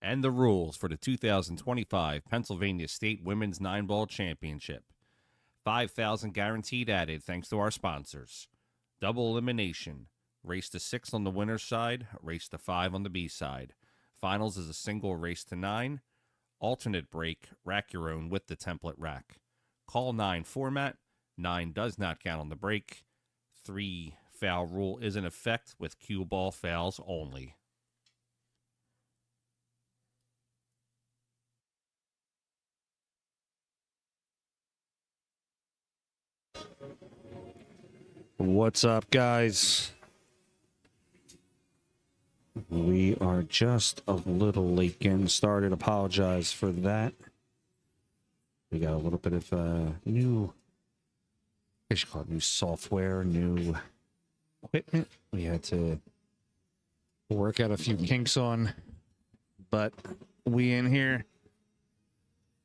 and the rules for the 2025 Pennsylvania State Women's Nineball Championship. 5,000 guaranteed added thanks to our sponsors. Double elimination. Race to 6 on the winner's side, race to 5 on the B side. Finals is a single race to 9. Alternate break, rack your own with the template rack. Call 9 format. 9 does not count on the break. 3 foul rule is in effect with cue ball fouls only. What's up, guys? We are just a little late getting started. Apologize for that. We got a little bit of new, I should call it new software, new equipment. We had to work out a few kinks on, but we in here.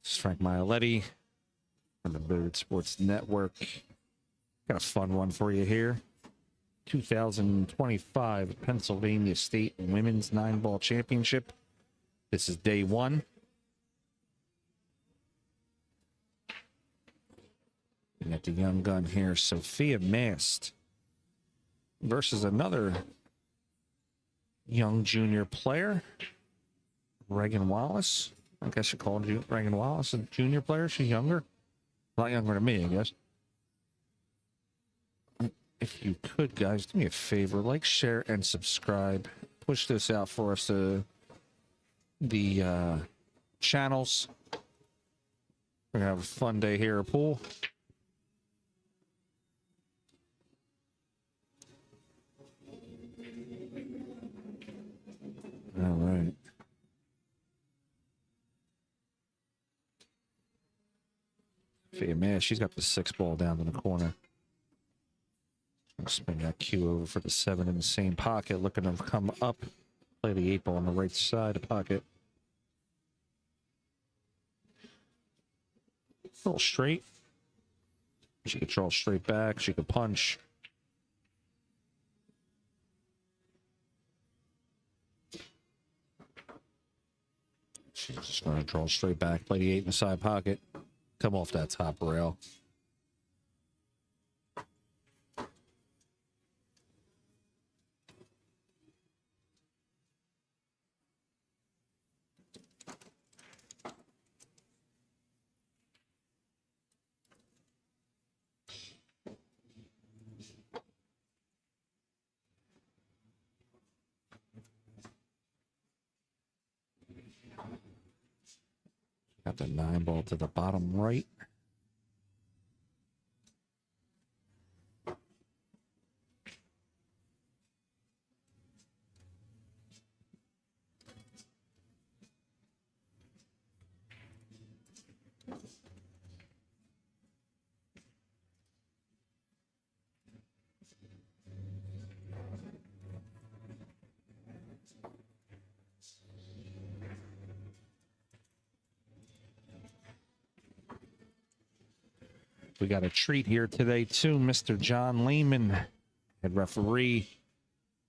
This is Frank Maialetti from the Billiard Sports Network. Got a fun one for you here. 2025 Pennsylvania State Women's Nineball Championship. This is day 1. We got the young gun here, Sophia Mast, versus another young junior player, Reagan Wallace. I guess you call Reagan Wallace a junior player. She's younger. A lot younger than me, I guess. If you could, guys, do me a favor, like, share, and subscribe. Push this out for us to the channels. We're gonna have a fun day here at pool. All right. Sophia, man, she's got the 6 ball down in the corner. Spin that cue over for the 7 in the same pocket, looking to come up. Play the 8 ball on the right side of the pocket. A little straight. She could draw straight back. She could punch. She's just going to draw straight back. Play the 8 in the side pocket. Come off that top rail. Got the 9 ball to the bottom right. We got a treat here today, too. Mr. John Lehman, head referee,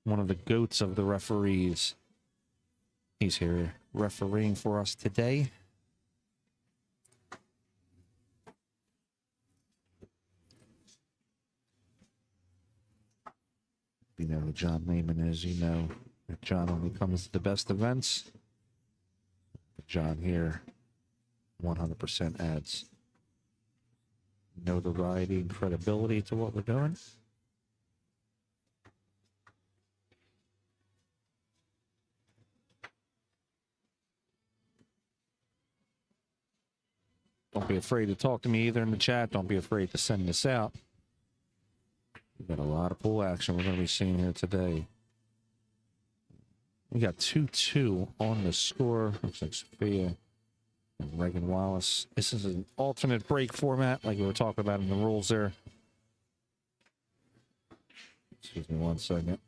one of the goats of the referees. He's here refereeing for us today. You know who John Lehman is. You know that John only comes to the best events. John here 100% adds notoriety and credibility to what we're doing. Don't be afraid to talk to me either in the chat. Don't be afraid to send this out. We've got a lot of pool action we're going to be seeing here today. We got 2-2 on the score. Looks like Sophia and Reagan Wallace. This is an alternate break format, like we were talking about in the rules there. Excuse me 1 second.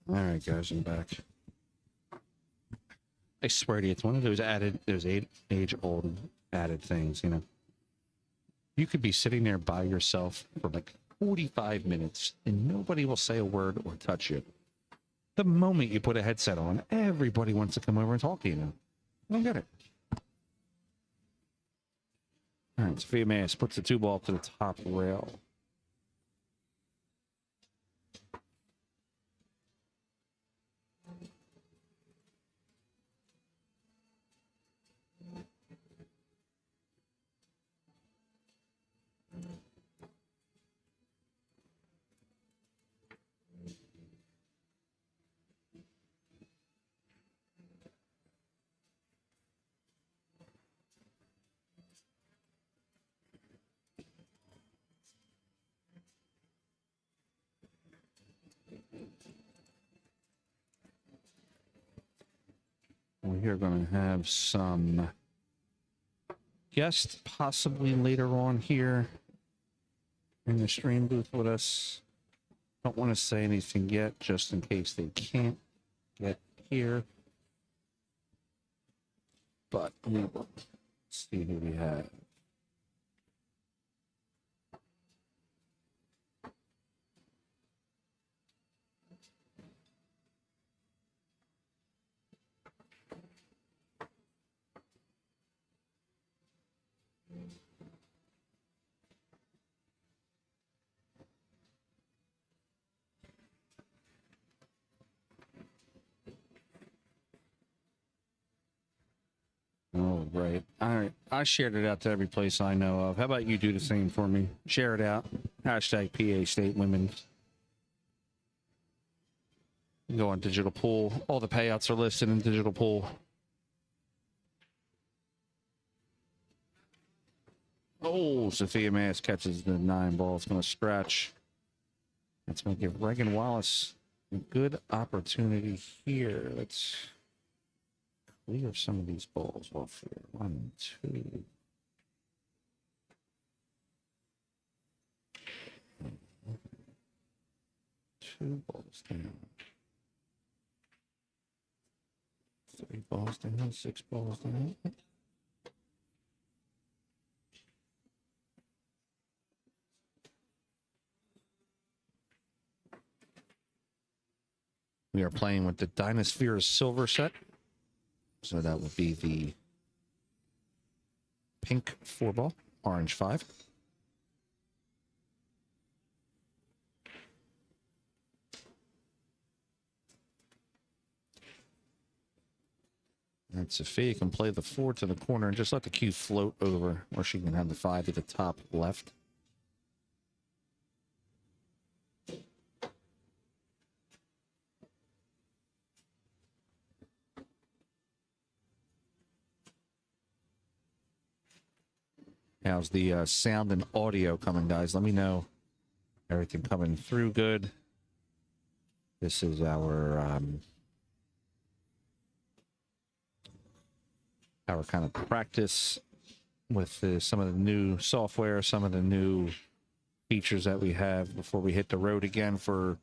All right, guys, I'm back. I swear to you, it's one of those age-old added things, you know. You could be sitting there by yourself for like 45 minutes and nobody will say a word or touch you. The moment you put a headset on, everybody wants to come over and talk to you now. I don't get it. All right, Sophia Mass puts the 2-ball to the top rail. We're going to have some guests possibly later on here in the stream booth with us. Don't want to say anything yet, just in case they can't get here. But we will see who we have. Oh, right. All right. I shared it out to every place I know of. How about you do the same for me? Share it out. Hashtag PA State Women. Go on Digital Pool. All the payouts are listed in Digital Pool. Oh, Sophia Mass catches the 9-ball. It's going to scratch. That's going to give Reagan Wallace a good opportunity here. Let's clear some of these balls off here. 1, 2. Two balls down. 3 balls down. 6 balls down. We are playing with the Dynasphere Silver set. So that would be the pink 4-ball, orange 5. And Sophia can play the 4 to the corner and just let the cue float over, or she can have the 5 at the top left. How's the sound and audio coming, guys? Let me know. Everything coming through good. This is our kind of practice with some of the new software, some of the new features that we have before we hit the road again for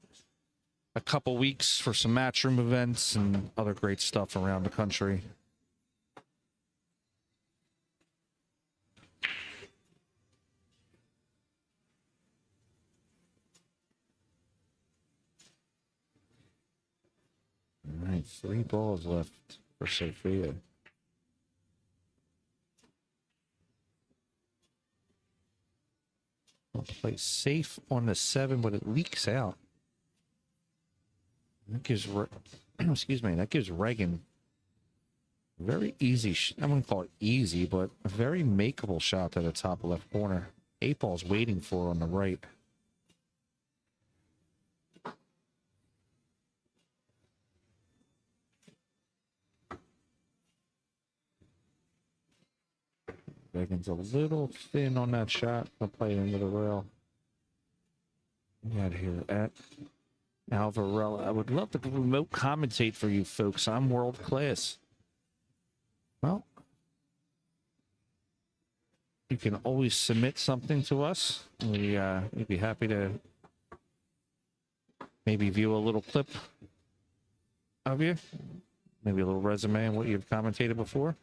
a couple weeks for some matchroom events and other great stuff around the country. All right, 3 balls left for Sophia. I'll play safe on the 7, but it leaks out. That gives, excuse me, that gives Reagan a very easy, I wouldn't call it easy, but a very makeable shot to the top left corner. 8-ball's waiting for on the right. Reagan's a little thin on that shot. I'll play it into the rail. We got here at Alvarella. I would love to remote commentate for you folks. I'm world class. Well, you can always submit something to us. We'd be happy to maybe view a little clip of you. Maybe a little resume on what you've commentated before.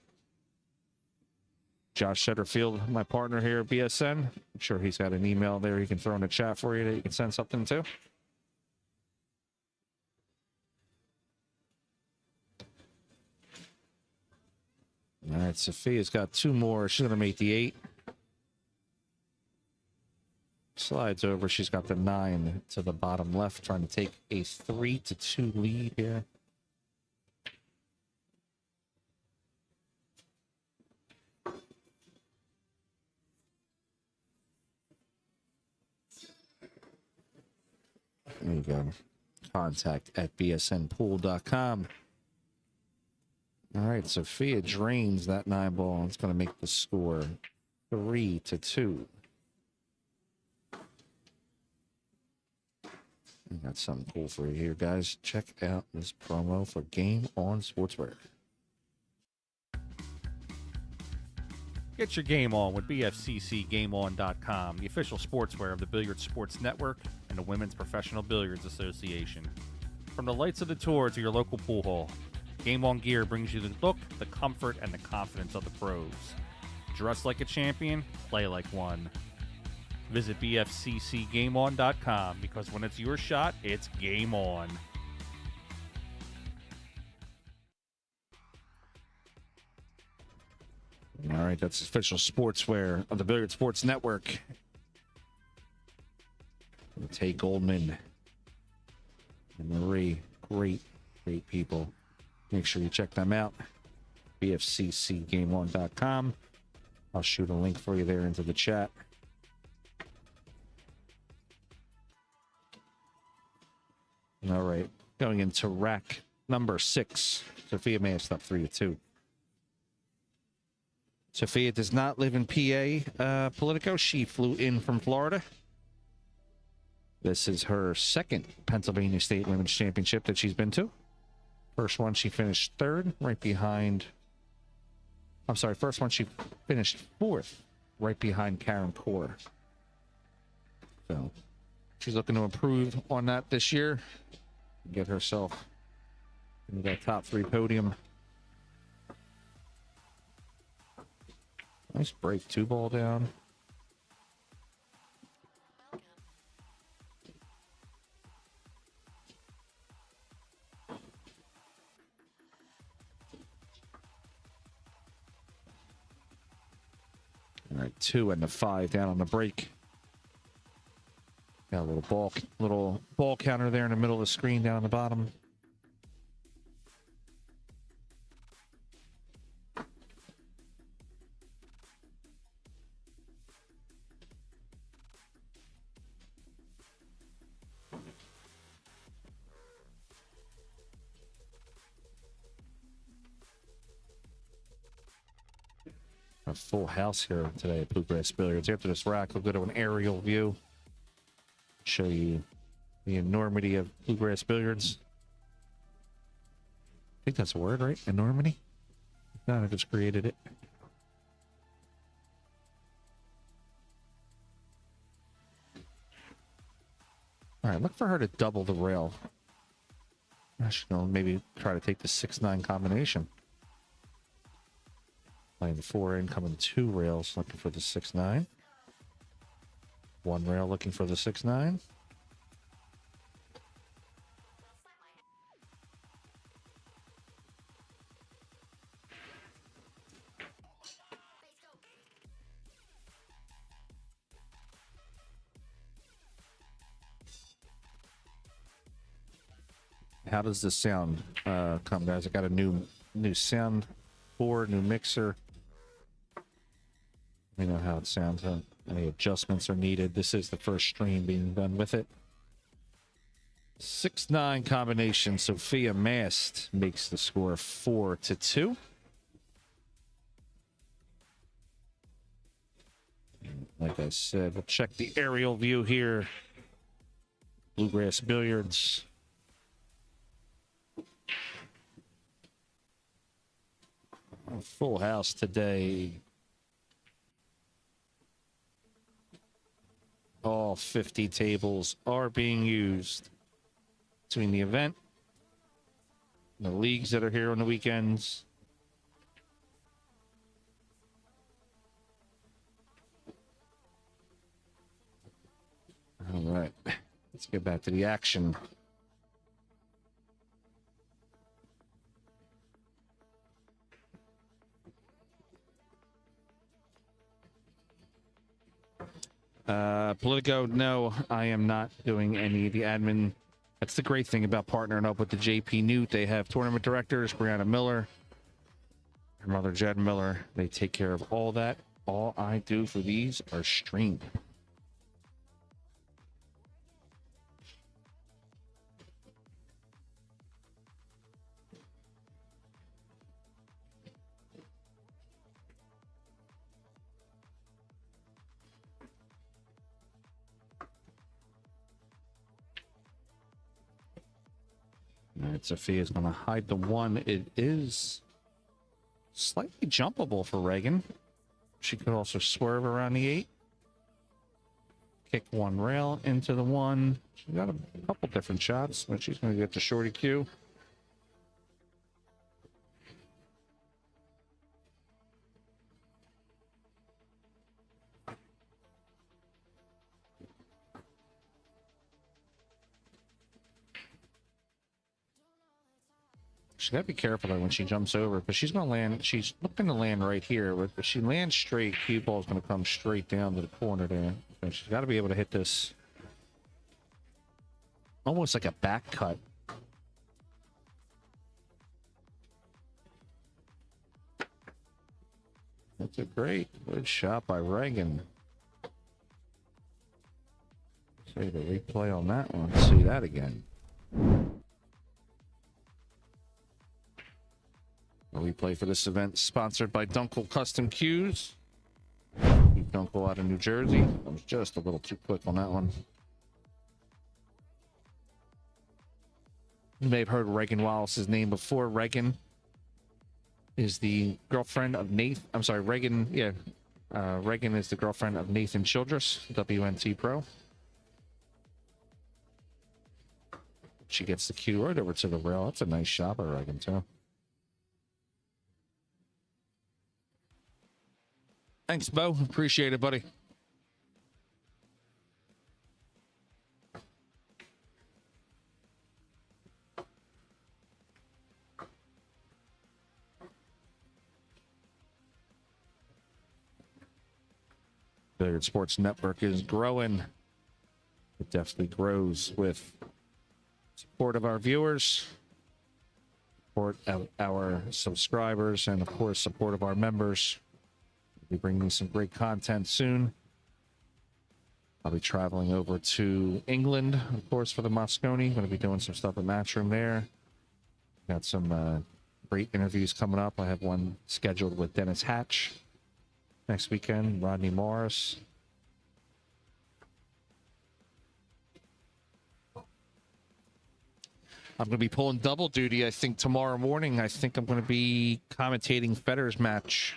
Josh Shutterfield, my partner here at BSN. I'm sure he's got an email there he can throw in the chat for you that you can send something to. All right, Sophia's got two more. She's going to make the 8. Slides over. She's got the 9 to the bottom left, trying to take a 3-2 lead here. There you go. Contact at bsnpool.com. All right, Sophia drains that 9 ball. It's going to make the score 3-2. I got something cool for you here, guys. Check out this promo for Game On Sportswear. Get your game on with bfccgameon.com, the official sportswear of the Billiard Sports Network and the Women's Professional Billiards Association. From the lights of the tour to your local pool hall, Game On gear brings you the look, the comfort, and the confidence of the pros. Dress like a champion, play like one. Visit bfccgameon.com because when it's your shot, it's game on. All right, that's official sportswear of the Billiard Sports Network. Tay Goldman and Marie, great people. Make sure you check them out. bfccgameon.com. I'll shoot a link for you there into the chat. All right, going into rack number 6. Sophia Mast up 3-2. Sophia does not live in PA, Politico. She flew in from Florida. This is her second Pennsylvania State Women's Championship that she's been to. First one, she finished 3rd, right behind... I'm sorry, first one, she finished 4th, right behind Karen Core. So, she's looking to improve on that this year. Get herself into that top 3 podium. Nice break, 2 ball down. All right, 2 and the 5 down on the break. Got a little ball counter there in the middle of the screen down on the bottom. A full house here today at Bluegrass Billiards. After this rack, we'll go to an aerial view. Show you the enormity of Bluegrass Billiards. I think that's a word, right? Enormity? No, I just created it. All right, look for her to double the rail. I should know, maybe try to take the 6-9 combination. Playing the 4 in, coming 2 rails, looking for the 6-9. 1 rail looking for the 6-9. How does this sound come, guys? I got a new sound board, new mixer. Let me know how it sounds. Any adjustments are needed. This is the first stream being done with it. 6-9 combination. Sophia Mast makes the score 4-2. Like I said, we'll check the aerial view here. Bluegrass Billiards. A full house today. All 50 tables are being used between the event the leagues that are here on the weekends. All right, let's get back to the action. Politico, no, I am not doing any of the admin. That's the great thing about partnering up with the JP Newt. They have tournament directors, Brianna Miller, her mother, Jed Miller. They take care of all that. All I do for these are stream. All right, Sophia's going to hide the one. It is slightly jumpable for Reagan. She could also swerve around the 8. Kick one rail into the 1. She's got a couple different shots, but she's going to get the shorty cue. She's got to be careful though when she jumps over, because she's going to land. She's looking to land right here, but if she lands straight, cue ball is going to come straight down to the corner there. So she's got to be able to hit this almost like a back cut. That's a good shot by Reagan. See the replay on that one. See that again. A replay for this event sponsored by Dunkel Custom Cues. Dunkel out of New Jersey. I was just a little too quick on that one. You may have heard Reagan Wallace's name before. Reagan is the girlfriend of Nathan. I'm sorry, Reagan. Yeah, Reagan is the girlfriend of Nathan Childress, WNT Pro. She gets the cue right over to the rail. That's a nice shot by Reagan too. Thanks, Bo. Appreciate it, buddy. Billiard Sports Network is growing. It definitely grows with support of our viewers, support of our subscribers, and of course, support of our members. We'll be bringing some great content soon. I'll be traveling over to England, of course, for the Moscone. Going to be doing some stuff at Matchroom there. Got some great interviews coming up. I have one scheduled with Dennis Hatch next weekend, Rodney Morris. I'm going to be pulling double duty, I think, tomorrow morning. I think I'm going to be commentating Federer's match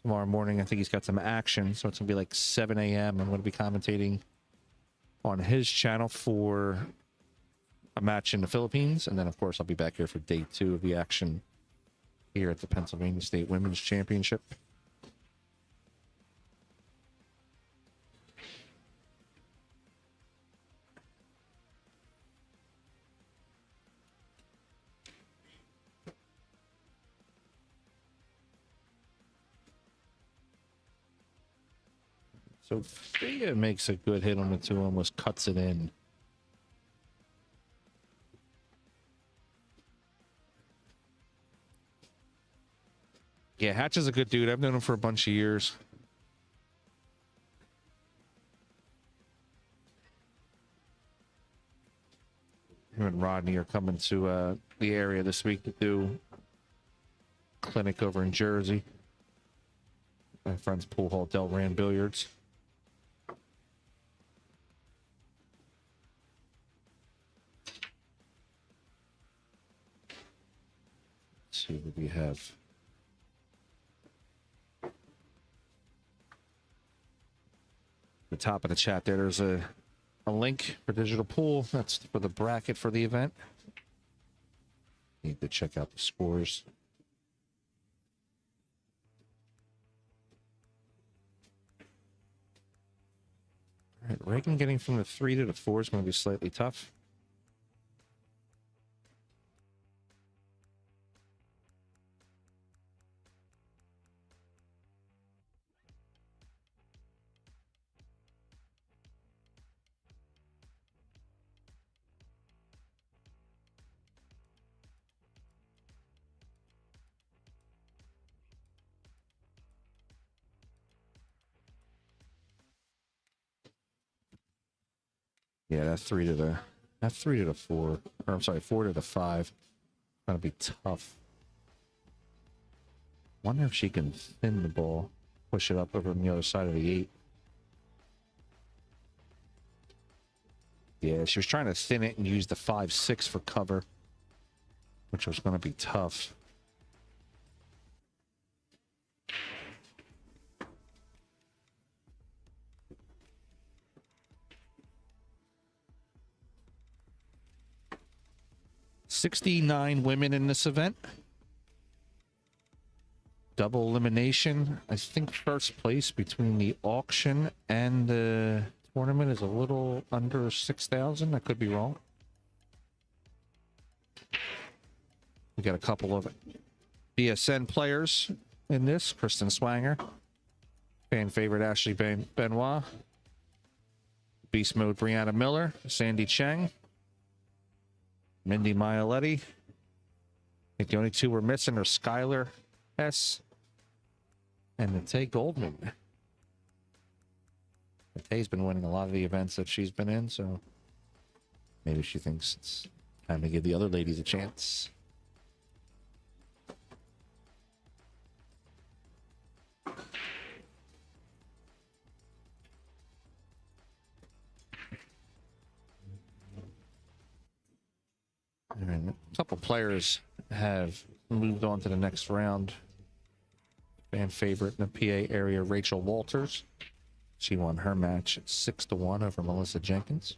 tomorrow morning. I think he's got some action, so it's going to be like 7 a.m. I'm going to be commentating on his channel for a match in the Philippines. And then, of course, I'll be back here for day 2 of the action here at the Pennsylvania State Women's Championship. Sophia makes a good hit on the 2, almost cuts it in. Yeah, Hatch is a good dude. I've known him for a bunch of years. Him and Rodney are coming to the area this week to do a clinic over in Jersey. My friend's pool hall, Delran Billiards. Let's see what we have. The top of the chat there's a link for digital pool. That's for the bracket for the event. Need to check out the scores. All right, Reagan getting from the 3 to the 4 is going to be slightly tough. Yeah, that 3 to the 4, or I'm sorry, 4 to the 5. Gonna be tough. Wonder if she can thin the ball, push it up over on the other side of the 8. Yeah, she was trying to thin it and use the 5-6 for cover, which was gonna be tough. $69 women in this event. Double elimination. I think first place between the auction and the tournament is a little under 6,000. I could be wrong. We got a couple of BSN players in this. Kristen Swanger. Fan favorite Ashley Benoit. Beast Mode Brianna Miller. Sandy Chang. Mindy Mialetti. I think the only two we're missing are Skylar S. and Nate Goldman. Nate's been winning a lot of the events that she's been in, so maybe she thinks it's time to give the other ladies a chance. All right, a couple players have moved on to the next round. Fan favorite in the PA area, Rachel Walters. She won her match 6-1 over Melissa Jenkins.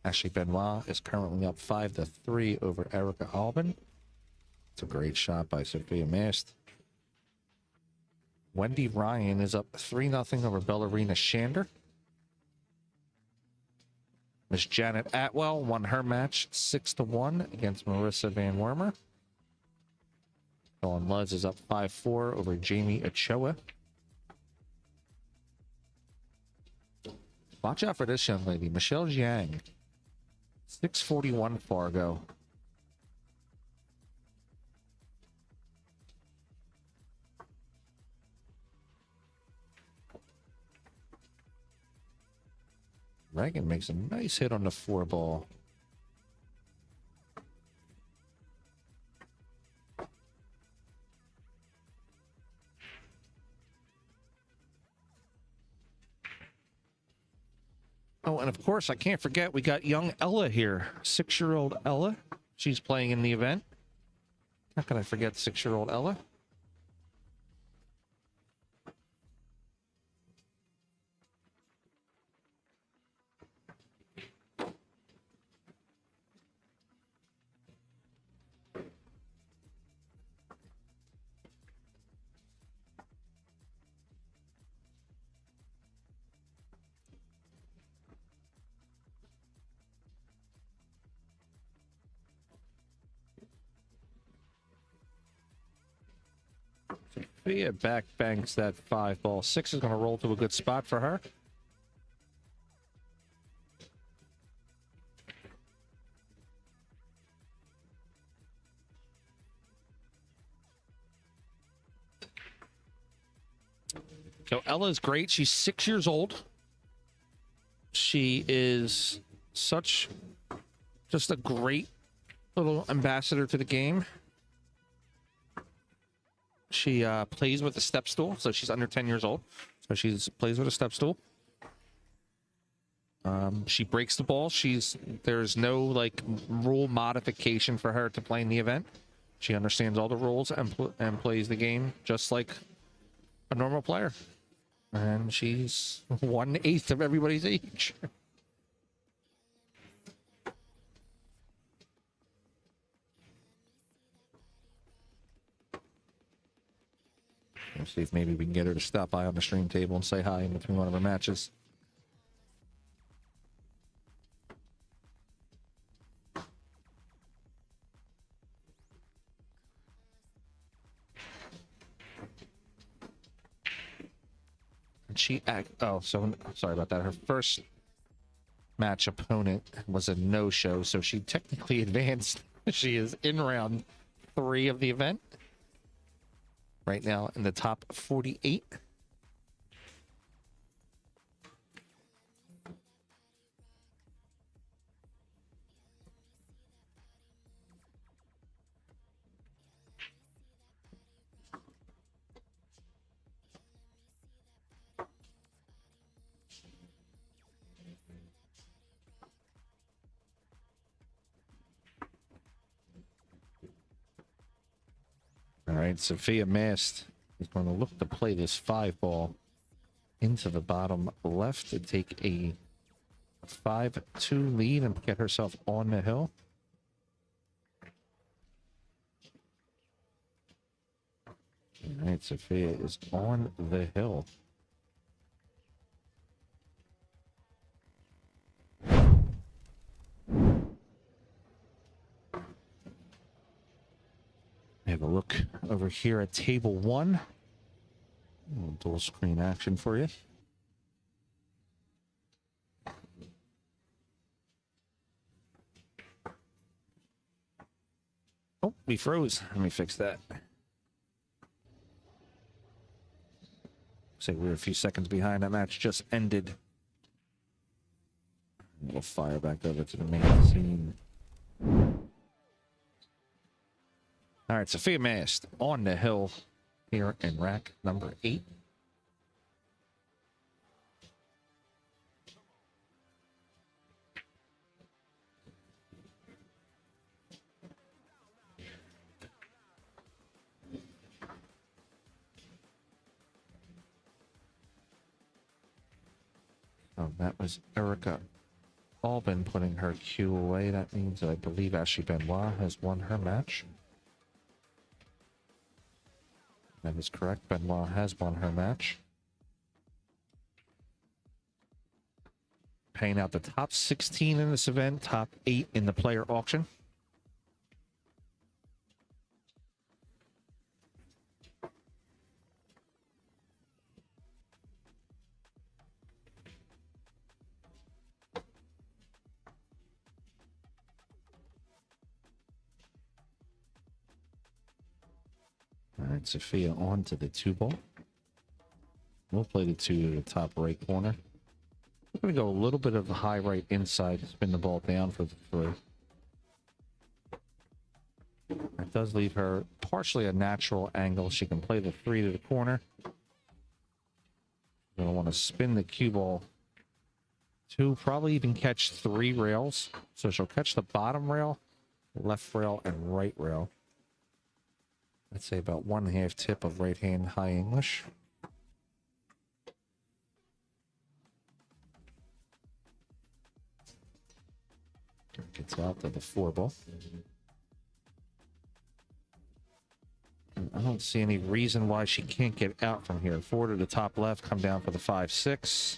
Ashley Benoit is currently up 5-3 over Erica Albin. It's a great shot by Sophia Mast. Wendy Ryan is up 3-0 over Ballerina Shander. Miss Janet Atwell won her match 6-1 against Marissa Van Wormer. Ellen Lutz is up 5-4 over Jamie Ochoa. Watch out for this young lady, Michelle Jiang. 641 Fargo. Reagan makes a nice hit on the 4 ball. Oh, and of course, I can't forget, we got young Ella here. 6-year-old Ella. She's playing in the event. How can I forget 6-year-old Ella? Sophia back banks that 5 ball. 6 is going to roll to a good spot for her. So Ella's great. She's 6 years old. She is just a great little ambassador to the game. She plays with a step stool, so she's under 10 years old. So she plays with a step stool. She breaks the ball. There's no like rule modification for her to play in the event. She understands all the rules and plays the game just like a normal player. And she's 1/8 of everybody's age. Let's see if maybe we can get her to stop by on the stream table and say hi in between one of her matches. And sorry about that. Her first match opponent was a no-show, so she technically advanced. She is in round 3 of the event. Right now in the top 48. All right, Sophia Mast is going to look to play this 5-ball into the bottom left to take a 5-2 lead and get herself on the hill. All right, Sophia is on the hill. Have a look over here at table 1. A little dual screen action for you. Oh, we froze. Let me fix that. Say we're a few seconds behind. That match just ended. We'll fire back over to the main scene. All right, Sophia Mast on the hill here in rack number 8. Oh, that was Erica Albin putting her cue away. That means that I believe Ashley Benoit has won her match. That is correct. Benoit has won her match. Paying out the top 16 in this event, top 8 in the player auction. All right, Sophia on to the 2-ball. We'll play the 2 to the top right corner. We're going to go a little bit of a high right inside, spin the ball down for the 3. That does leave her partially a natural angle. She can play the 3 to the corner. Going to want to spin the cue ball to probably even catch 3 rails. So she'll catch the bottom rail, left rail, and right rail. I'd say about 1/2 tip of right hand high English. Gets out to the 4-ball. I don't see any reason why she can't get out from here. 4 to the top left, come down for the 5-6.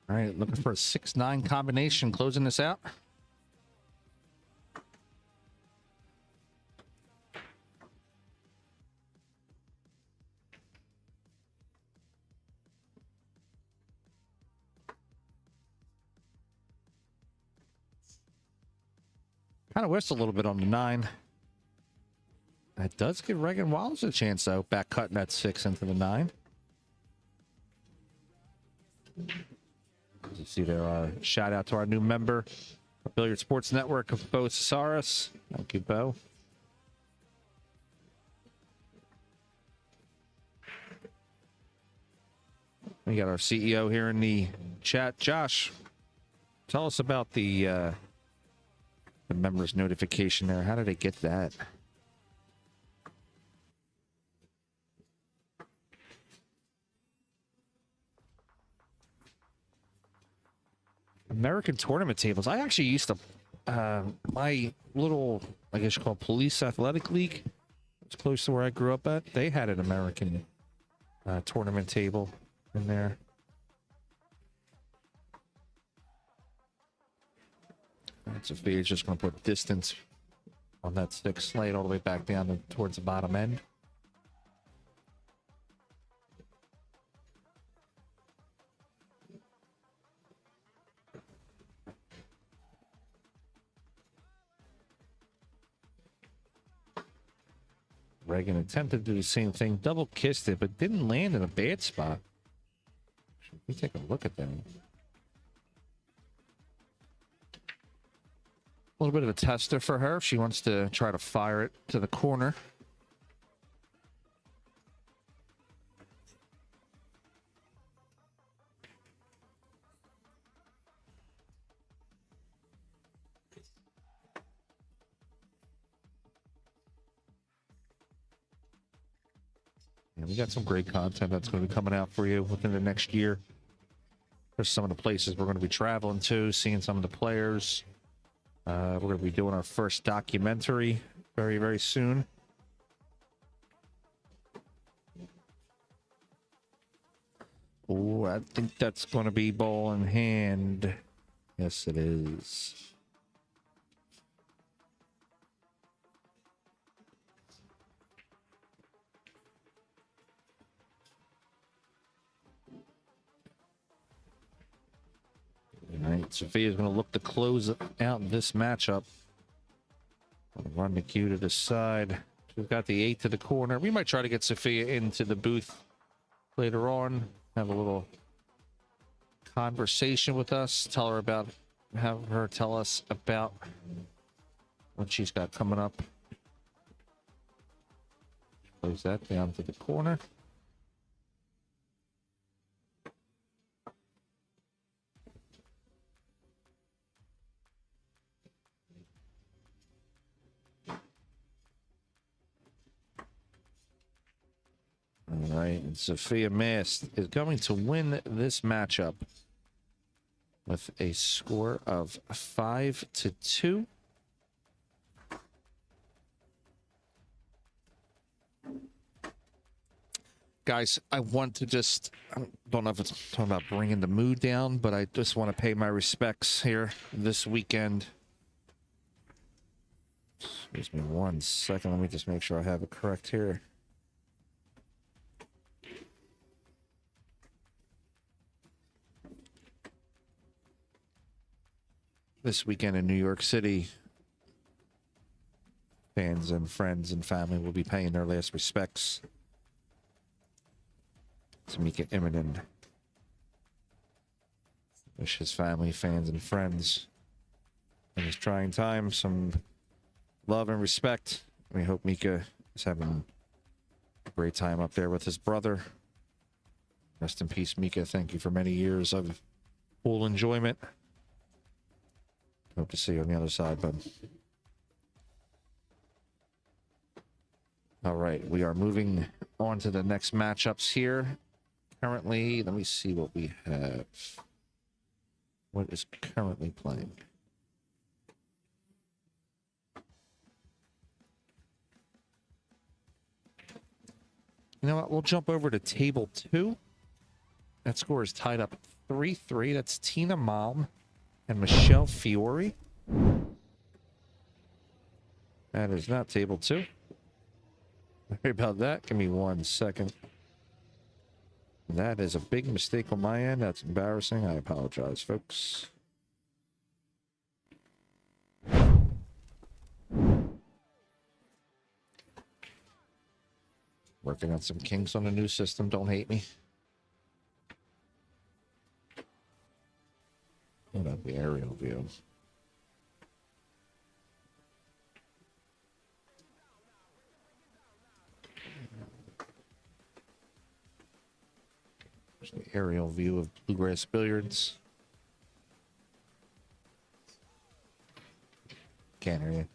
All right, looking for a 6-9 combination, closing this out. Kind of whiffs a little bit on the 9. That does give Reagan Wallace a chance, though. Back cutting that 6 into the 9. As you see there, our shout out to our new member, Billiard Sports Network of Bo Cesaris. Thank you, Bo. We got our CEO here in the chat. Josh, tell us about the members notification there. How did they get that? American tournament tables. I actually used to, my little, I guess you call it police athletic league. It's close to where I grew up at. They had an American tournament table in there. Right, Sophia's just going to put distance on that 6 slate all the way back down towards the bottom end. Reagan attempted to do the same thing, double kissed it, but didn't land in a bad spot. Should we take a look at that? A little bit of a tester for her if she wants to try to fire it to the corner. Yeah, we got some great content that's going to be coming out for you within the next year. There's some of the places we're going to be traveling to, seeing some of the players. We're going to be doing our first documentary very, very soon. Oh, I think that's going to be ball in hand. Yes, it is. All right, Sophia's going to look to close out this matchup. Run the cue to the side. We've got the 8 to the corner. We might try to get Sophia into the booth later on. Have a little conversation with us. Have her tell us about what she's got coming up. Close that down to the corner. All right, and Sophia Mast is going to win this matchup with a score of 5-2. Guys, I want to I don't know if it's talking about bringing the mood down, but I just want to pay my respects here this weekend. Excuse me 1 second. Let me just make sure I have it correct here. This weekend in New York City, fans and friends and family will be paying their last respects to Mika Immonen. Wish his family, fans, and friends in this trying time some love and respect. We hope Mika is having a great time up there with his brother. Rest in peace, Mika. Thank you for many years of full enjoyment. Hope to see you on the other side, bud. All right, we are moving on to the next matchups here. Currently, let me see what we have. What is currently playing? You know what? We'll jump over to table 2. That score is tied up 3-3. That's Tina Malm and Michelle Fiore. That is not table 2. Sorry about that. Give me 1 second. That is a big mistake on my end. That's embarrassing. I apologize, folks. Working on some kinks on the new system. Don't hate me. What about the aerial view? There's the aerial view of Bluegrass Billiards. Can't hear you.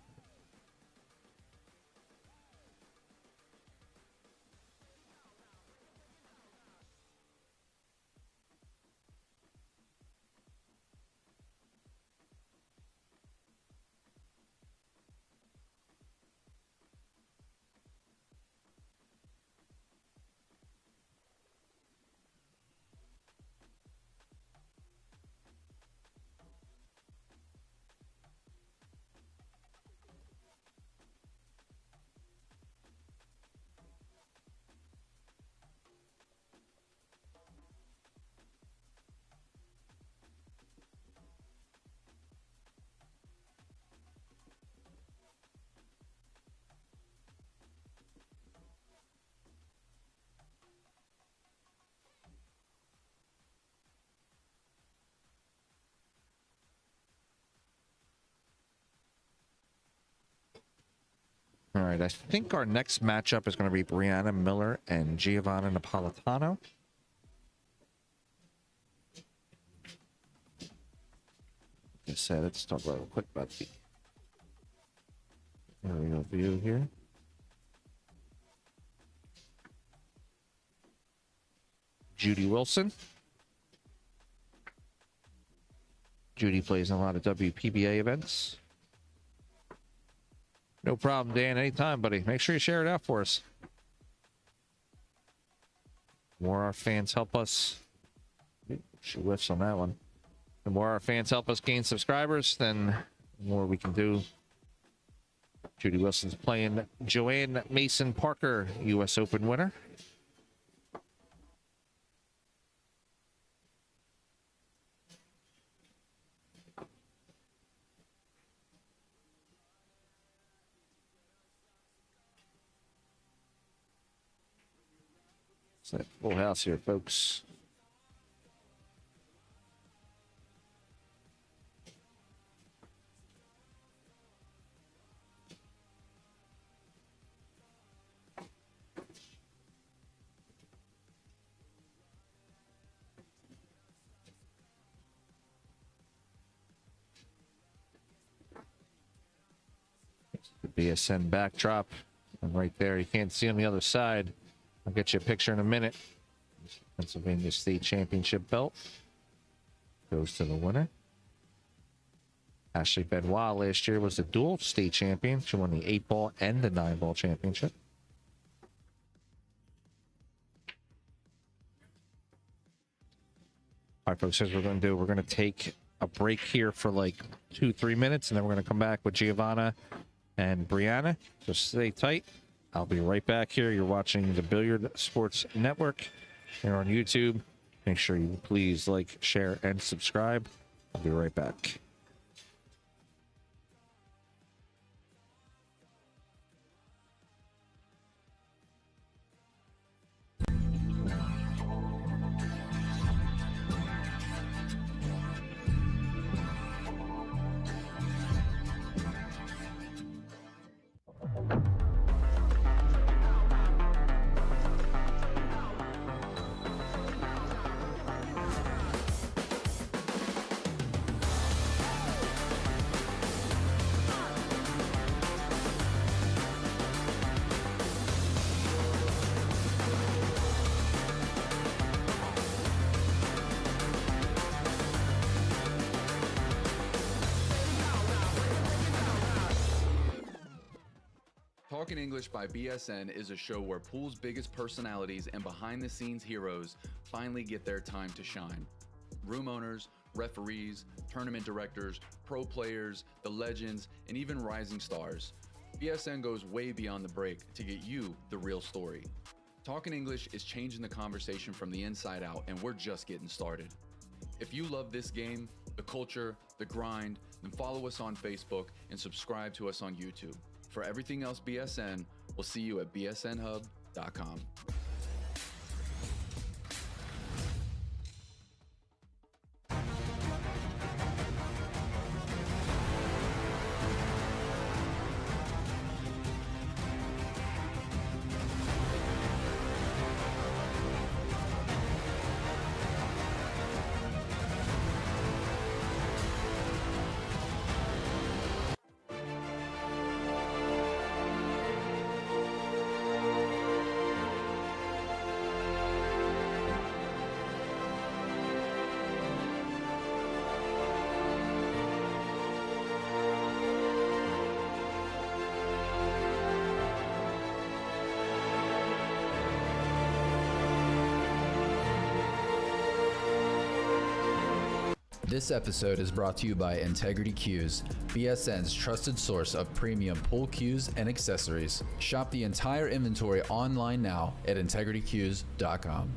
All right, I think our next matchup is going to be Brianna Miller and Giovanna Napolitano. Like I said, let's talk about real quick about the aerial view here. Judy Wilson. Judy plays in a lot of WPBA events. No problem, Dan. Anytime, buddy. Make sure you share it out for us. The more our fans help us. She whiffs on that one. The more our fans help us gain subscribers, then the more we can do. Judy Wilson's playing Joanne Mason Parker, U.S. Open winner. It's that full house here, folks. The BSN backdrop. And right there, you can't see on the other side. I'll get you a picture in a minute. Pennsylvania State Championship belt goes to the winner. Ashley Benoit last year was the dual state champion. She won the 8-ball and the 9-ball championship. All right, folks, here's what we're going to do. We're going to take a break here for like 2-3 minutes, and then we're going to come back with Giovanna and Brianna. So stay tight. I'll be right back here. You're watching the Billiard Sports Network here on YouTube. Make sure you please like, share, and subscribe. I'll be right back. Talking English by BSN is a show where pool's biggest personalities and behind-the-scenes heroes finally get their time to shine. Room owners, referees, tournament directors, pro players, the legends, and even rising stars. BSN goes way beyond the break to get you the real story. Talking English is changing the conversation from the inside out, and we're just getting started. If you love this game, the culture, the grind, then follow us on Facebook and subscribe to us on YouTube. For everything else BSN, we'll see you at BSN Hub wpba.com. This episode is brought to you by Integrity Cues, BSN's trusted source of premium pool cues and accessories. Shop the entire inventory online now at integritycues.com.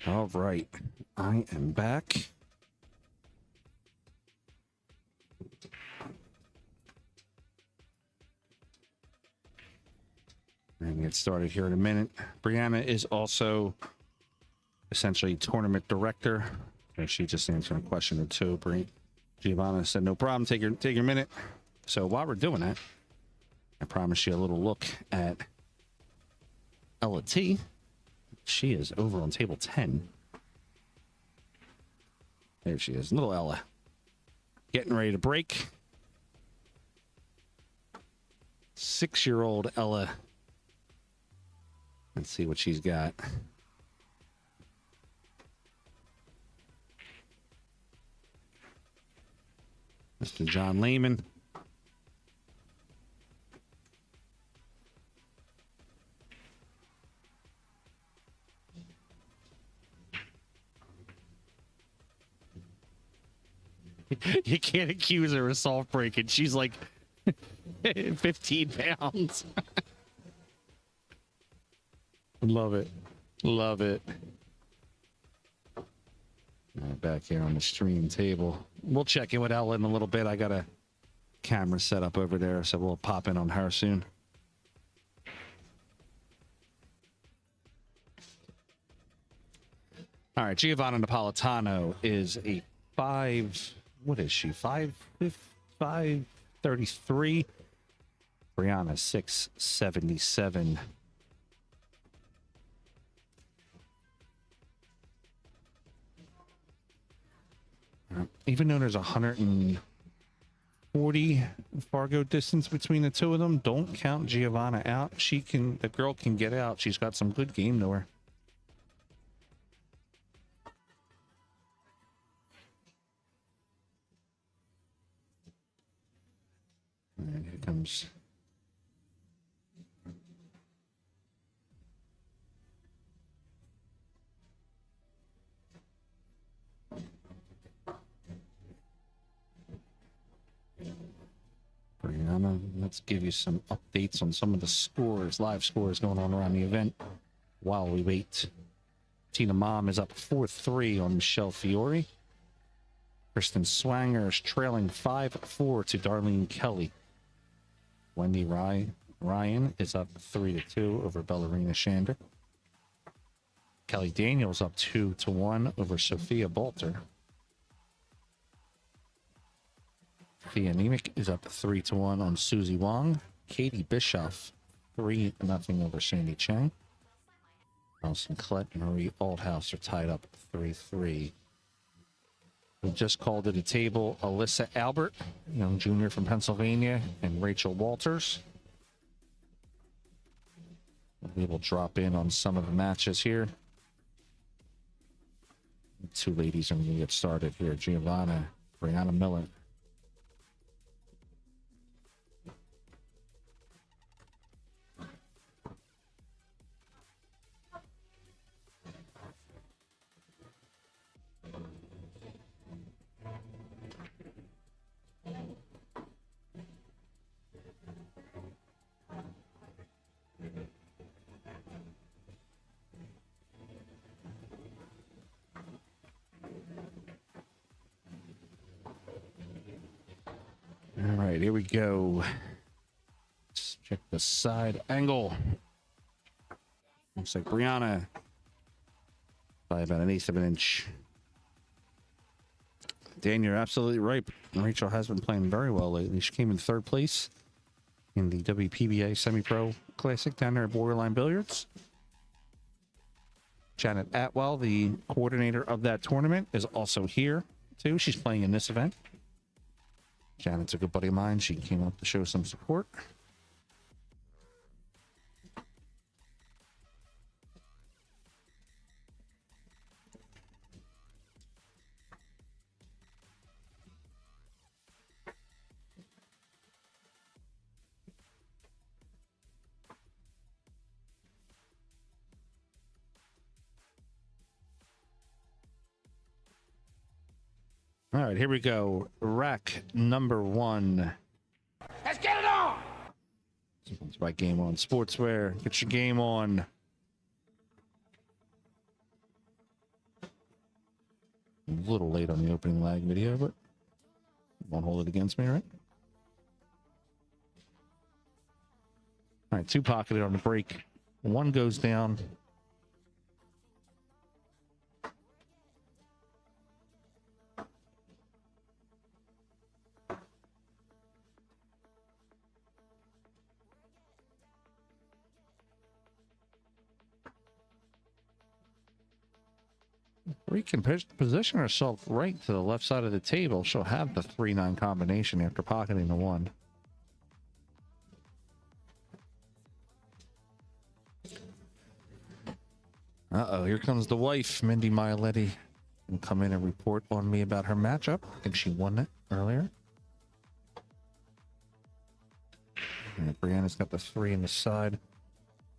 All right, I am back. We're gonna get started here in a minute. Brianna is also essentially tournament director. And she just answered a question or two. Giovanna said, no problem, take your minute. So while we're doing that, I promise you a little look at Ella T. She is over on table 10. There she is, little Ella. Getting ready to break. 6-year-old Ella. Let's see what she's got. Mr. John Lehman. You can't accuse her of soft breaking. She's like 15 pounds. Love it. Love it. Back here on the stream table. We'll check in with Ella in a little bit. I got a camera set up over there, so we'll pop in on her soon. All right, Giovanna Napolitano is a 5. What is she? 5'33". Brianna 6'77". Even though there's 140 Fargo distance between the two of them, don't count Giovanna out. The girl can get out. She's got some good game to her. And here comes let's give you some updates on some of the scores, live scores going on around the event while we wait. Tina Mom is up 4-3 on Michelle Fiore. Kristen Swanger is trailing 5-4 to Darlene Kelly. Wendy Ryan is up 3-2 over Ballerina Shander. Kelly Daniels up 2-1 over Sophia Bolter. Thea Nemec is up 3-1 on Susie Wong. Katie Bischoff 3-0 over Sandy Chang. Allison Klett and Marie Aldhouse are tied up 3-3. We just called to the table Alyssa Albert, young junior from Pennsylvania, and Rachel Walters. We will drop in on some of the matches here. The two ladies are going to get started here. Giovanna, Brianna Miller. All right, here we go. Let's check the side angle. Looks like Brianna by about 1/8 of an inch. Dan, you're absolutely right. Rachel has been playing very well lately. She came in 3rd place in the WPBA Semi-Pro Classic down there at Borderline Billiards. Janet Atwell, the coordinator of that tournament, is also here, too. She's playing in this event. Janet's a good buddy of mine. She came up to show some support. All right, here we go. Rack number 1. Let's get it on! It's by Game On Sportswear. Get your game on. A little late on the opening lag video, but won't hold it against me, right? All right, 2 pocketed on the break. 1 goes down. We can position herself right to the left side of the table. She'll have the 3-9 combination after pocketing the 1. Uh-oh, here comes the wife, Mindy Mialetti. And come in and report on me about her matchup. I think she won it earlier. And Brianna's got the 3 in the side.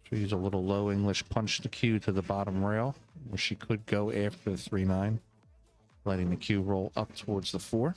She'll use a little low English punch the cue to the bottom rail, where she could go after the 3-9, letting the cue roll up towards the 4.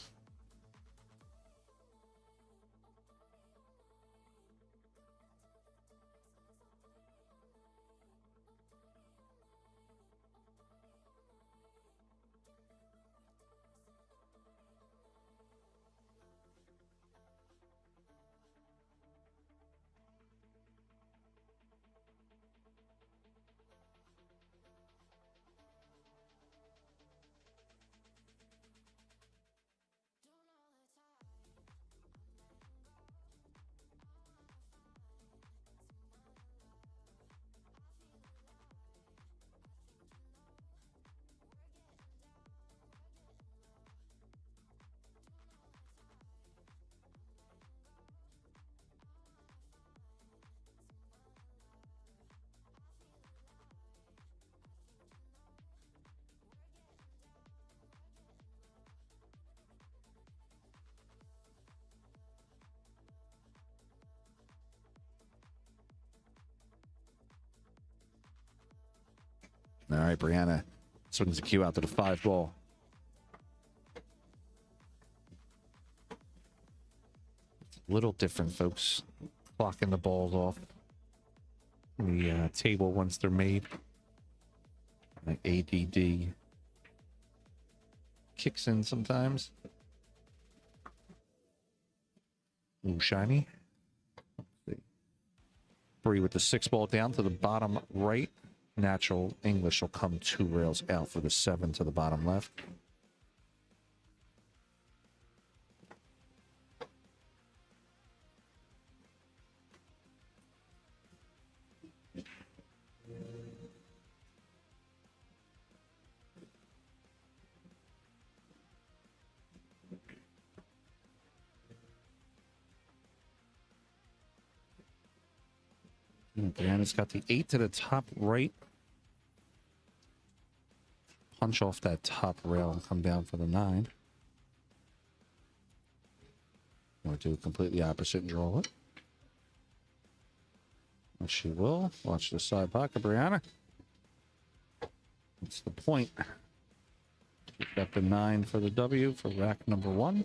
All right, Brianna swings the cue out to the 5 ball. Little different, folks. Clocking the balls off the table once they're made. Like ADD kicks in sometimes. Ooh, shiny. Bree with the 6 ball down to the bottom right. Natural English will come 2 rails out for the 7 to the bottom left. And it's got the 8 to the top right. Punch off that top rail and come down for the 9. I'm going to do it completely opposite and draw it. And she will. Watch the side pocket, Brianna. That's the point. We've got the 9 for the W for rack number 1.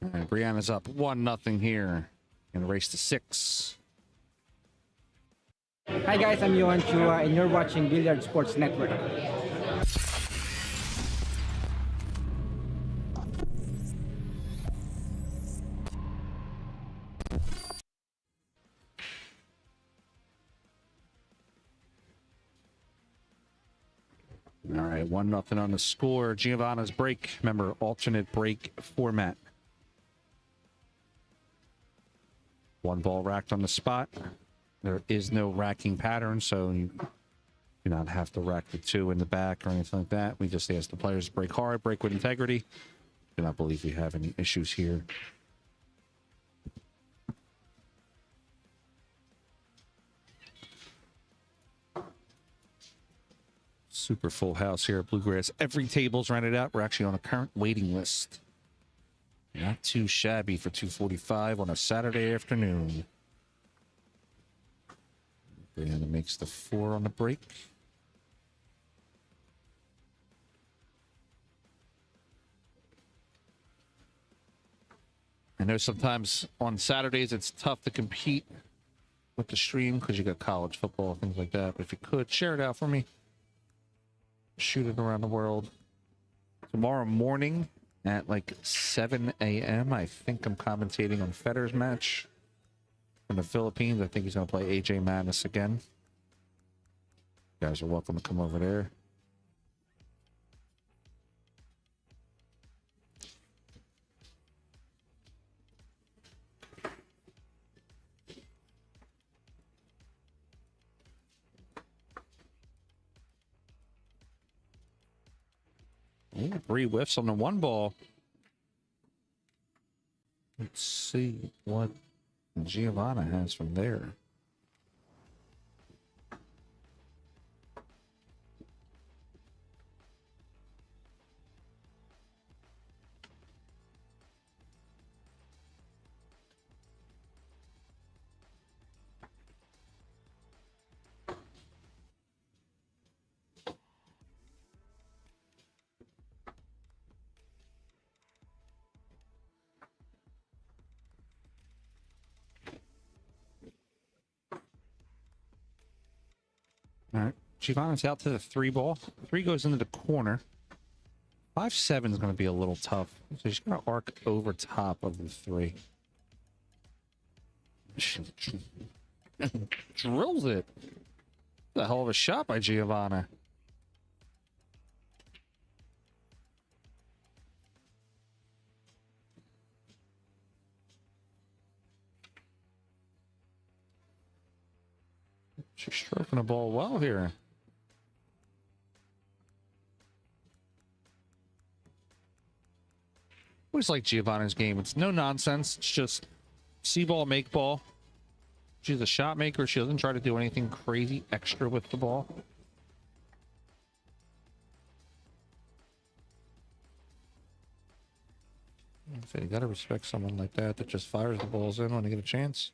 All right, Brianna's up 1-0 here. Gonna race to 6. Hi guys, I'm Johan Chua and you're watching Billiard Sports Network. All right, 1-0 on the score. Giovanna's break. Remember, alternate break format. 1 ball racked on the spot. There is no racking pattern, so you do not have to rack the 2 in the back or anything like that. We just ask the players to break hard, break with integrity. Do not believe we have any issues here. Super full house here at Bluegrass. Every table's rented out. We're actually on a current waiting list. Not too shabby for 2:45 on a Saturday afternoon. Brianna makes the 4 on the break. I know sometimes on Saturdays it's tough to compete with the stream because you got college football, things like that. But if you could, share it out for me. Shoot it around the world. Tomorrow morning at like 7 a.m. I think I'm commentating on Federer's match from the Philippines. I think he's going to play AJ Madness again. You guys are welcome to come over there. Ooh, 3 whiffs on the 1 ball. Let's see what Giovanna has from there. All right, Giovanna's out to the 3 ball. 3 goes into the corner. 5-7 is going to be a little tough. So she's going to arc over top of the 3. Drills it. The hell of a shot by Giovanna. She's stroking the ball well here. Always like Giovanna's game. It's no nonsense. It's just see ball, make ball. She's a shot maker. She doesn't try to do anything crazy extra with the ball. So you gotta respect someone like that that just fires the balls in when they get a chance.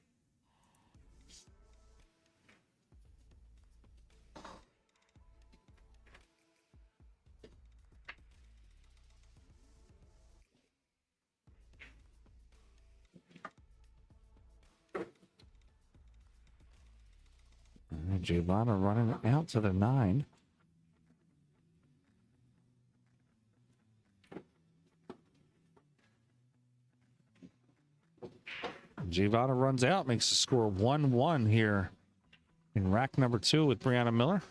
Giovanna running out to the 9. Giovanna runs out, makes the score 1-1 here in rack number 2 with Brianna Miller.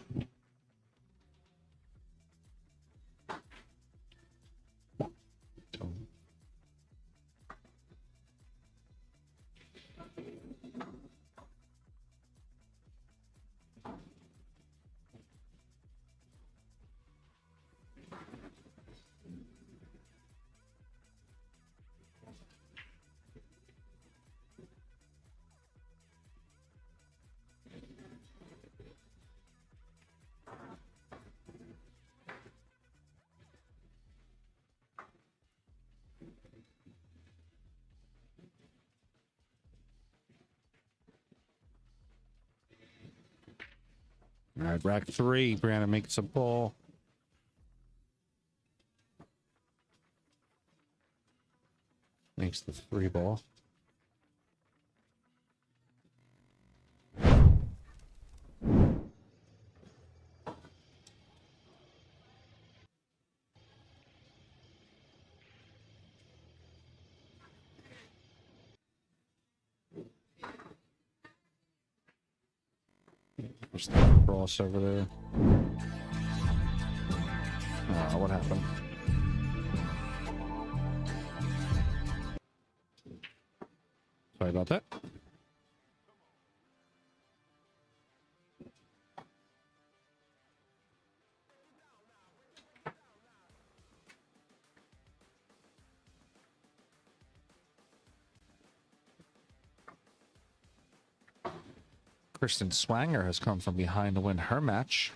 All right, rack 3. Brianna makes a ball. Makes the 3 ball. Just the cross over there. What happened? Sorry about that. Kristen Swanger has come from behind to win her match.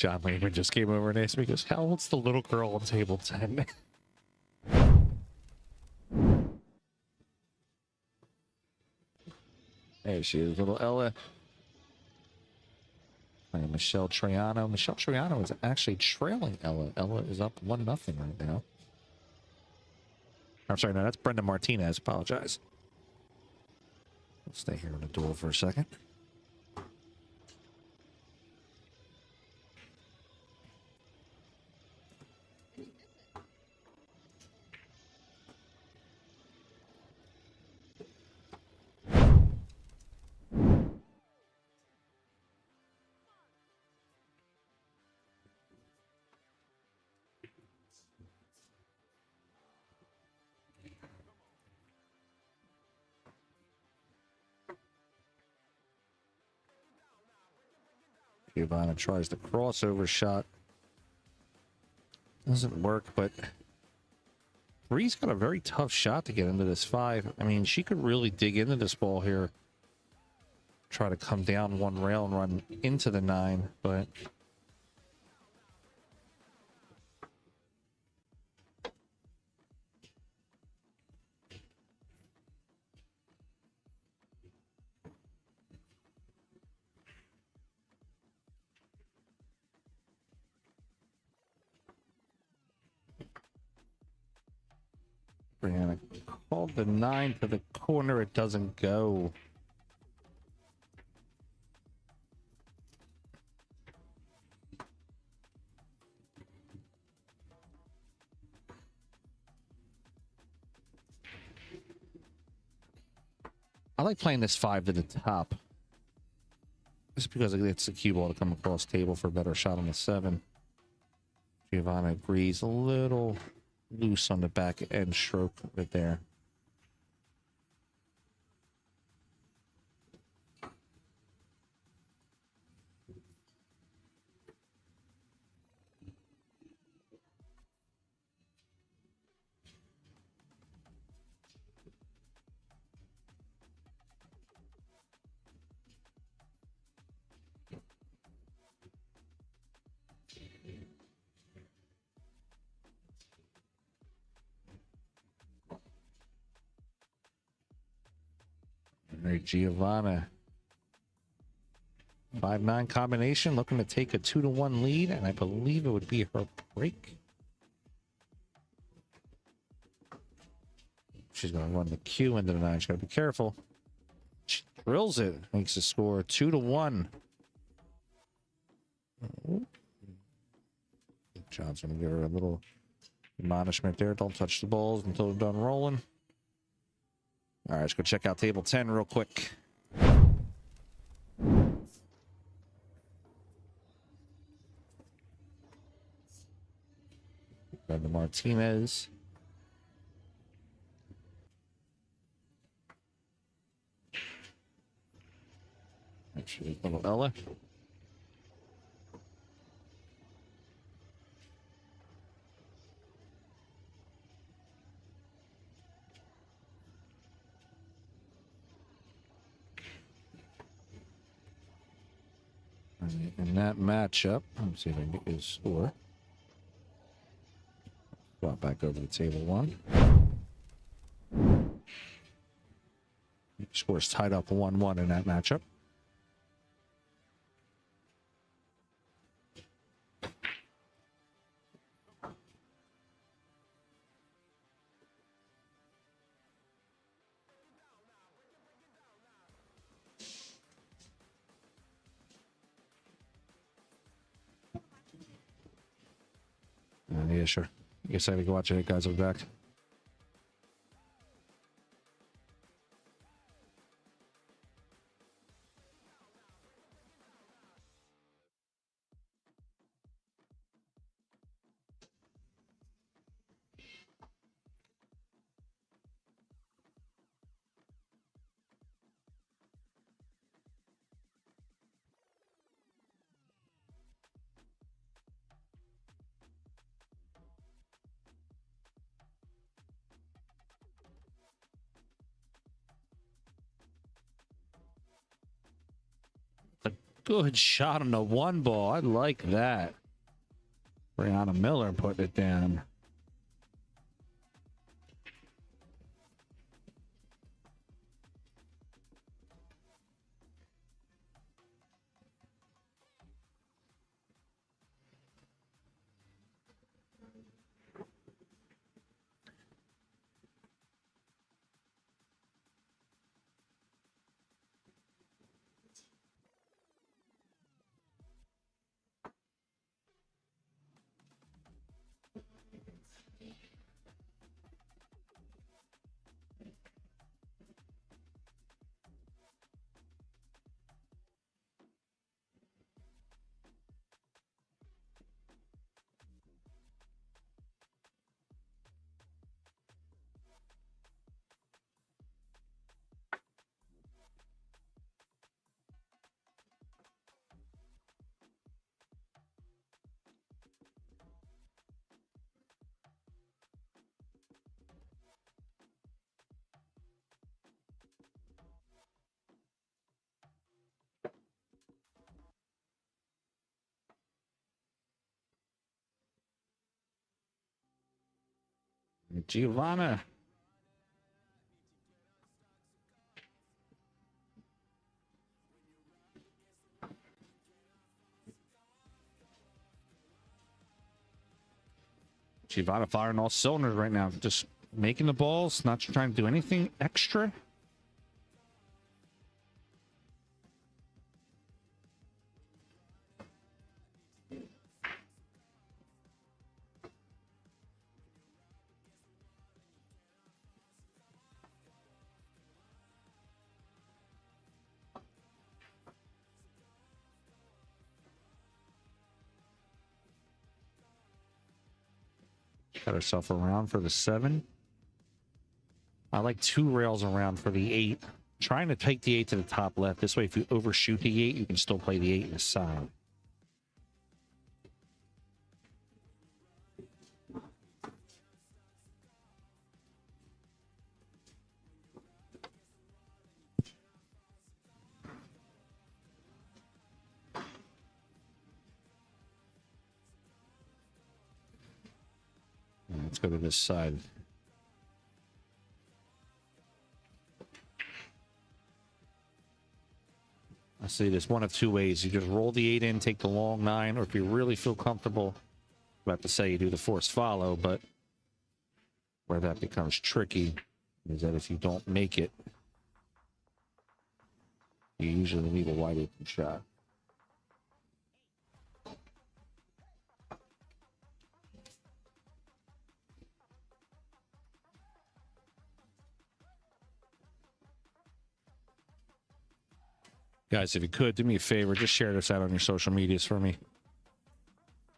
John Lehman just came over and asked me, he goes, how old's the little girl on table 10? There she is, little Ella. Playing Michelle Triano. Michelle Triano is actually trailing Ella. Ella is up 1-0 right now. I'm sorry, no, that's Brenda Martinez. Apologize. We'll stay here in the duel for a second. Giovanna tries the crossover shot. Doesn't work, but Bree's got a very tough shot to get into this 5. I mean, she could really dig into this ball here. Try to come down one rail and run into the 9, but Brianna called the 9 to the corner, it doesn't go. I like playing this 5 to the top. Just because it's the cue ball to come across table for a better shot on the 7. Giovanna agrees, a little loose on the back end stroke right there. Giovanna. 5-9 combination, looking to take a 2-1 lead, and I believe it would be her break. She's going to run the cue into the 9. She's got to be careful. She drills it, makes the score 2-1. John's going to give her a little admonishment there. Don't touch the balls until they're done rolling. All right, let's go check out table 10 real quick. Got the Martinez. Actually, little Ella. In that matchup, let's see if I can get his score. Brought back over to table 1. Score's tied up 1-1 in that matchup. Yeah, sure. I guess I have to go watch it, guys. I'll be back. Good shot on the 1 ball. I like that. Brianna Miller putting it down. Giovanna. Giovanna firing all cylinders right now. Just making the balls, not trying to do anything extra. Got herself around for the 7. I like 2 rails around for the 8. Trying to take the 8 to the top left. This way, if you overshoot the 8, you can still play the 8 in the side. Let's go to this side. I see there's one of 2 ways. You just roll the 8 in, take the long 9, or if you really feel comfortable, I'm about to say you do the forced follow, but where that becomes tricky is that if you don't make it, you usually leave a wide open shot. Guys, if you could, do me a favor, just share this out on your social medias for me.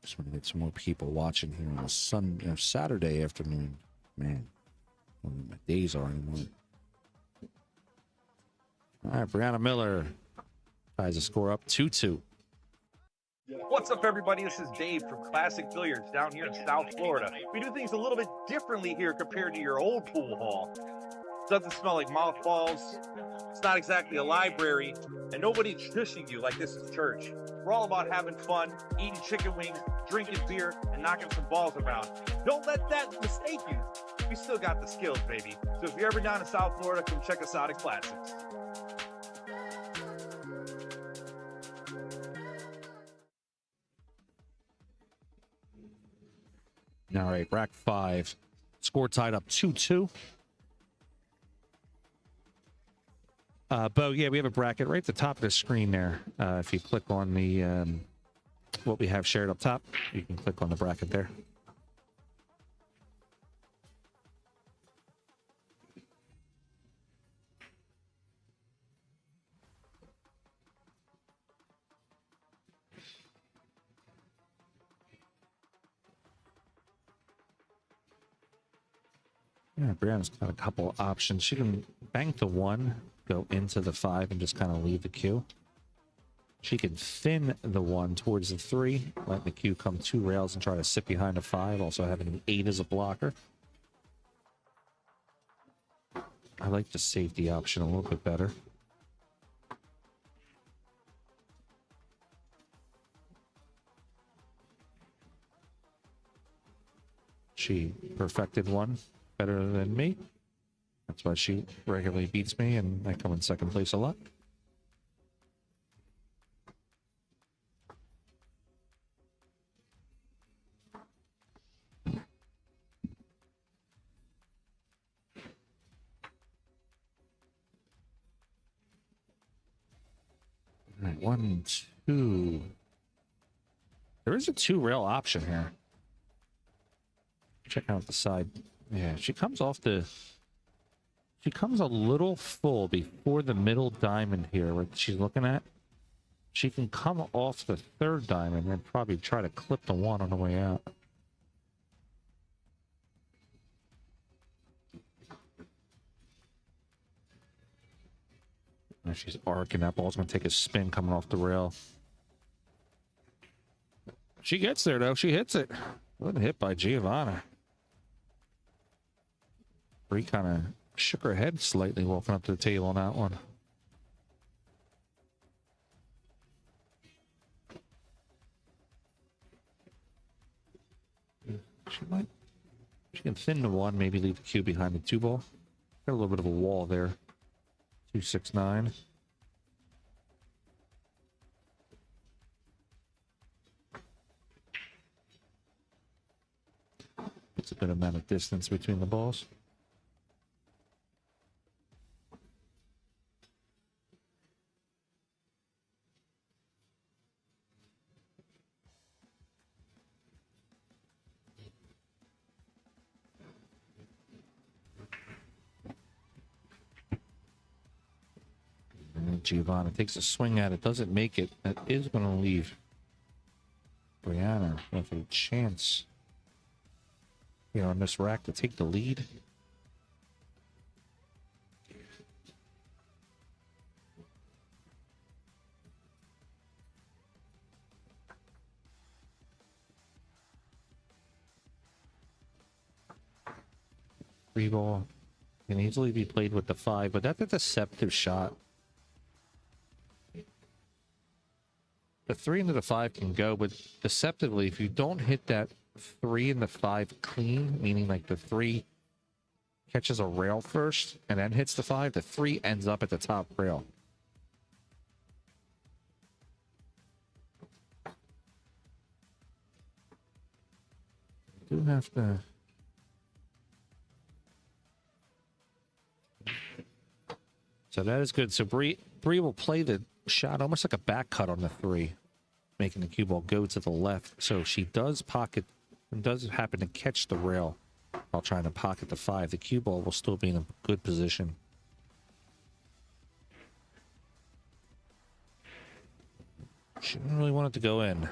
Just want to get some more people watching here on a Saturday afternoon. Man, I don't know what my days are anymore. All right, Brianna Miller ties the score up 2-2. What's up, everybody? This is Dave from Classic Billiards down here in South Florida. We do things a little bit differently here compared to your old pool hall. It doesn't smell like mothballs. It's not exactly a library, and nobody's shushing you like this is church. We're all about having fun, eating chicken wings, drinking beer, and knocking some balls around. Don't let that mistake you. We still got the skills, baby. So if you're ever down in South Florida, come check us out at Classics. All right, rack 5. Score tied up 2-2. Bo, yeah, we have a bracket right at the top of the screen there. If you click on the what we have shared up top, you can click on the bracket there. Yeah, Brianna's got a couple of options. She can bank the 1, go into the 5, and just kind of leave the queue. She can thin the 1 towards the 3, let the queue come 2 rails and try to sit behind a 5, also having an 8 as a blocker. I like the safety option a little bit better. She perfected 1 better than me. That's why she regularly beats me, and I come in second place a lot. All right, 1, 2. There is a 2-rail option here. Check out the side. Yeah, she comes off the... She comes a little full before the middle diamond here, where she's looking at. She can come off the 3rd diamond and probably try to clip the 1 on the way out. Now she's arcing. That ball's going to take a spin coming off the rail. She gets there, though. She hits it. Good hit by Giovanna. Bree kind of shook her head slightly walking up to the table on that one. She can thin the 1, maybe leave the cue behind the 2 ball. Got a little bit of a wall there. 269. It's a good amount of distance between the balls. Giovanna takes a swing at it, doesn't make it. That is going to leave Brianna with a chance here on this rack to take the lead. Free ball can easily be played with the 5, but that's a deceptive shot. The 3 into the 5 can go, but deceptively, if you don't hit that 3 and the 5 clean, meaning like the 3 catches a rail first and then hits the 5, the 3 ends up at the top rail. You do have to... So that is good. So Bree will play the shot almost like a back cut on the 3, making the cue ball go to the left. So she does pocket and does happen to catch the rail while trying to pocket the 5. The cue ball will still be in a good position. She didn't really want it to go in.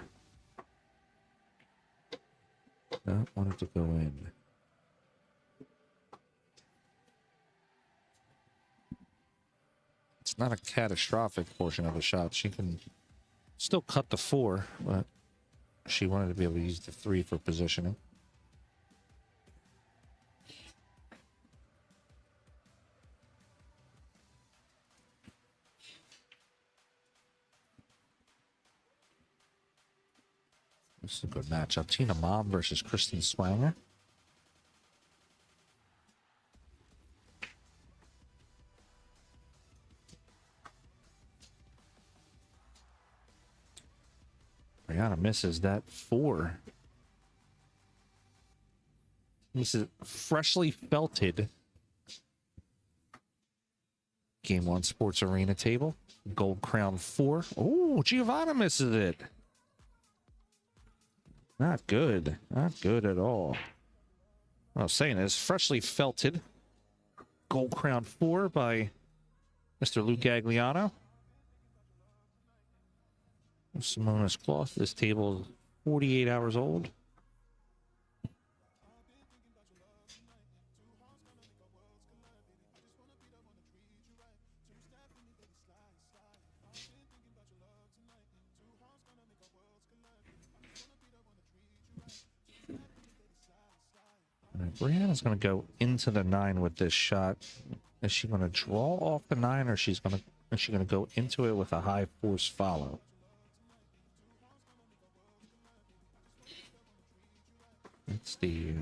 Not want it to go in. It's not a catastrophic portion of the shot. She can still cut the 4, but she wanted to be able to use the 3 for positioning. This is a good matchup. Tina Mom versus Kristen Swanger. Brianna misses that 4. This is freshly felted Game 1 Sports Arena table. Gold Crown 4. Oh, Giovanna misses it. Not good. Not good at all. I was saying this freshly felted Gold Crown 4 by Mr. Luke Gagliano. Simona's cloth. This table is 48 hours old. Brianna's going to go into the 9 with this shot. Is she going to draw off the 9, or is she going to go into it with a high force follow? That's the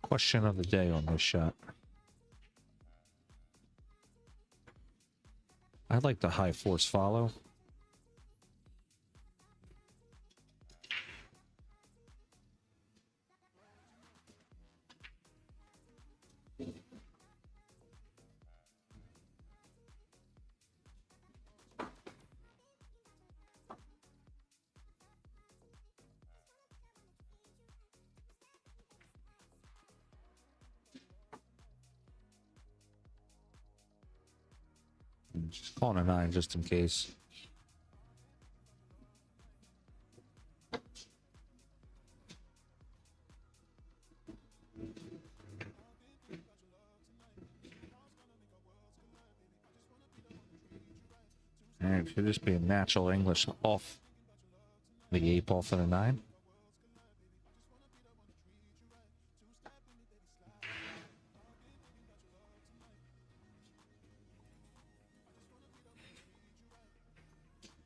question of the day on this shot. I like the high force follow. Just calling a 9 just in case. And it should just be a natural English off the 8-ball for the 9.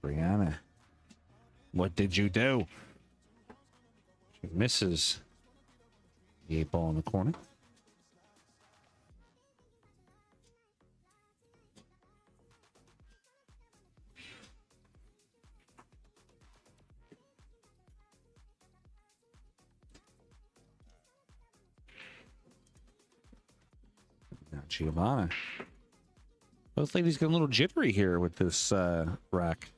Brianna, what did you do? She misses the 8-ball in the corner. Now Giovanna. Both ladies get a little jittery here with this rack.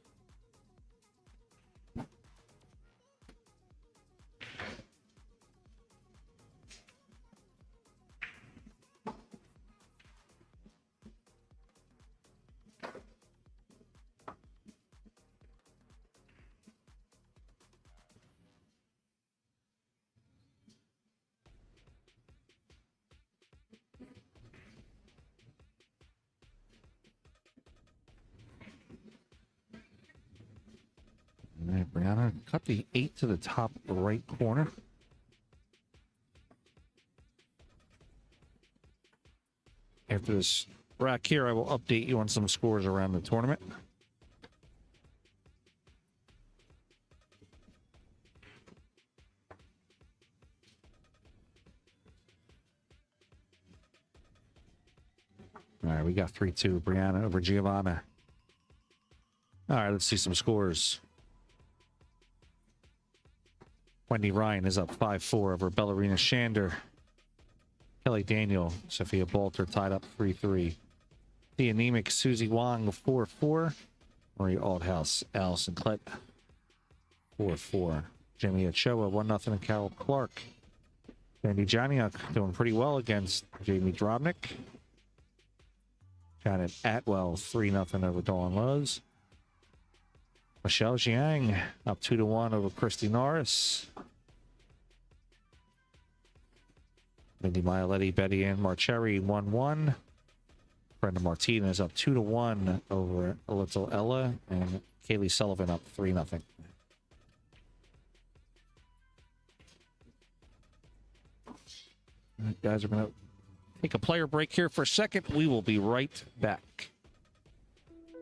cut the 8 to the top right corner. After this rack here, I will update you on some scores around the tournament. All right, we got 3-2, Brianna over Giovanna. All right, let's see some scores. Wendy Ryan is up 5-4 over Ballerina Shander. Kelly Daniel, Sophia Balter tied up 3-3. The anemic Susie Wong 4-4. Marie Aldhouse, Allison Klett 4-4. Jimmy Ochoa 1-0 and Carol Clark. Andy Janiak doing pretty well against Jamie Drobnik. Janet Atwell 3-0 over Dawn Lowe's. Michelle Jiang up 2-1 over Christy Norris. Mindy Mialetti, Betty Ann Marcheri 1-1. Brenda Martinez up 2-1 over Little Ella, and Kaylee Sullivan up 3-0. All right, guys, we're going to take a player break here for a second. We will be right back.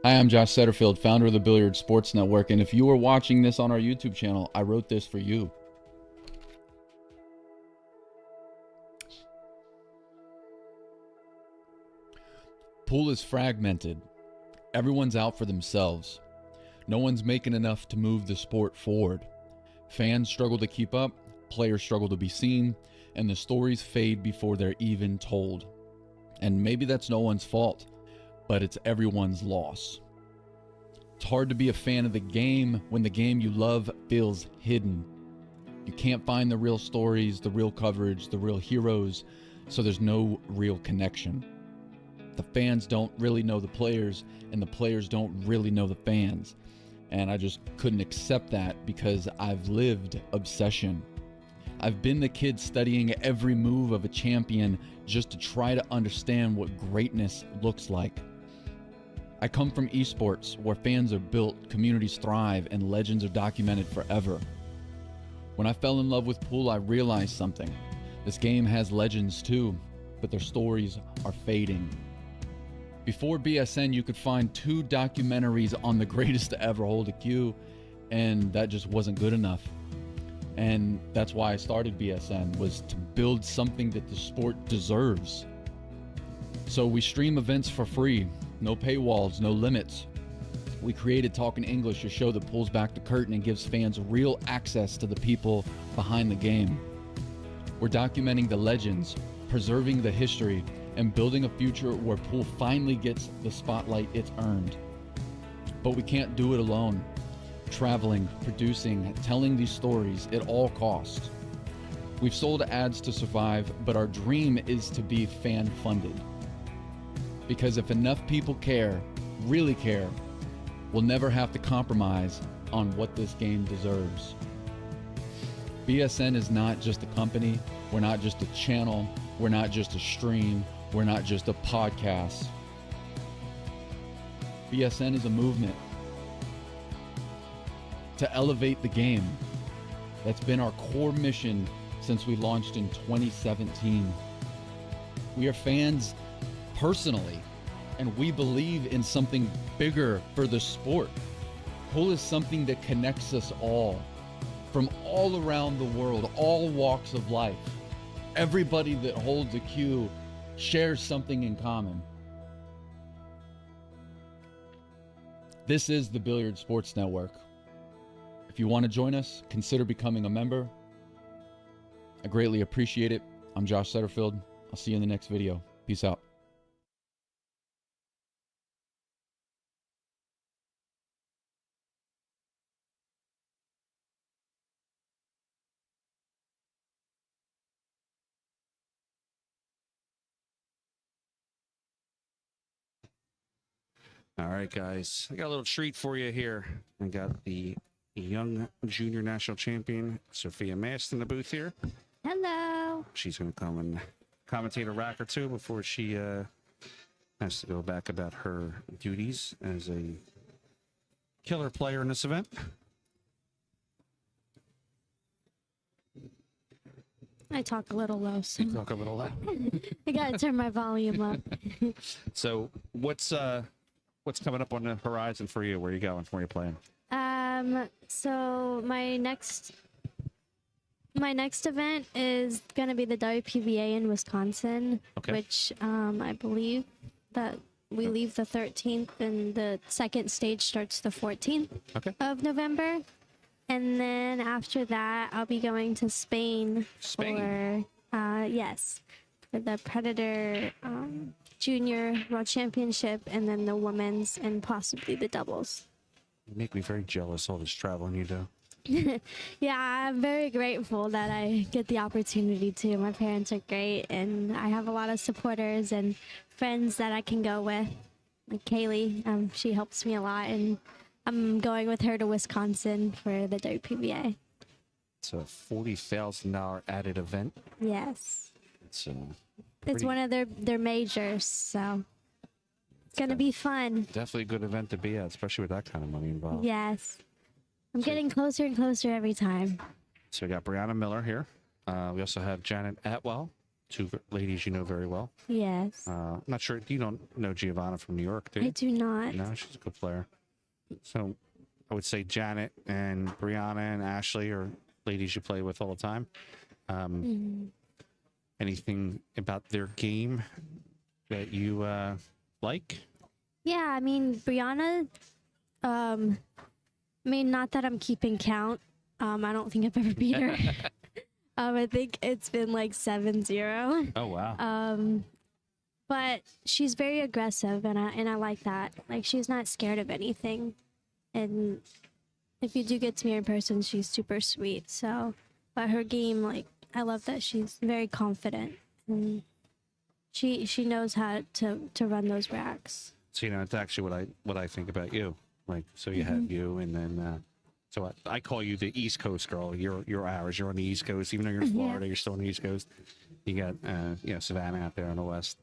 Hi, I'm Josh Setterfield, founder of the Billiard Sports Network, and if you are watching this on our YouTube channel, I wrote this for you. Pool is fragmented. Everyone's out for themselves. No one's making enough to move the sport forward. Fans struggle to keep up, players struggle to be seen, and the stories fade before they're even told. And maybe that's no one's fault, but it's everyone's loss. It's hard to be a fan of the game when the game you love feels hidden. You can't find the real stories, the real coverage, the real heroes, so there's no real connection. The fans don't really know the players, and the players don't really know the fans. And I just couldn't accept that because I've lived obsession. I've been the kid studying every move of a champion just to try to understand what greatness looks like. I come from esports where fans are built, communities thrive, and legends are documented forever. When I fell in love with pool, I realized something. This game has legends too, but their stories are fading. Before BSN, you could find 2 documentaries on the greatest to ever hold a cue, and that just wasn't good enough. And that's why I started BSN, was to build something that the sport deserves. So we stream events for free, no paywalls, no limits. We created Talking English, a show that pulls back the curtain and gives fans real access to the people behind the game. We're documenting the legends, preserving the history, and building a future where pool finally gets the spotlight it's earned. But we can't do it alone. Traveling, producing, telling these stories, it all costs. We've sold ads to survive, but our dream is to be fan-funded. Because if enough people care, really care, we'll never have to compromise on what this game deserves. BSN is not just a company, we're not just a channel, we're not just a stream, we're not just a podcast. BSN is a movement to elevate the game. That's been our core mission since we launched in 2017. We are fans personally, and we believe in something bigger for the sport. Pool is something that connects us all, from all around the world, all walks of life. Everybody that holds a cue shares something in common. This is the Billiard Sports Network. If you want to join us, consider becoming a member. I greatly appreciate it. I'm Josh Setterfield. I'll see you in the next video. Peace out. All right, guys. I got a little treat for you here. I got the young junior national champion, Sophia Mast, in the booth here. Hello. She's going to come and commentate a rack or two before she has to go back about her duties as a killer player in this event. I talk a little low, so You talk a little loud. I gotta turn my volume up. So what's coming up on the horizon for you? Where are you going? Where are you playing? So my next event is gonna be the WPBA in Wisconsin, Okay. which I believe that we leave the 13th and the second stage starts the 14th Okay. of November. And then after that, I'll be going to Spain, Spain? for, for the Predator Junior World Championship, and then the women's and possibly the doubles. You make me very jealous, all this traveling you do. Yeah, I'm very grateful that I get the opportunity to. My parents are great, and I have a lot of supporters and friends that I can go with. Like Kaylee, she helps me a lot, and I'm going with her to Wisconsin for the WPBA. It's a $40,000 added event. Yes. It's It's one of their majors, so it's going to be fun. definitely a good event to be at, especially with that kind of money involved. Yes. I'm getting closer and closer every time. So we got Brianna Miller here. We also have Janet Atwell, two ladies you know very well. Yes. I'm not sure, you don't know Giovanna from New York, do you? I do not. No, she's a good player. So I would say Janet and Brianna and Ashley are ladies you play with all the time. Anything about their game that you like? Yeah, I mean, Brianna, not that I'm keeping count. I don't think I've ever beat her. I think it's been like 7-0. Oh, wow. But she's very aggressive, and I like that. Like, she's not scared of anything. And if you do get to meet her in person, she's super sweet. So, but her game, like, I love that she's very confident, and she knows how to run those racks. So, you know, it's actually what I think about you. Like, so you have you, and then so I call you the East Coast girl. You're ours. You're on the East Coast, even though you're in Florida. You're still on the East Coast. You got Savannah out there on the West.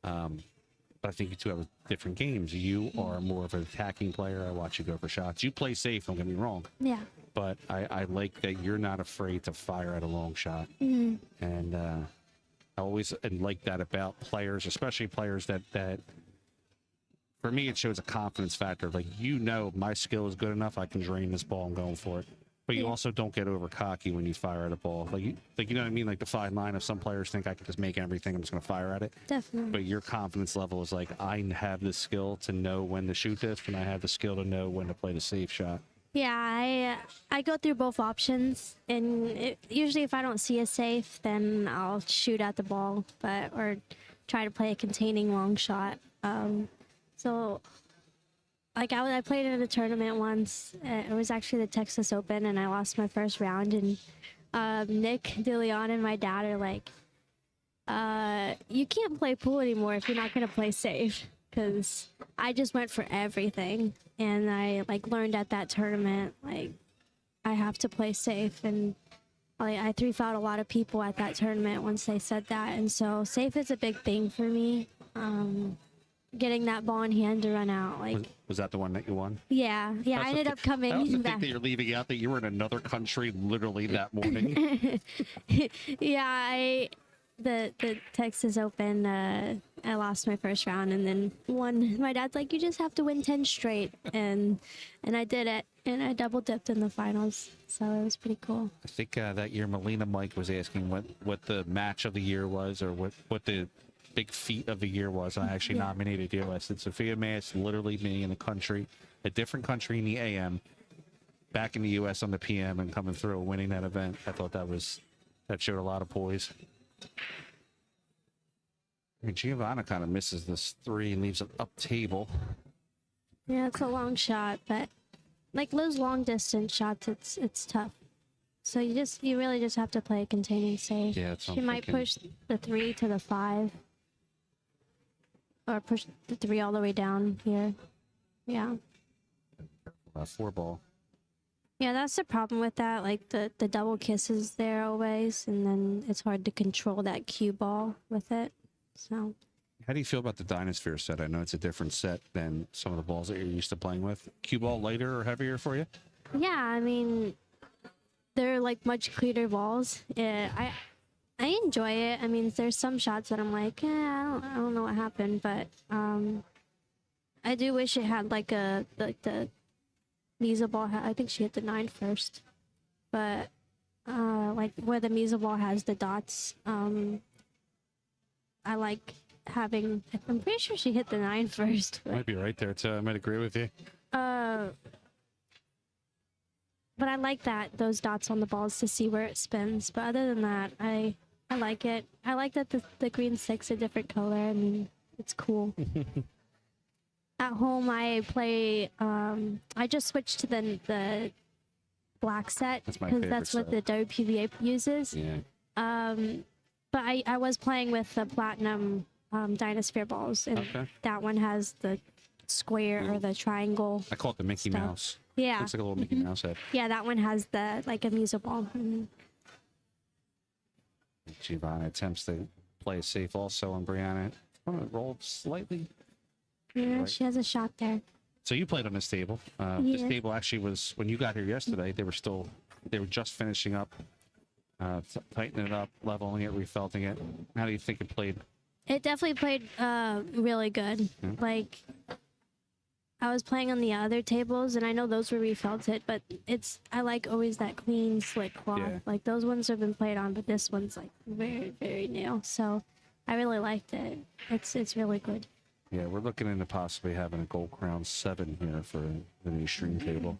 But I think you two have different games. You are more of an attacking player. I watch you go for shots. You play safe. Don't get me wrong. Yeah. But I like that you're not afraid to fire at a long shot. And I always like that about players, especially players that for me, it shows a confidence factor. Like, my skill is good enough. I can drain this ball. I'm going for it. But you also don't get over cocky when you fire at a ball. Like you know what I mean? Like the fine line of some players think I can just make everything. I'm just going to fire at it. Definitely. But your confidence level is like, I have the skill to know when to shoot this, and I have the skill to know when to play the safe shot. Yeah, I go through both options, and usually if I don't see a safe, then I'll shoot at the ball, or try to play a containing long shot. So, like, I played in a tournament once. It was actually the Texas Open, and I lost my first round. And Nick DeLeon and my dad are like, you can't play pool anymore if you're not going to play safe. Because I just went for everything. And I, learned at that tournament, I have to play safe. And I threw out a lot of people at that tournament once they said that. And so safe is a big thing for me. Getting that ball in hand to run out. Was that the one that you won? Yeah. I ended up coming I also back. think that you're leaving out that you were in another country literally that morning. Yeah, the Texas Open, I lost my first round and then won. My dad's like, you just have to win 10 straight. And I did it. And I double dipped in the finals. So it was pretty cool. I think that year Melina Mike was asking what the match of the year was, or what the big feat of the year was. And I actually nominated you. I said Sophia Mass, literally me in the country, a different country in the AM, back in the U.S. on the PM, and coming through winning that event. I thought that showed a lot of poise. I mean, Giovanna kind of misses this three and leaves it up table. Yeah, it's a long shot, but those long distance shots, it's tough. So you really just have to play a containing safe. Yeah, that's what She I'm might thinking. push the 3 to the 5. Or push the 3 all the way down here. Yeah. 4-ball. Yeah, that's the problem with that. The double kiss is there always, and then it's hard to control that cue ball with it. So. How do you feel about the Dynasphere set? I know it's a different set than some of the balls that you're used to playing with. Cue ball lighter or heavier for you? Yeah, I mean, they're like much cleaner balls. Yeah, I enjoy it. I mean, there's some shots that I'm like, I don't know what happened, but I do wish it had like the Misa ball. I think she hit the 9 first, but like where the Misa ball has the dots. I like having. I'm pretty sure she hit the 9 first. Might be right there too. I might agree with you. But I like those dots on the balls to see where it spins. But other than that, I like it. I like that the green 6 a different color. I mean, it's cool. At home, I play. I just switched to the black set because that's what the wpba uses. Yeah. But I was playing with the platinum Dynasphere balls, and that one has the square or the triangle. I call it the Mickey stuff. Mouse. Yeah. Looks like a little Mickey Mouse head. Yeah, that one has the like a Misa ball. Giovanna attempts to play it safe also on Brianna. Rolled slightly. Yeah, Right. she has a shot there. So you played on this table. This table actually was, when you got here yesterday, they were just finishing up, tightening it up, leveling it, refelting it. How do you think it played? It definitely played really good. Yeah. Like, I was playing on the other tables, and I know those were refelted, but I like always that clean, slick cloth. Yeah. Like, those ones have been played on, but this one's like very, very new. So I really liked it. It's really good. Yeah, we're looking into possibly having a Gold Crown 7 here for the new stream table.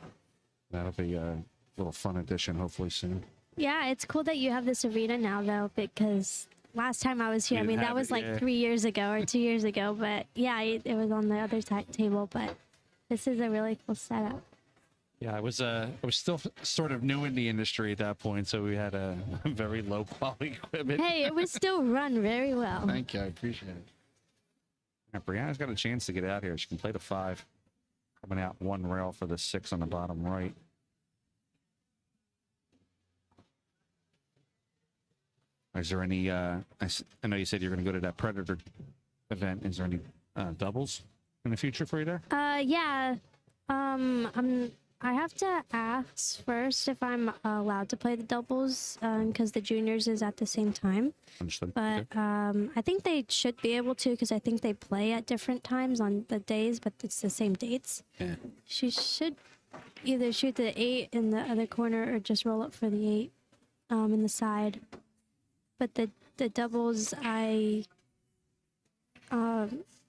That'll be a little fun addition, hopefully soon. Yeah, it's cool that you have this arena now, though, because last time I was here, I mean, that was like 3 years ago or 2 years ago, but yeah, it was on the other table, but this is a really cool setup. Yeah, I was still sort of new in the industry at that point, so we had a very low quality equipment. Hey, it was still run very well. Thank you, I appreciate it. Now, Brianna's got a chance to get out here. She can play the 5, coming out 1 rail for the 6 on the bottom right. Is there any? I know you said you're going to go to that Predator event. Is there any doubles in the future for you there? Yeah. I have to ask first if I'm allowed to play the doubles because the juniors is at the same time. Understood. But Okay. I think they should be able to because I think they play at different times on the days, but it's the same dates. Yeah. She should either shoot the 8 in the other corner or just roll up for the 8 in the side. But the doubles, I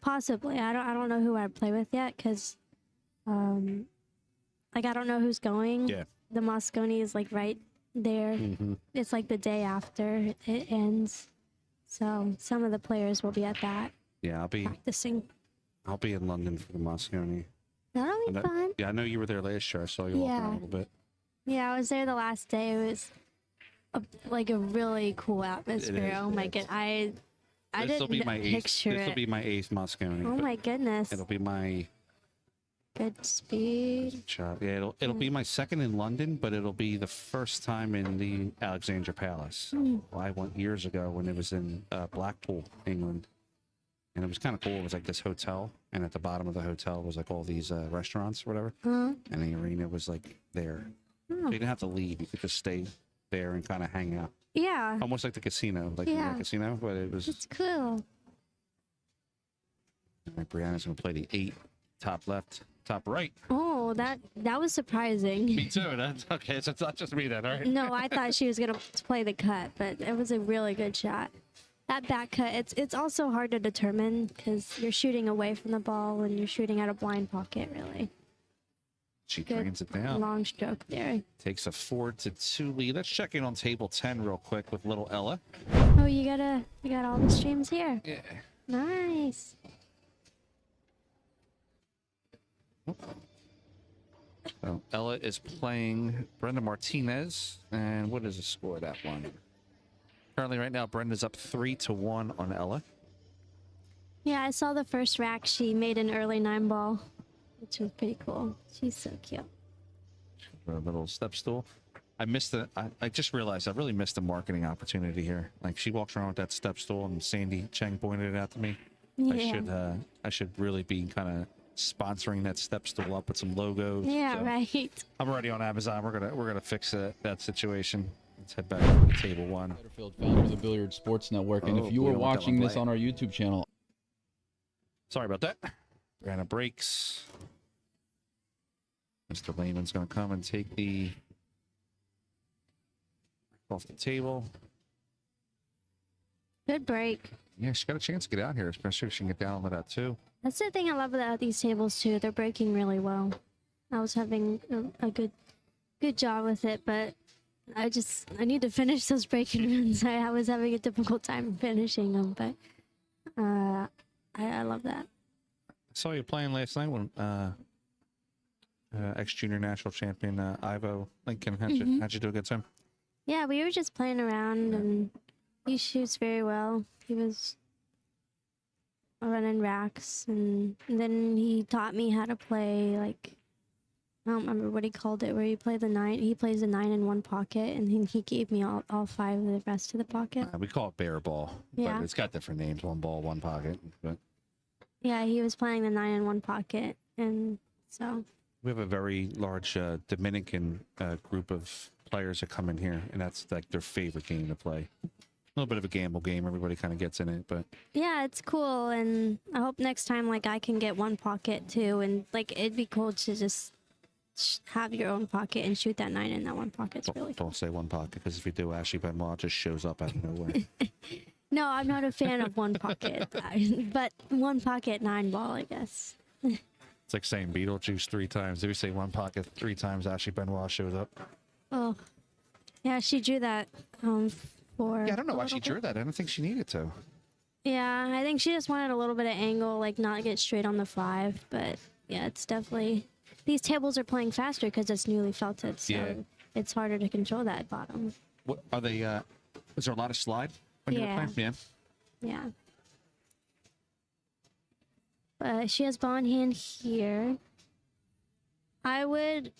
possibly I don't know who I'd play with yet because like I don't know who's going. Yeah. The Mosconi is like right there. Mm-hmm. It's like the day after it ends, so some of the players will be at that Yeah, practicing. I'll be in London for the Mosconi. That'll be fun. Yeah, I know you were there last year. I saw you walk around a little bit. Yeah, I was there the last day. It was like a really cool atmosphere. is, Oh my it god, I This'll didn't be my picture This will it. be my 8th Mosconi. Oh but my goodness, It'll be my good speed. shot. Yeah, it'll be my 2nd in London, but it'll be the first time in the Alexandra Palace. Well, I went years ago when it was in Blackpool, England, and it was kind of cool. It was like this hotel, and at the bottom of the hotel was like all these restaurants or whatever, and the arena was like there. So you didn't have to leave; you could just stay there and kind of hang out, Yeah, almost like the casino, like Yeah. the casino. But it was. it's cool. All right, Brianna's gonna play the 8, top left, top right. Oh, that was surprising. Me too. That's okay. So it's not just me then, all right? No, I thought she was gonna play the cut, but it was a really good shot. That back cut, it's also hard to determine because you're shooting away from the ball and you're shooting at a blind pocket, really. She Good drains it down. long stroke there. Takes a 4-2 lead. Let's check in on table 10 real quick with little Ella. Oh, you got all the streams here. Yeah. Nice. So Ella is playing Brenda Martinez. And what is the score of that one? Currently, right now, Brenda's up 3-1 on Ella. Yeah, I saw the first rack. She made an early 9-ball, which was pretty cool. She's so cute. For a little step stool. I just realized I really missed the marketing opportunity here. Like, she walks around with that step stool, and Sandy Cheng pointed it out to me. Yeah. I should really be kind of sponsoring that step stool up with some logos. Yeah, so right. I'm already on Amazon. We're gonna fix that situation. Let's head back over to table one. Satterfield, founder of the Billiard Sports Network, and Oh, if you we were don't want that watching one this playing. on our YouTube channel, Sorry about that. Brianna breaks. Mr. Lehman's gonna come and take the off the table. Good break. Yeah, she got a chance to get out here, especially if she can get down with that too. That's the thing I love about these tables too. They're breaking really well. I was having a good job with it, but I need to finish those breaking runs. I was having a difficult time finishing them, but I love that. I saw you playing last night when ex-junior national champion Ivo Lincoln. How'd you do against him? Yeah, we were just playing around, and he shoots very well. He was running racks, and then he taught me how to play, like, I don't remember what he called it, where you play the 9. He plays the 9 in one pocket, and then he gave me all 5 of the rest of the pocket. We call it bear ball, Yeah. but it's got different names. One ball, one pocket. But Yeah, he was playing the 9 in one pocket, and so we have a very large Dominican group of players that come in here, and that's like their favorite game to play. A little bit of a gamble game. Everybody kind of gets in it, but yeah, it's cool, and I hope next time, like, I can get one pocket too, and like it'd be cool to just have your own pocket and shoot that 9 in that one pocket. It's really cool. don't say one pocket, because if you do, Ashley Benoit just shows up out of nowhere. No, I'm not a fan of one pocket, but one pocket 9 ball, I guess. It's like saying Beetlejuice 3 times. If you say one pocket 3 times, Ashley Benoit shows up. Oh, yeah, she drew that for. Yeah, I don't know a why little she drew bit. that. I don't think she needed to. Yeah, I think she just wanted a little bit of angle, like not get straight on the 5. But yeah, it's definitely, these tables are playing faster because it's newly felted, so Yeah. it's harder to control that bottom. What are they? Is there a lot of slide when you were Yeah. playing? Yeah. Yeah. But she has ball in hand here. I would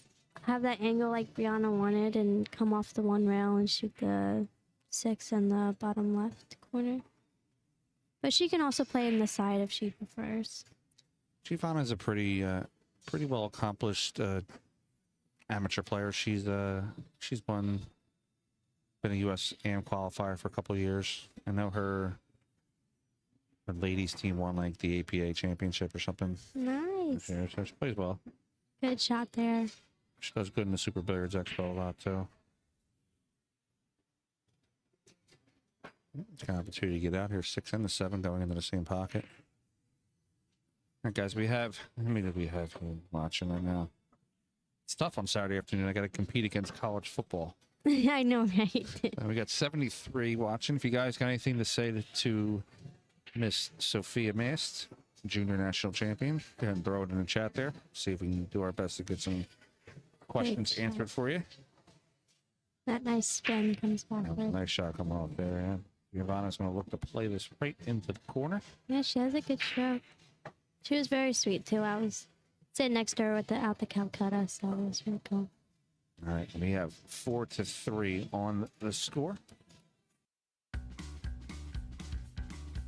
have that angle like Brianna wanted and come off the 1 rail and shoot the 6 in the bottom left corner. But she can also play in the side if she prefers. Giovanna's a pretty well accomplished amateur player. She's been a U.S. AM qualifier for a couple of years. I know her ladies team won like the APA championship or something. Nice. Yeah, so she plays well. Good shot there. She does good in the Super Billiards Expo a lot too. It's kind of opportunity to get out here. 6 and the 7 going into the same pocket. All right, guys, how many do we have here watching right now? It's tough on Saturday afternoon. I got to compete against college football. I know, right? And we got 73 watching. If you guys got anything to say to Miss Sophia Mast, junior national champion, go ahead and throw it in the chat there. See if we can do our best to get some questions shot. answered for you. That nice spin comes back That was a with. nice shot coming off there. Yeah. Giovanna's going to look to play this right into the corner. Yeah, she has a good stroke. She was very sweet too. I was sitting next to her out the Calcutta, so it was really cool. All right, we have 4-3 on the score.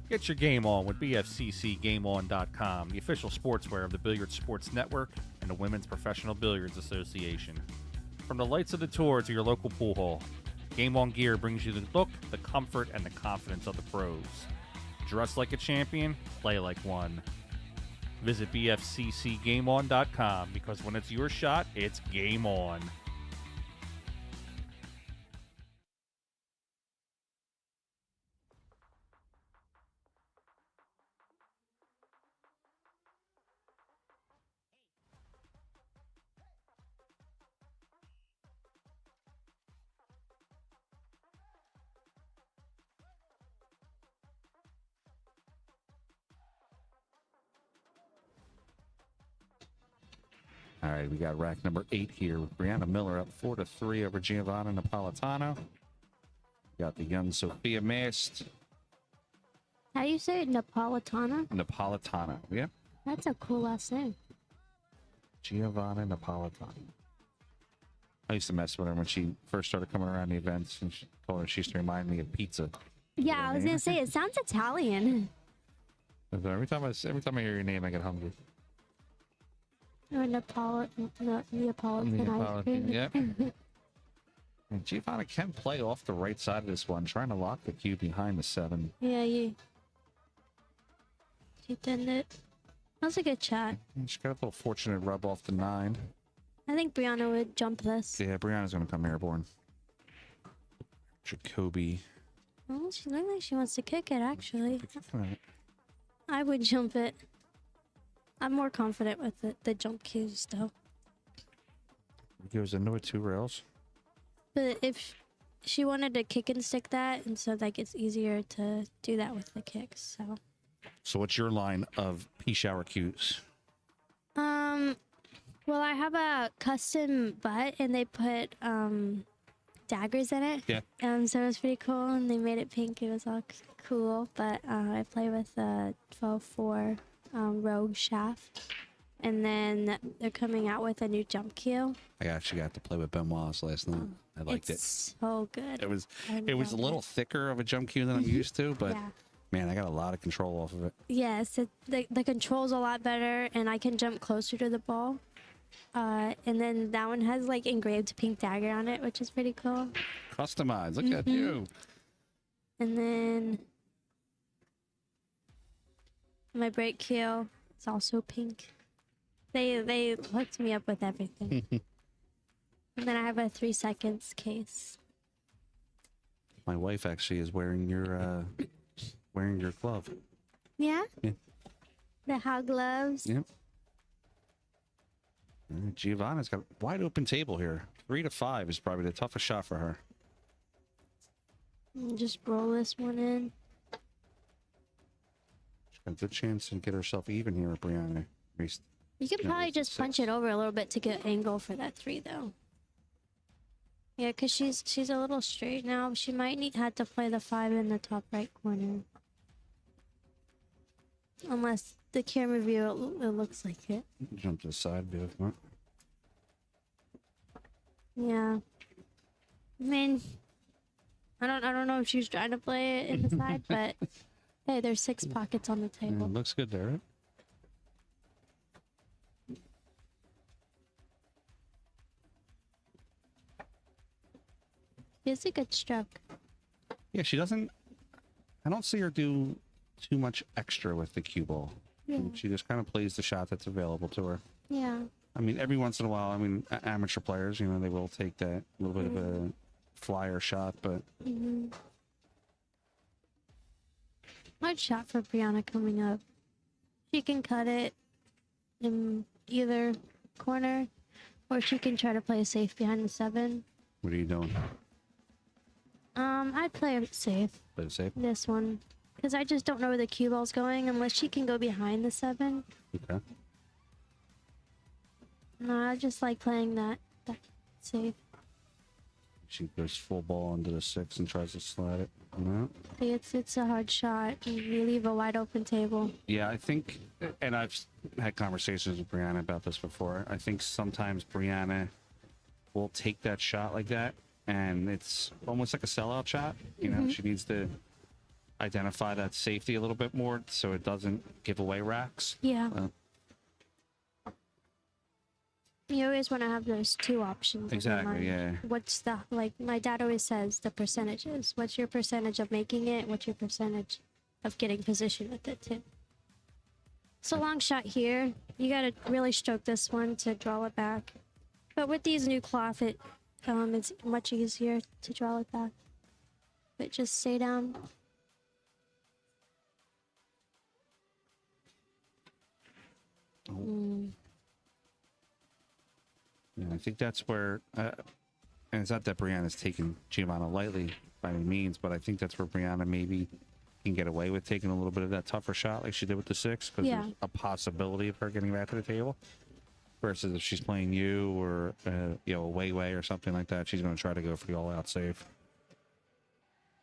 Get your game on with bfccgameon.com, the official sportswear of the Billiards Sports Network and the Women's Professional Billiards Association. From the lights of the tour to your local pool hall, Game On gear brings you the look, the comfort, and the confidence of the pros. Dress like a champion, play like one. Visit bfccgameon.com because when it's your shot, it's game on. All right, we got rack number 8 here with Brianna Miller up 4-3 over Giovanna Napolitano. Got the young Sophia Mast. How do you say it? Napolitana? Napolitano, yeah. That's a cool last name. Giovanna Napolitano. I used to mess with her when she first started coming around the events, and she told her she used to remind me of pizza. Yeah, I was gonna say it sounds Italian. Every time I hear your name, I get hungry. Or Neapolitan ice cream. Yep. And Giovanna can play off the right side of this one, trying to lock the cue behind the 7. Yeah, she did it. That was a good shot. And she got a little fortunate rub off the 9. I think Brianna would jump this. Yeah, Brianna's going to come airborne. Jacoby. Oh, she looked like she wants to kick it, actually. Right. I would jump it. I'm more confident with the jump cues, though. Goes into it 2 rails. But if she wanted to kick and stick that, and so like it's easier to do that with the kicks, so. So what's your line of pea shower cues? Well, I have a custom butt, and they put daggers in it. Yeah. So it was pretty cool, and they made it pink. It was all cool. But I play with a 12-4 Rogue shaft, and then they're coming out with a new jump cue. I actually got to play with Benoit last night. I liked it. So good. It was a little thicker of a jump cue than I'm used to, but Yeah. man, I got a lot of control off of it. Yes, the control's a lot better, and I can jump closer to the ball. And then that one has like engraved pink dagger on it, which is pretty cool. Customized. Look at you. And then my break cue is also pink. They hooked me up with everything. And then I have a 3 seconds case. My wife actually is wearing your glove. Yeah? Yeah. The hog gloves. Yep. Giovanna's got a wide open table here. 3 to 5 is probably the toughest shot for her. And just roll this one in. She's got a good chance to get herself even here with Brianna. You could probably just punch it over a little bit to get angle for that 3, though. Yeah, because she's a little straight now. She might have to play the 5 in the top right corner. Unless the camera view, it looks like it. Jump to the side view if you want. Yeah. I mean, I don't know if she's trying to play it in the side, but hey, there's 6 pockets on the table. Looks good there, right? It's a good stroke. Yeah, she doesn't. I don't see her do too much extra with the cue ball. Yeah. She just kind of plays the shot that's available to her. Yeah. I mean, every once in a while, I mean, amateur players, you know, they will take that little bit of a flyer shot, but Hard shot for Brianna coming up. She can cut it in either corner, or she can try to play it safe behind the 7. what are you doing? I'd play it safe. Play it safe? This one. Because I just don't know where the cue ball's going unless she can go behind the 7. Okay. No, I just like playing that safe. She goes full ball into the 6 and tries to slide it. No. It's a hard shot. You leave a wide open table. Yeah, I think, and I've had conversations with Brianna about this before. I think sometimes Brianna will take that shot like that, and it's almost like a sellout shot. You know, she needs to identify that safety a little bit more so it doesn't give away racks. Yeah. You always want to have those 2 options. in your Exactly, mind. yeah. What's the, like my dad always says, the percentages. What's your percentage of making it? What's your percentage of getting position with it too? It's a long shot here. You got to really stroke this one to draw it back. But with these new cloth, it's much easier to draw it back. But just stay down. Yeah, I think that's where, and it's not that Brianna's taking Giovanna lightly by any means, but I think that's where Brianna maybe can get away with taking a little bit of that tougher shot like she did with the 6, because Yeah. there's a possibility of her getting back to the table. Versus if she's playing you or, you know, a way or something like that, she's going to try to go for the all-out save.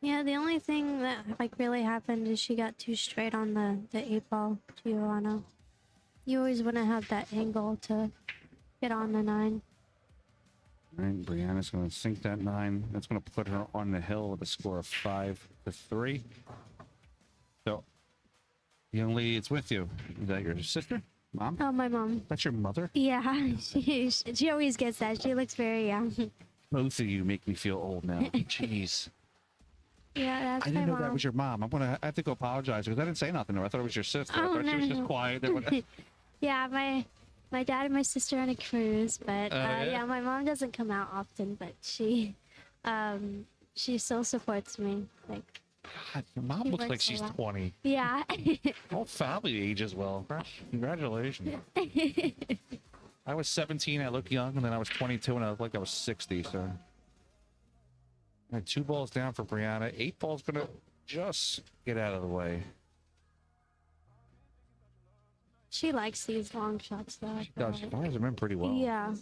Yeah, the only thing that like really happened is she got too straight on the 8-ball Giovanna. You always want to have that angle to get on the 9. All right, Brianna's going to sink that 9. That's going to put her on the hill with a score of 5-3. So, young lady, it's with you. Is that your sister? Mom? Oh, my mom. That's your mother? Yeah, she always gets that. She looks very young. Both of you make me feel old now. Jeez. Yeah, that's I didn't my know mom. that was your mom. I have to go apologize because I didn't say nothing to her. I thought it was your sister. I Oh, thought she was no. just quiet. Yeah, my dad and my sister on a cruise, but yeah? my mom doesn't come out often, but she still supports me. Like, God, your mom She looks like works a she's lot. 20. yeah. Whole family ages well. Congratulations. I was 17. I look young, and then I was 22, and I looked like I was 60. So, all right, 2 balls down for Brianna. 8 ball's gonna just get out of the way. She likes these long shots, though. I She does. She feel like. fires them in pretty well. Yeah.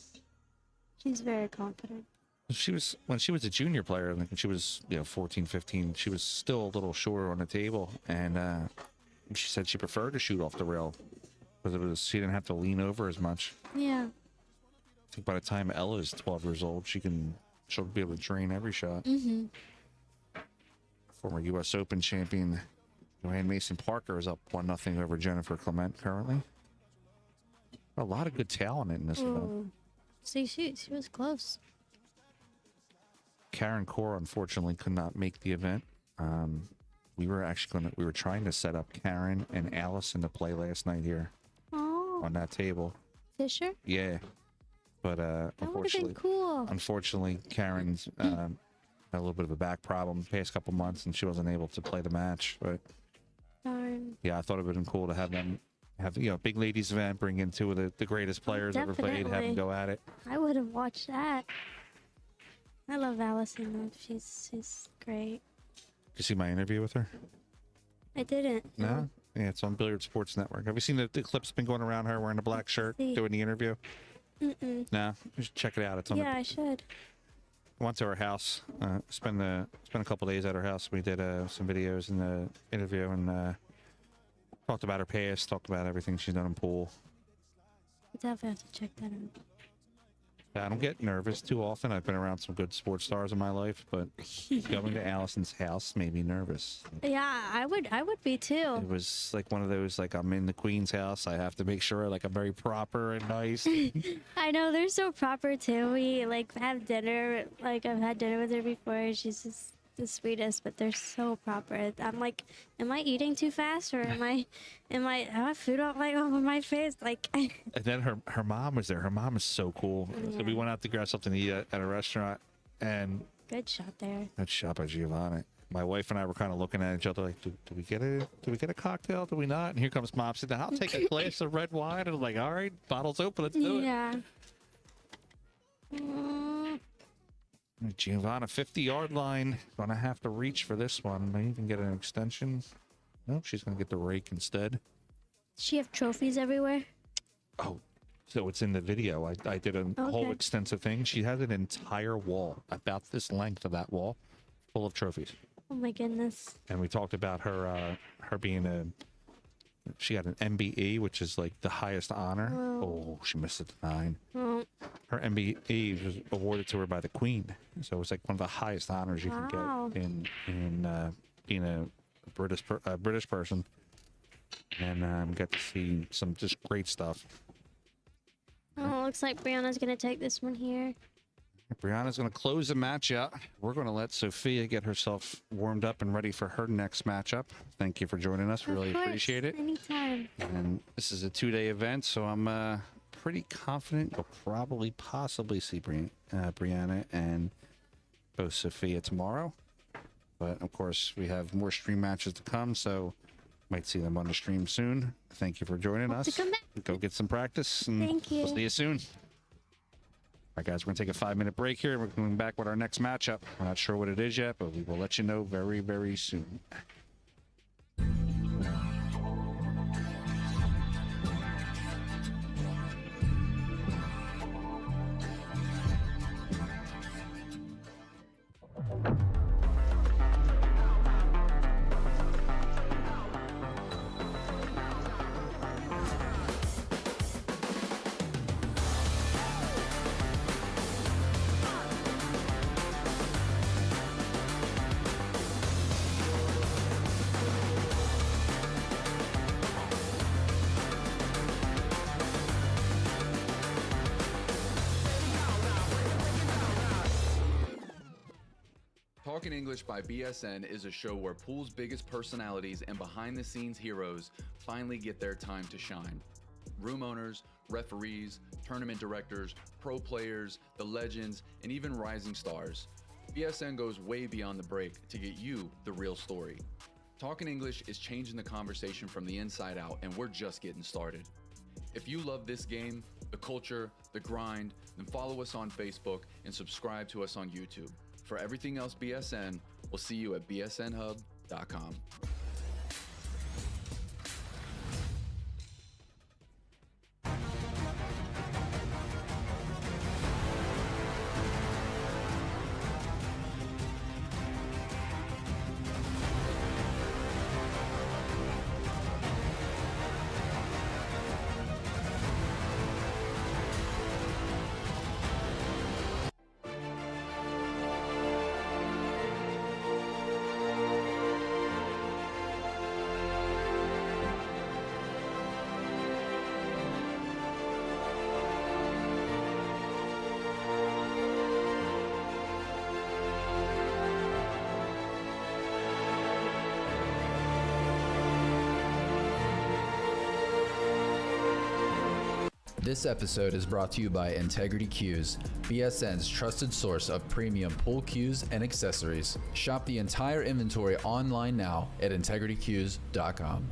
She's very confident. When she was a junior player, like when she was 14, 15, she was still a little shorter on the table, and she said she preferred to shoot off the rail because she didn't have to lean over as much. Yeah. I think by the time Ella's 12 years old, she'll be able to drain every shot. Mm-hmm. Former U.S. Open champion Joanne Mason Parker is up 1-0 over Jennifer Clement currently. A lot of good talent in this event. Ooh. See, she was close. Karen Core unfortunately could not make the event. We were trying to set up Karen and Allison to play last night here Oh, on that table. Fisher? Yeah, but That would have been cool. unfortunately, Karen's had a little bit of a back problem the past couple months, and she wasn't able to play the match. But Darn. yeah, I thought it would have been cool to have them have big ladies event, bring in 2 of the greatest players ever played, have them Definitely. go at it. I would have watched that. I love Allison, though. She's great. Did you see my interview with her? I didn't. No. Yeah, it's on Billiard Sports Network. Have you seen the clips been going around her wearing a black shirt See. doing the interview? Mm-mm. No, you should check it out. It's on. Yeah, I should. I went to her house, spent a couple days at her house. We did some videos in the interview and talked about her past, talked about everything she's done in pool. I definitely have to check that out. I don't get nervous too often. I've been around some good sports stars in my life, but going to Allison's house made me nervous. Yeah, I would be too. It was like one of those, like, I'm in the Queen's house. I have to make sure, like, I'm very proper and nice. I know, they're so proper too. We have dinner. Like, I've had dinner with her before. She's just the sweetest, but they're so proper. I'm like, am I eating too fast, or am I have food all over my face? Like, And then her mom was there. Her mom is so cool. So we went out to grab something to eat at a restaurant, and good shot there. that shot by Giovanni. My wife and I were kind of looking at each other like, do we get a cocktail? Do we not? And here comes Mom. Said, I'll take a glass of red wine. And I'm like, all right, bottle's open. Let's do it. Yeah. Mm, Giovanna, 50-yard line. Gonna have to reach for this one. May even get an extension. Nope, she's gonna get the rake instead. does she have trophies everywhere? Oh, so it's in the video. I did a whole Okay. extensive thing. She has an entire wall, about this length of that wall, full of trophies. Oh my goodness. And we talked about her being she got an MBE, which is like the highest honor. Oh, she missed it to 9. Oh, Her MBE was awarded to her by the Queen, so it's like one of the highest honors you Wow. can get in being a British person. And got to see some just great stuff. oh, looks like Brianna's gonna take this one here. Brianna's going to close the match out. We're going to let Sophia get herself warmed up and ready for her next matchup. Thank you for joining us. We really Of course, appreciate it. Anytime. And this is a 2-day event, so I'm pretty confident you'll probably possibly see Brianna and both Sophia tomorrow. But of course, we have more stream matches to come, so might see them on the stream soon. Thank you for joining Hope us. to come back. Go get some practice, and Thank you. we'll see you soon. All right, guys, we're going to take a 5-minute break here. We're coming back with our next matchup. We're not sure what it is yet, but we will let you know very, very soon. English by BSN is a show where pool's biggest personalities and behind-the-scenes heroes finally get their time to shine. Room owners, referees, tournament directors, pro players, the legends, and even rising stars. BSN goes way beyond the break to get you the real story. Talking English is changing the conversation from the inside out, and we're just getting started. If you love this game, the culture, the grind, then follow us on Facebook and subscribe to us on YouTube. For everything else BSN, we'll see you at bsnhub.com. This episode is brought to you by Integrity Cues, BSN's trusted source of premium pool cues and accessories. Shop the entire inventory online now at integritycues.com.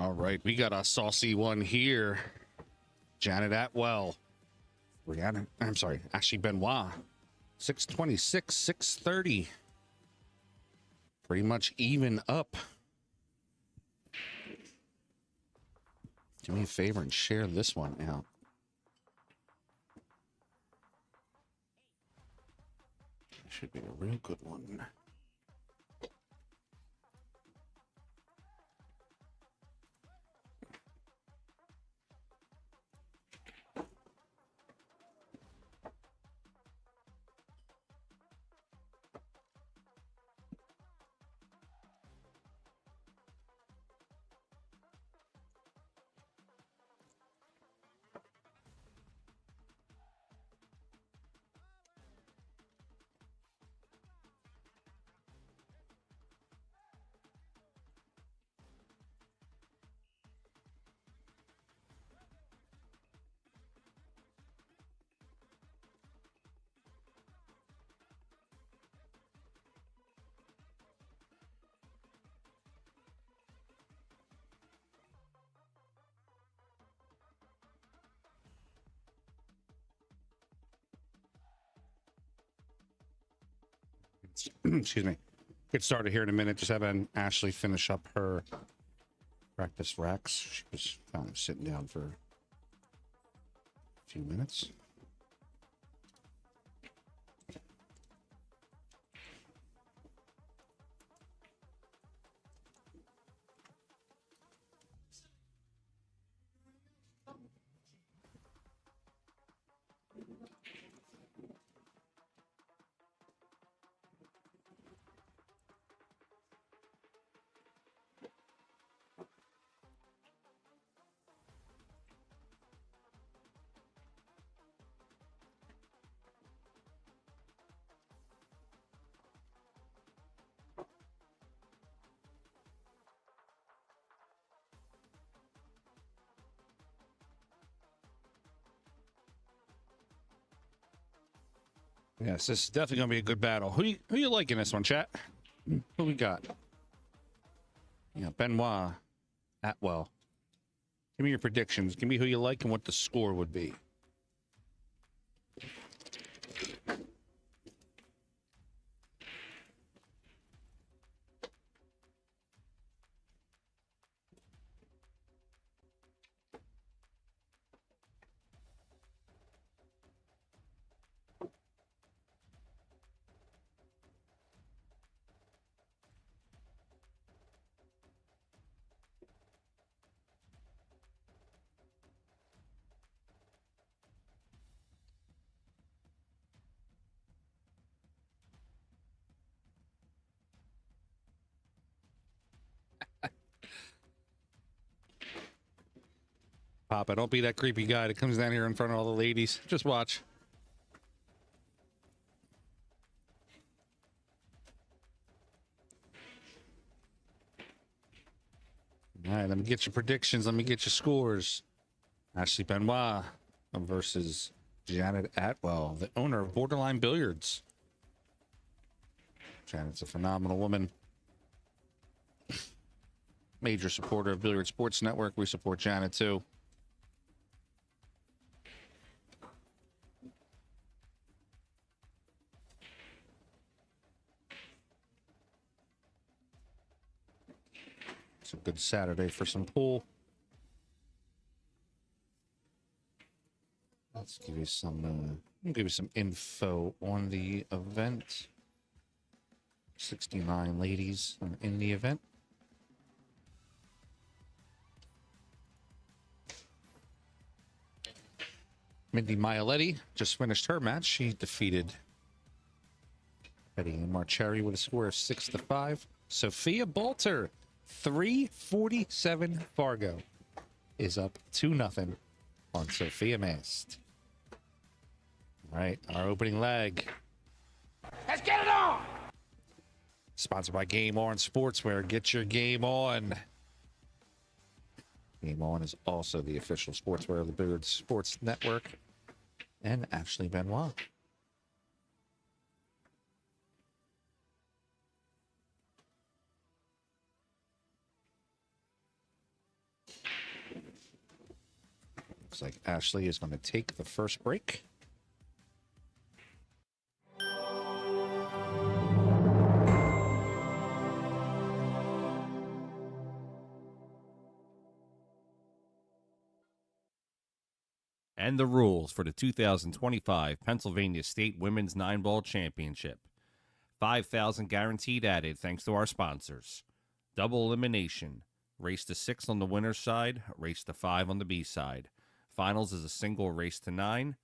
All right, we got a saucy one here. Janet Atwell. Ashley Benoit. 626, 630. Pretty much even up. Do me a favor and share this one out. Should be a real good one. Excuse me. Get started here in a minute. Just having Ashley finish up her practice racks. She was kind of sitting down for a few minutes. Yes, this is definitely going to be a good battle. Who you liking this one, chat? Who we got? Yeah, Benoit, Atwell. Give me your predictions. Give me who you like and what the score would be. Papa, don't be that creepy guy that comes down here in front of all the ladies. Just watch. All right, let me get your predictions. Let me get your scores. Ashley Benoit versus Janet Atwell, the owner of Borderline Billiards. Janet's a phenomenal woman. Major supporter of Billiard Sports Network. We support Janet too. It's a good Saturday for some pool. Let's give you some info on the event. 69 ladies are in the event. Mindy Mialetti just finished her match. She defeated Betty Marcheri with a score of 6-5. Sophia Bolter, 347 Fargo, is up 2-0 on Sophia Mast. All right, our opening leg. Let's get it on! Sponsored by Game On Sportswear. Get your game on. Game On is also the official sportswear of the Billiard Sports Network. And Ashley Benoit. Looks like Ashley is going to take the first break. And the rules for the 2025 Pennsylvania State Women's Nineball Championship. 5,000 guaranteed added thanks to our sponsors. Double elimination. Race to 6 on the winner's side, race to 5 on the B side. Finals is a single race to 9.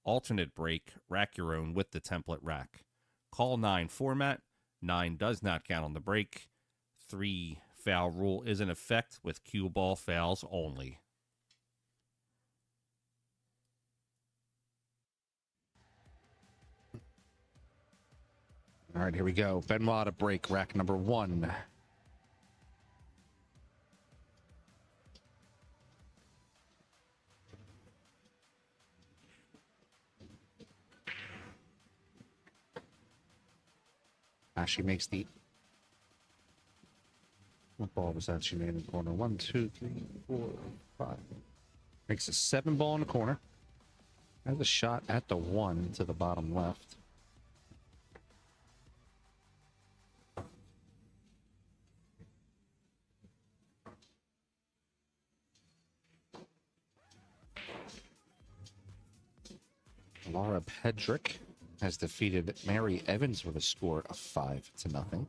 Alternate break, rack your own with the template rack. Call 9 format. 9 does not count on the break. 3 foul rule is in effect with cue ball fouls only. All right, here we go. Benoit to break, rack number 1. She makes the... What ball was that she made in the corner? 1, 2, 3, 4, 5. Makes a 7 ball in the corner. Has a shot at the 1 to the bottom left. Laura Pedrick has defeated Mary Evans with a score of 5-0.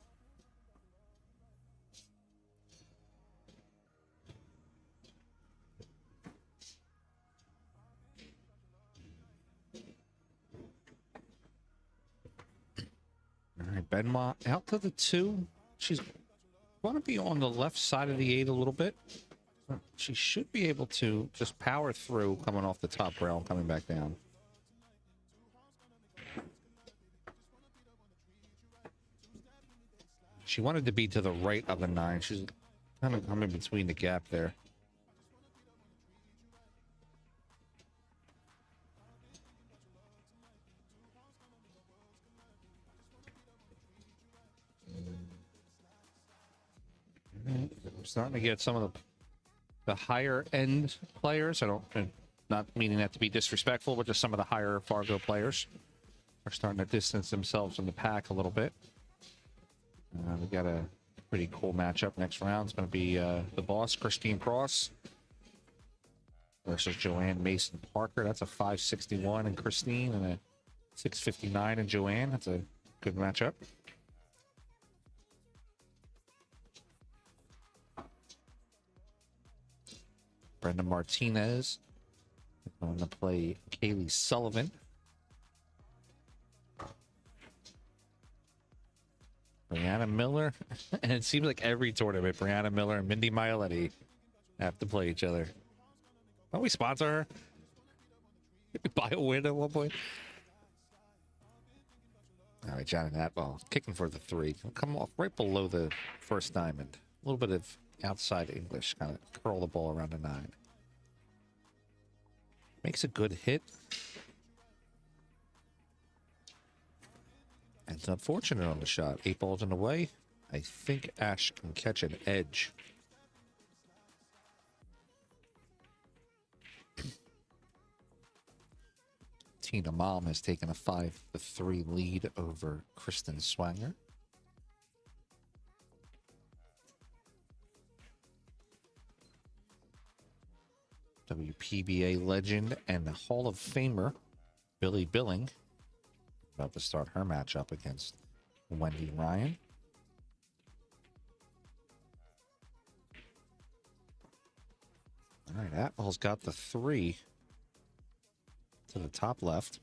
All right, Benoit out to the 2. She's going to be on the left side of the 8 a little bit. She should be able to just power through coming off the top rail and coming back down. She wanted to be to the right of the 9. She's kind of coming between the gap there. I'm starting to get some of the higher end players. I'm not meaning that to be disrespectful, but just some of the higher Fargo players are starting to distance themselves from the pack a little bit. We got a pretty cool matchup next round. It's going to be the boss, Christine Cross, versus Joanne Mason Parker. That's a 561 in Christine and a 659 in Joanne. That's a good matchup. Brenda Martinez going to play Kaylee Sullivan. Brianna Miller, and it seems like every tournament, Brianna Miller and Mindy Mialetti have to play each other. Don't we sponsor her? Buy a win at one point. All right, John and Atwell kicking for the 3. Come off right below the first diamond. A little bit of outside English, kind of curl the ball around the 9. Makes a good hit. And it's unfortunate on the shot. 8 balls in the way. I think Ash can catch an edge. Tina Mom has taken a 5-3 lead over Kristen Swanger. WPBA legend and the Hall of Famer Billy Billing about to start her matchup against Wendy Ryan. All right, Atwell's got the 3 to the top left.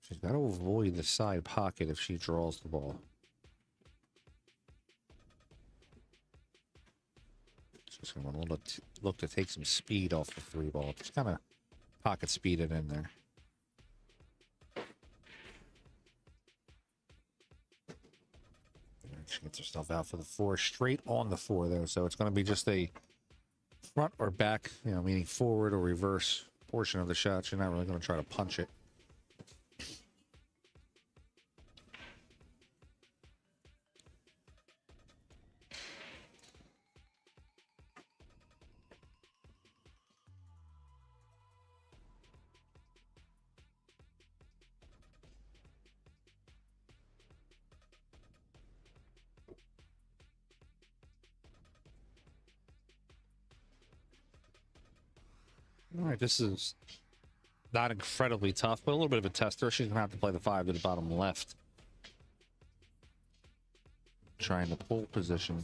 She's got to avoid the side pocket if she draws the ball. She's going to look to take some speed off the 3 ball. Just kind of pocket speed it in there. She gets herself out for the 4, straight on the 4 there. So it's going to be just a front or back, meaning forward or reverse portion of the shot. She's not really going to try to punch it. All right, this is not incredibly tough, but a little bit of a tester. She's going to have to play the 5 to the bottom left. Trying to pull position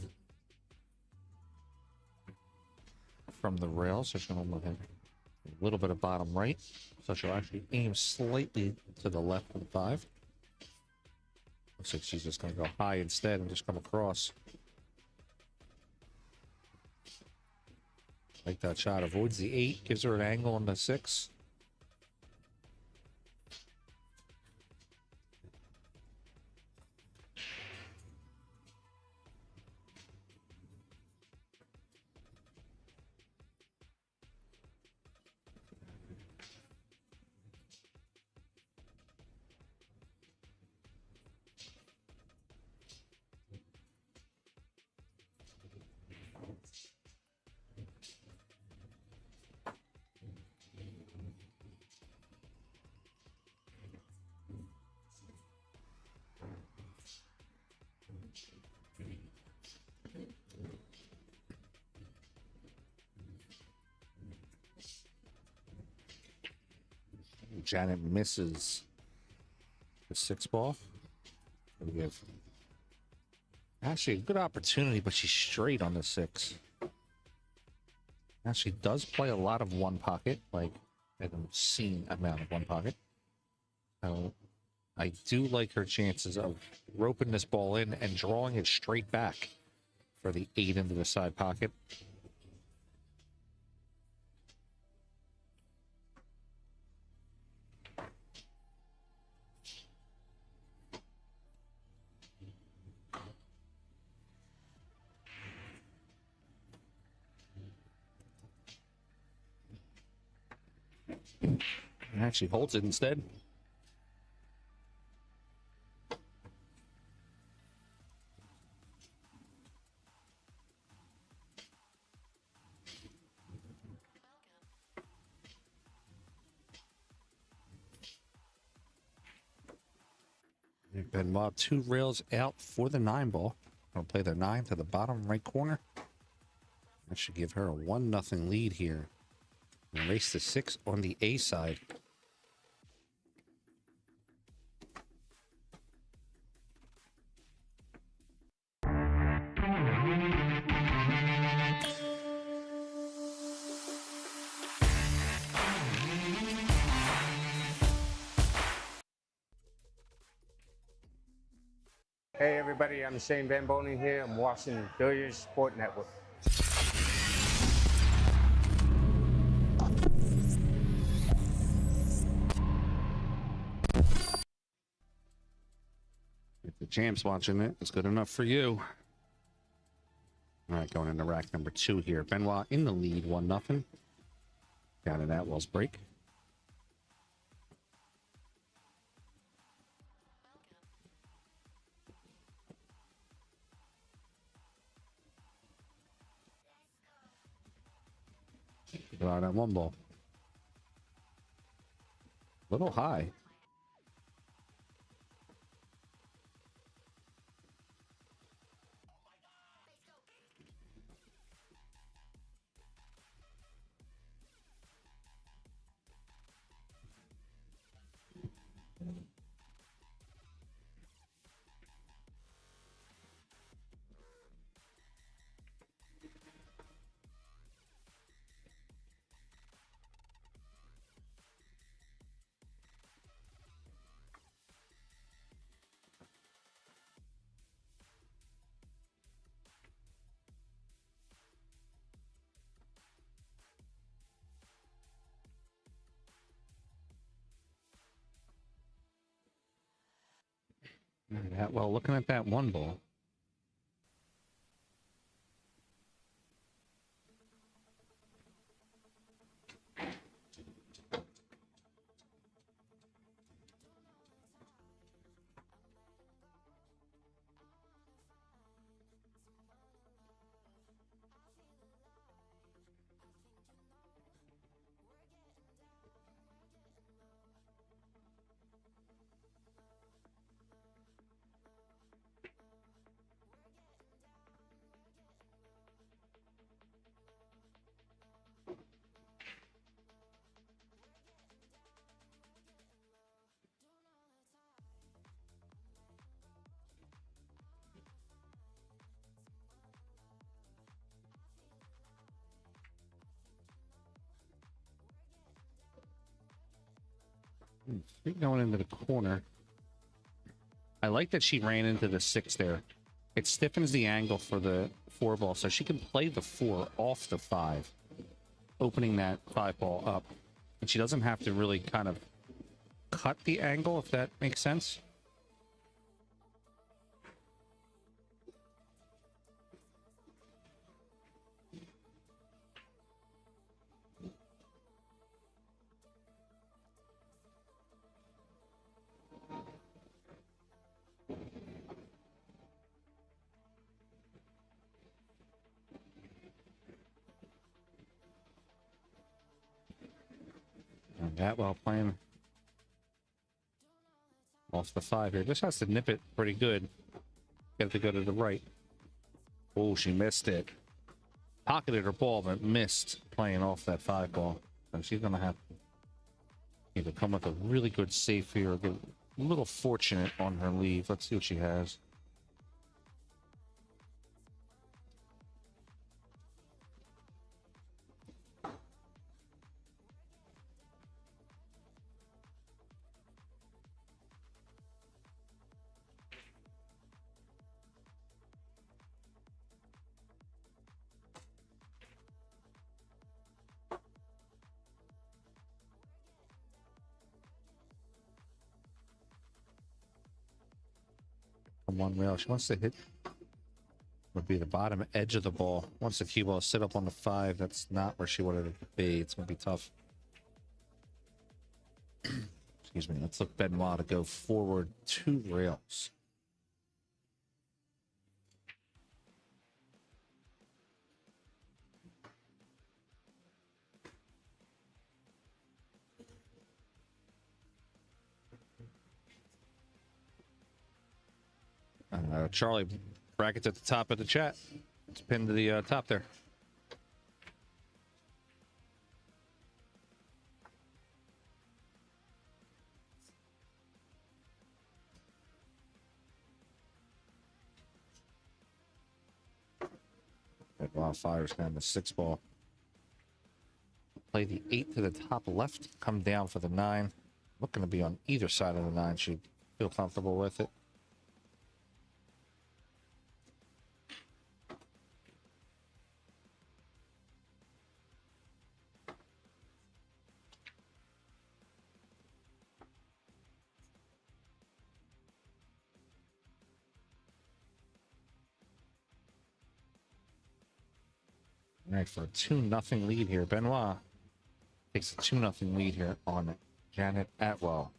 from the rail, so she's going to look at a little bit of bottom right. So she'll actually aim slightly to the left of the 5. Looks like she's just going to go high instead and just come across. Like that shot. Avoids the 8, gives her an angle on the 6. Janet misses the 6 ball. We have actually a good opportunity, but she's straight on the 6. Now she does play a lot of one pocket, like an obscene amount of one pocket. So I do like her chances of roping this ball in and drawing it straight back for the 8 into the side pocket. And actually holds it instead. Benoit 2 rails out for the 9 ball. I'll play their 9 to the bottom right corner. That should give her a 1-0 lead here. And race to 6 on the A side. Hey everybody, I'm Shane Van Boning here. I'm watching Billiards Sport Network. If the champ's watching it, it's good enough for you. All right, going into rack number 2 here. Benoit in the lead, 1-0. Down in Atwell's break. Go out at 1 ball. Little high. Well, looking at that 1 ball. Three going into the corner. I like that she ran into the 6 there. It stiffens the angle for the 4 ball, so she can play the 4 off the 5, opening that 5 ball up. And she doesn't have to really kind of cut the angle, if that makes sense. And Atwell playing off the 5 here. Just has to nip it pretty good. Get it to go to the right. Oh, she missed it. Pocketed her ball, but missed playing off that 5 ball. So she's going to have to either come with a really good safe here or get a little fortunate on her leave. Let's see what she has. From one rail. She wants to hit, would be the bottom edge of the ball. Once the cue ball sit up on the 5, that's not where she wanted it to be. It's going to be tough. Excuse me. Let's look Benoit to go forward 2 rails. Charlie, brackets at the top of the chat. It's pinned to the top there. That wildfire's down the 6 ball. Play the 8 to the top left. Come down for the 9. Looking to be on either side of the 9. Should feel comfortable with it. All right, for a 2-0 lead here. Benoit takes a 2-0 lead here on Janet Atwell.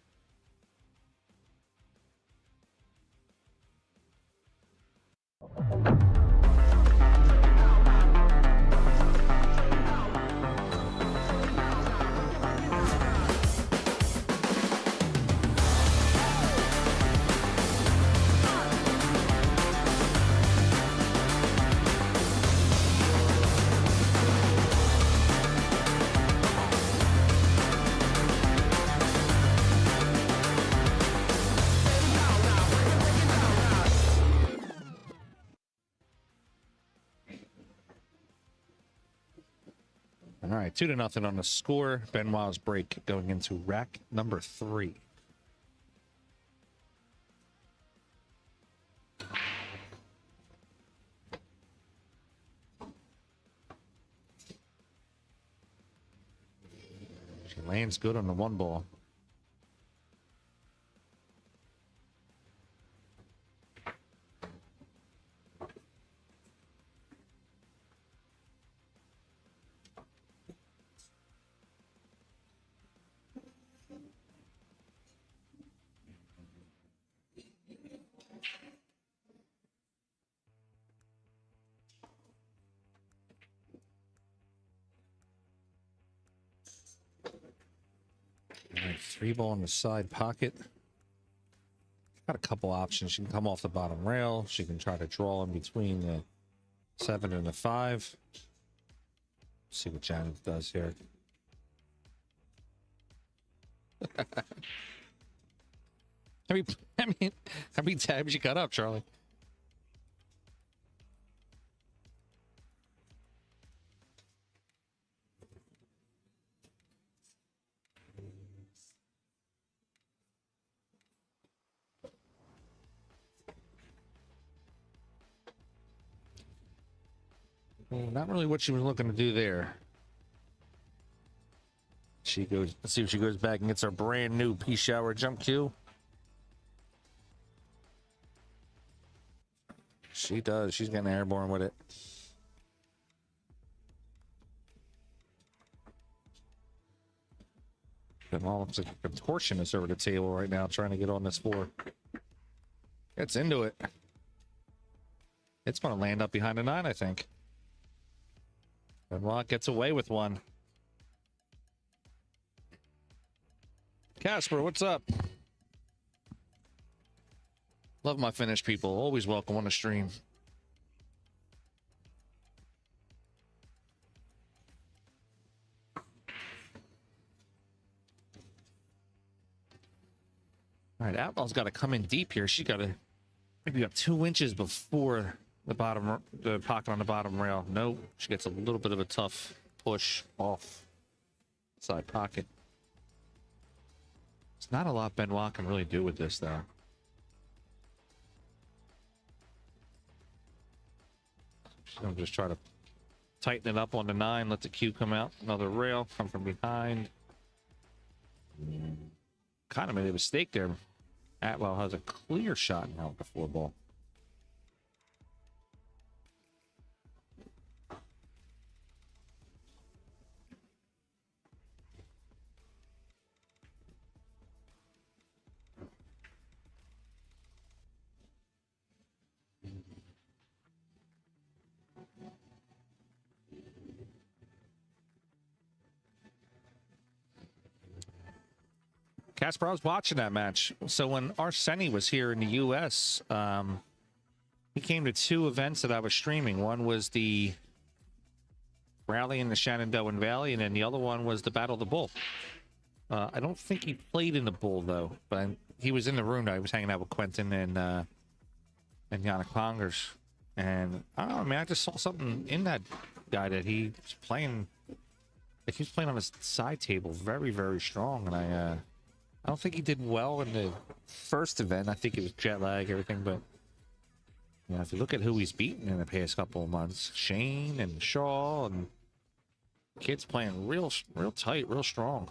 All right, 2-0 on the score. Benoit's break going into rack number 3. She lands good on the 1 ball. All right, 3 ball in the side pocket. Got a couple options. She can come off the bottom rail. She can try to draw in between the 7 and the 5. See what Janet does here. How many tabs you got up, Charlie? Well, not really what she was looking to do there. She goes, let's see if she goes back and gets our brand new pea shower jump cue. She does. She's getting airborne with it. Benoit looks like a contortionist over the table right now trying to get on this floor. Gets into it. It's going to land up behind the 9, I think. Benoit gets away with one. Casper, what's up? Love my Finnish people. Always welcome on the stream. All right, Atwell's got to come in deep here. She got to maybe up 2 inches before the bottom, the pocket on the bottom rail. Nope, she gets a little bit of a tough push off side pocket. It's not a lot Benoit can really do with this, though. She's gonna just try to tighten it up on the 9, let the cue come out. Another rail, come from behind. Kind of made a mistake there. Atwell has a clear shot now with the 4 ball. Casper, I was watching that match. So when Arseni was here in the U.S., he came to 2 events that I was streaming. One was the rally in the Shenandoah Valley, and then the other one was the Battle of the Bull. I don't think he played in the Bull, though, but he was in the room. He was hanging out with Quentin and Yannick Pongers. And I don't know, man, I just saw something in that guy that he was playing. Like he was playing on his side table very, very strong. And I don't think he did well in the first event. I think it was jet lag, everything. But you know, if you look at who he's beaten in the past couple of months, Shane and Shaw and kids playing real tight, real strong.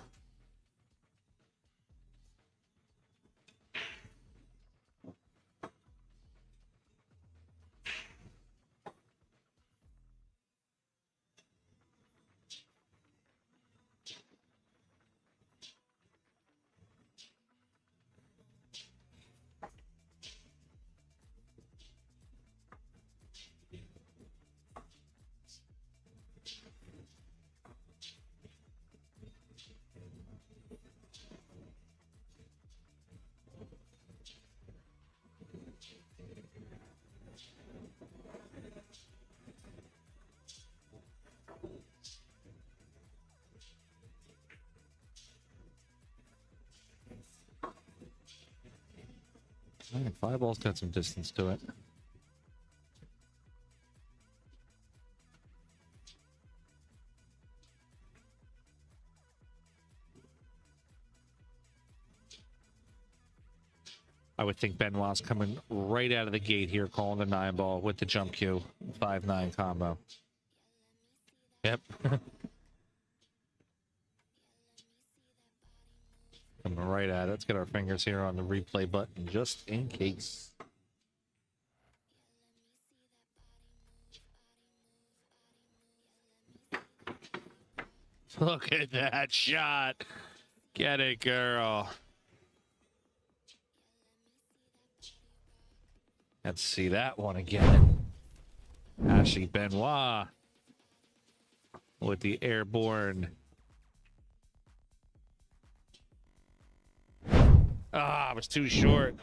I think 5 ball's got some distance to it. I would think Benoit's coming right out of the gate here, calling the 9 ball with the jump cue, 5-9 combo. Yep. Coming right at it. Let's get our fingers here on the replay button just in case. Look at that shot. Get it, girl. Let's see that one again. Ashley Benoit with the airborne. Ah, it was too short.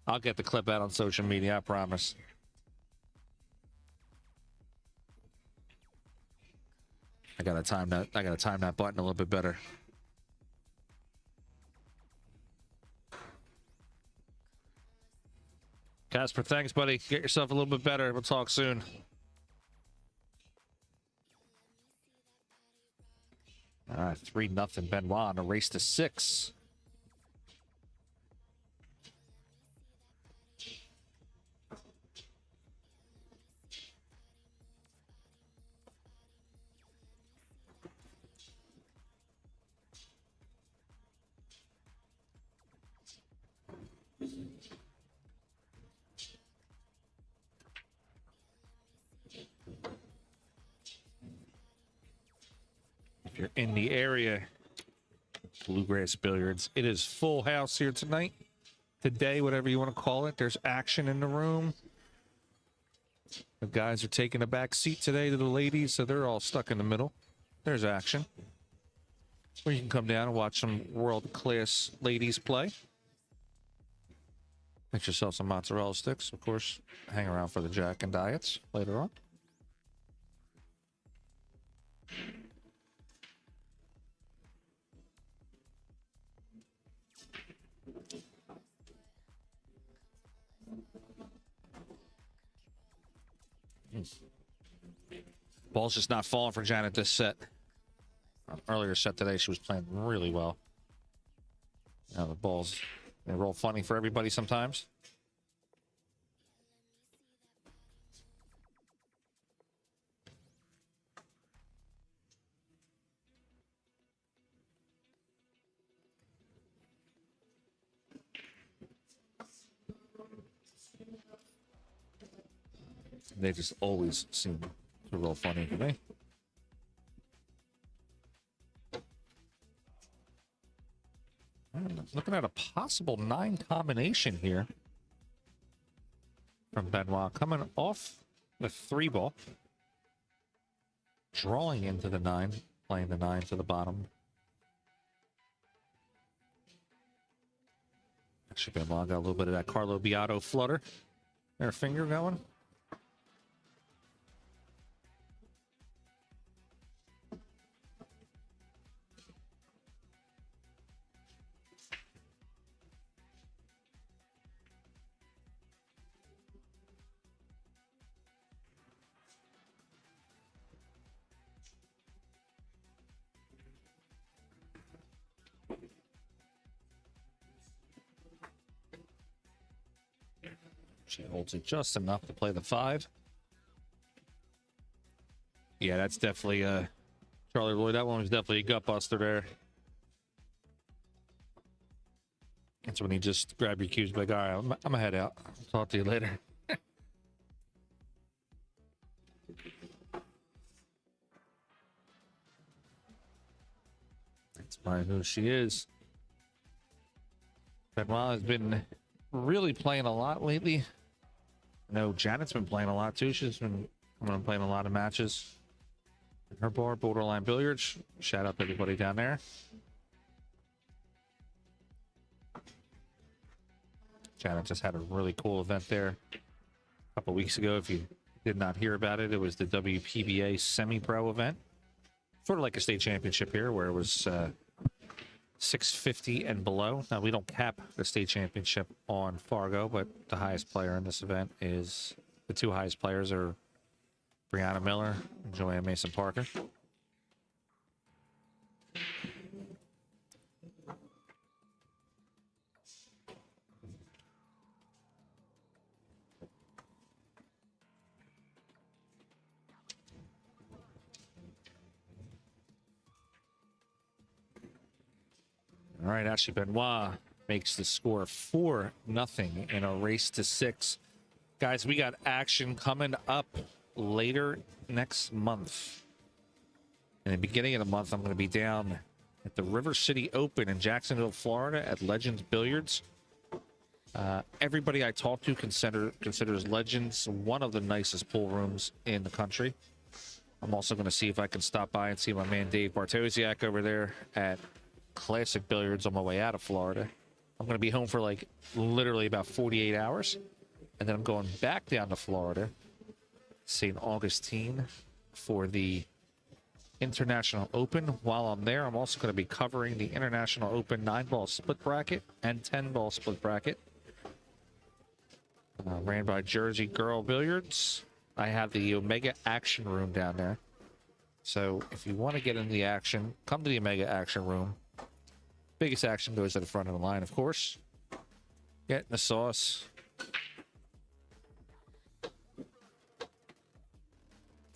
I'll get the clip out on social media, I promise. I gotta time that button a little bit better. Casper, thanks, buddy. Get yourself a little bit better. We'll talk soon. All right, 3-0 Benoit on a race to 6. If you're in the area, Bluegrass Billiards. It is full house here tonight. Today, whatever you want to call it. There's action in the room. The guys are taking a back seat today to the ladies, so they're all stuck in the middle. There's action. Or you can come down and watch some world-class ladies play. Get yourself some mozzarella sticks, of course. Hang around for the Jack and Diets later on. Ball's just not falling for Janet this set. Earlier set today, she was playing really well. Now the balls, they roll funny for everybody sometimes. They just always seem to roll funny for me. Looking at a possible 9 combination here from Benoit, coming off the 3-ball, drawing into the 9, playing the 9 to the bottom. Actually, Benoit got a little bit of that Carlo Beato flutter. Their finger going. She holds it just enough to play the 5. Yeah, that's definitely Charlie Lloyd. That one was definitely a gut buster there. That's when you just grab your cues, like, all right, I'm gonna head out. I'll talk to you later. That's why who she is. Benoit has been really playing a lot lately. I know Janet's been playing a lot too. She's been coming and playing a lot of matches. Her bar, Borderline Billiards. Shout out to everybody down there. Janet just had a really cool event there a couple weeks ago. If you did not hear about it, it was the WPBA semi-pro event. Sort of like a state championship here where it was 650 and below. Now, we don't cap the state championship on Fargo, but the highest player in this event is, the 2 highest players are Brianna Miller and Joanne Mason Parker. All right, Ashley Benoit makes the score 4-0 in a race to 6. Guys, we got action coming up later next month. In the beginning of the month, I'm going to be down at the River City Open in Jacksonville, Florida at Legends Billiards. Everybody I talk to considers Legends one of the nicest pool rooms in the country. I'm also going to see if I can stop by and see my man Dave Bartosiak over there at Classic Billiards on my way out of Florida. I'm going to be home for like literally about 48 hours. And then I'm going back down to Florida, St. Augustine, for the International Open. While I'm there, I'm also going to be covering the International Open 9-ball split bracket and 10-ball split bracket. Ran by Jersey Girl Billiards. I have the Omega Action Room down there. So if you want to get into the action, come to the Omega Action Room. Biggest action goes to the front of the line, of course. Get in the sauce.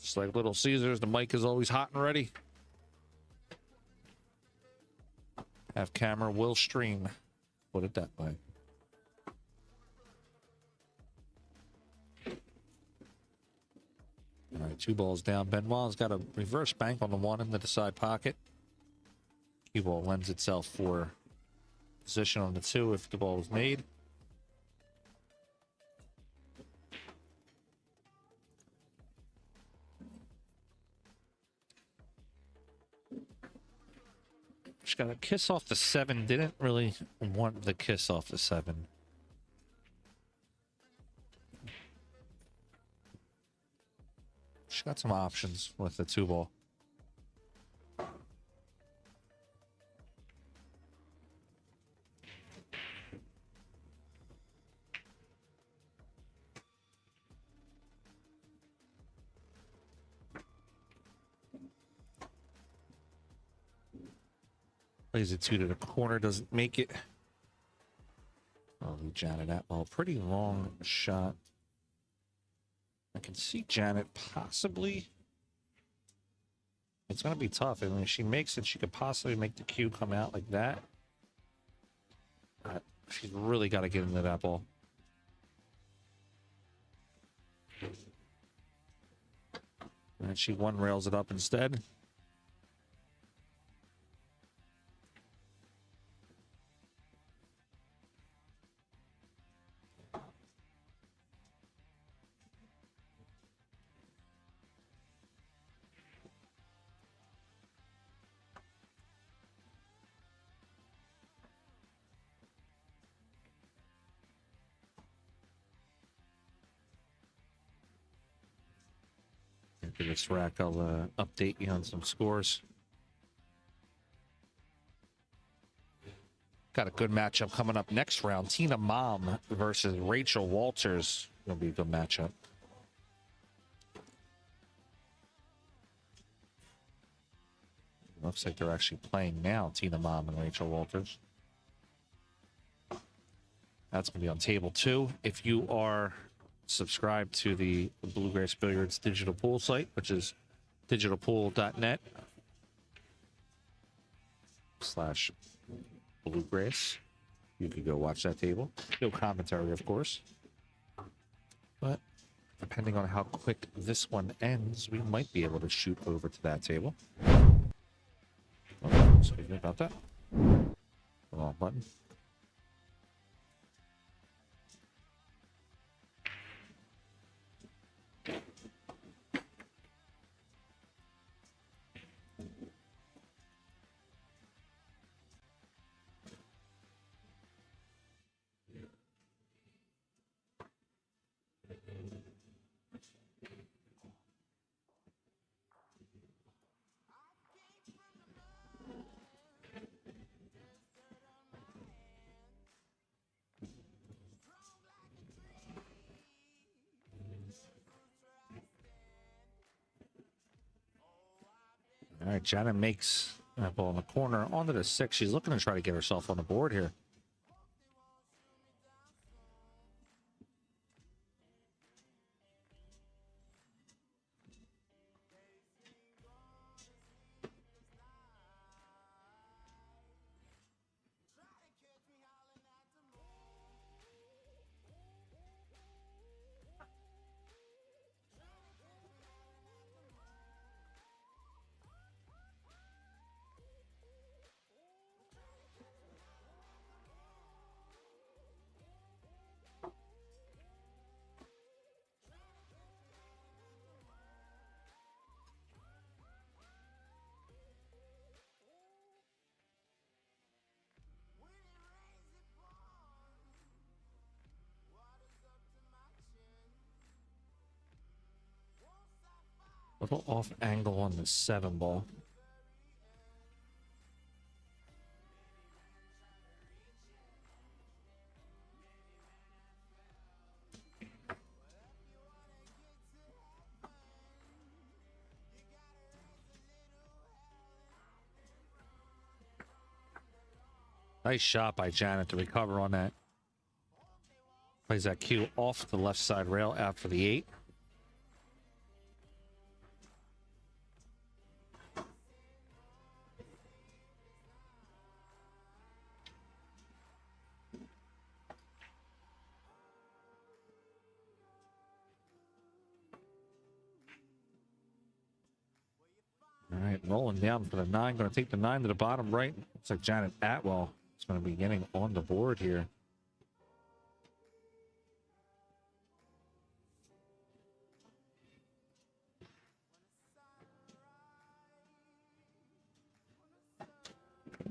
Just like Little Caesars, the mic is always hot and ready. Have camera will stream. Put it that way. All right, 2 balls down. Benoit's got a reverse bank on the 1 into the side pocket. cue ball lends itself for position on the 2 if the ball is made. She got a kiss off the 7. Didn't really want the kiss off the 7. She got some options with the 2 ball. Plays it 2 to the corner, doesn't make it. Oh, Janet Atwell, pretty long shot. I can see Janet possibly. It's going to be tough. I mean, if she makes it, she could possibly make the cue come out like that. She's really got to get into that ball. And she one rails it up instead. After this rack, I'll update you on some scores. Got a good matchup coming up next round. Tina Mom versus Rachel Walters. It'll be a good matchup. Looks like they're actually playing now, Tina Mom and Rachel Walters. That's going to be on table 2. If you are subscribed to the Bluegrass Billiards digital pool site, which is digitalpool.net/bluegrass. You could go watch that table. No commentary, of course. But depending on how quick this one ends, we might be able to shoot over to that table. Oh, sorry about that. Wrong button. All right, Janet makes that ball in the corner onto the 6. She's looking to try to get herself on the board here. Little off angle on the 7 ball. Nice shot by Janet to recover on that. Plays that cue off the left side rail out for the 8. All right, rolling down for the 9. Going to take the 9 to the bottom right. Looks like Janet Atwell is going to be getting on the board here.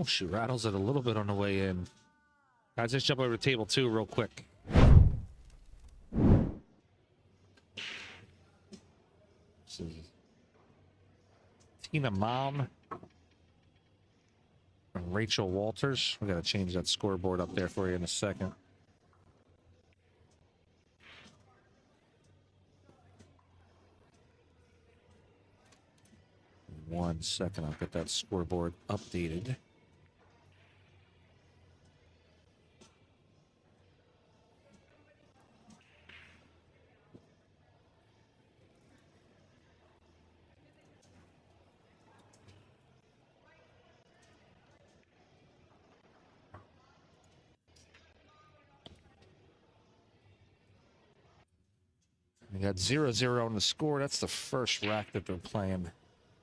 Oh, she rattles it a little bit on the way in. Guys, let's jump over to table 2 real quick. This is Tina Mom and Rachel Walters. We got to change that scoreboard up there for you in a second. One second, I'll get that scoreboard updated. We got 0-0 on the score. That's the first rack that they're playing.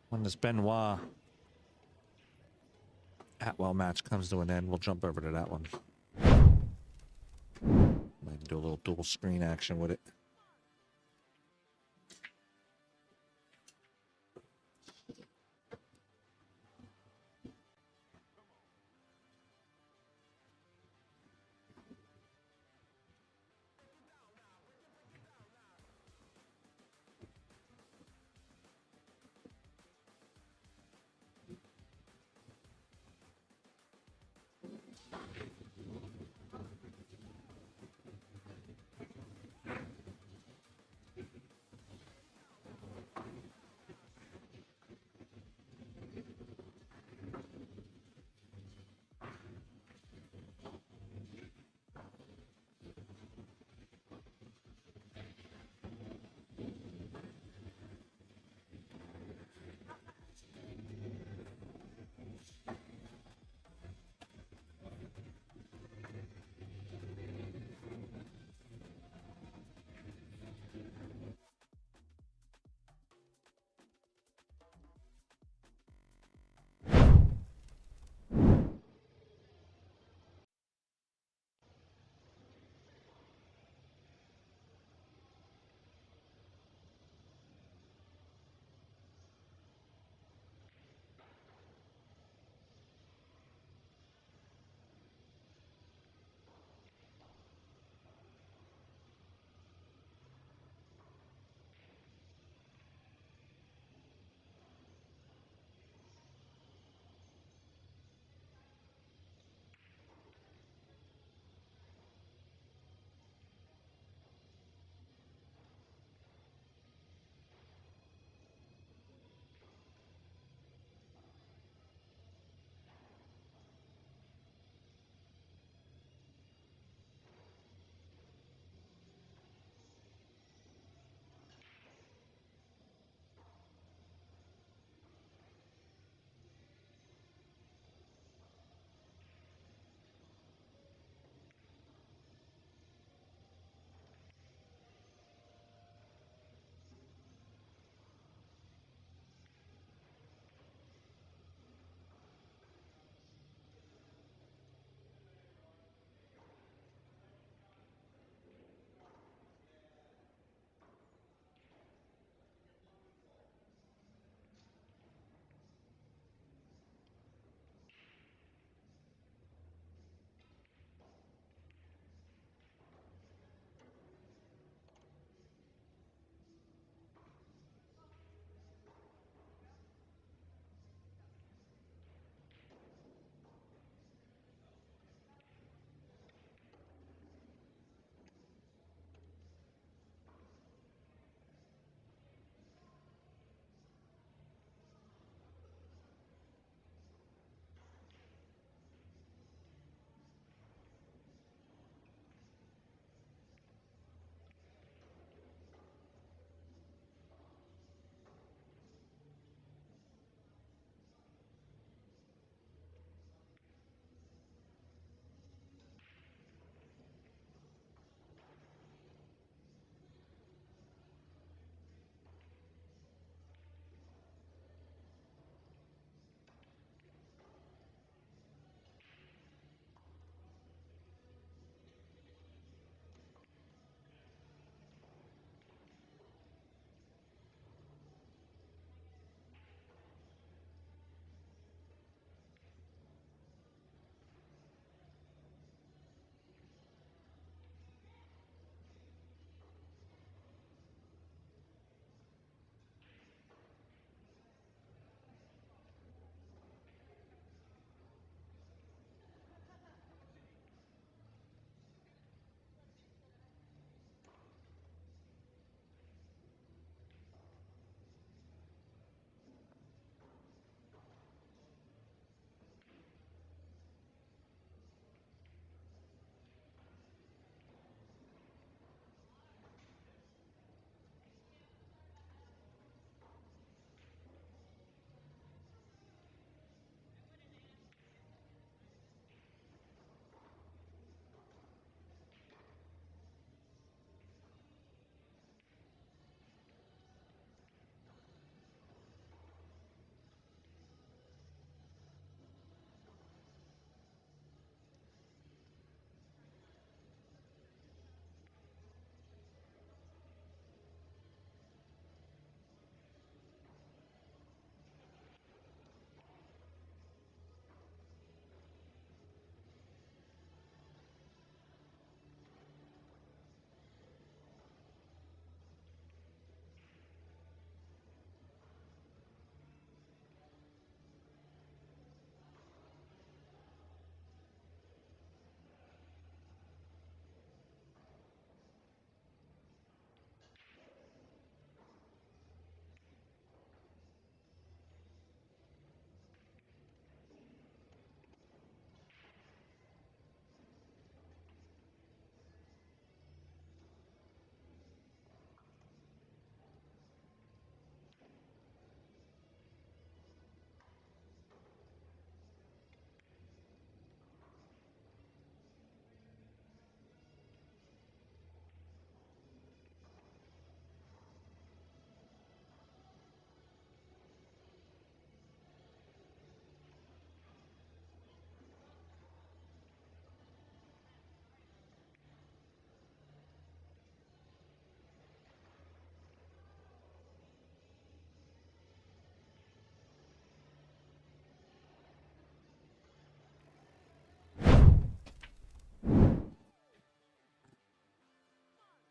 When this Benoit Atwell match comes to an end, we'll jump over to that one. Might do a little dual screen action with it.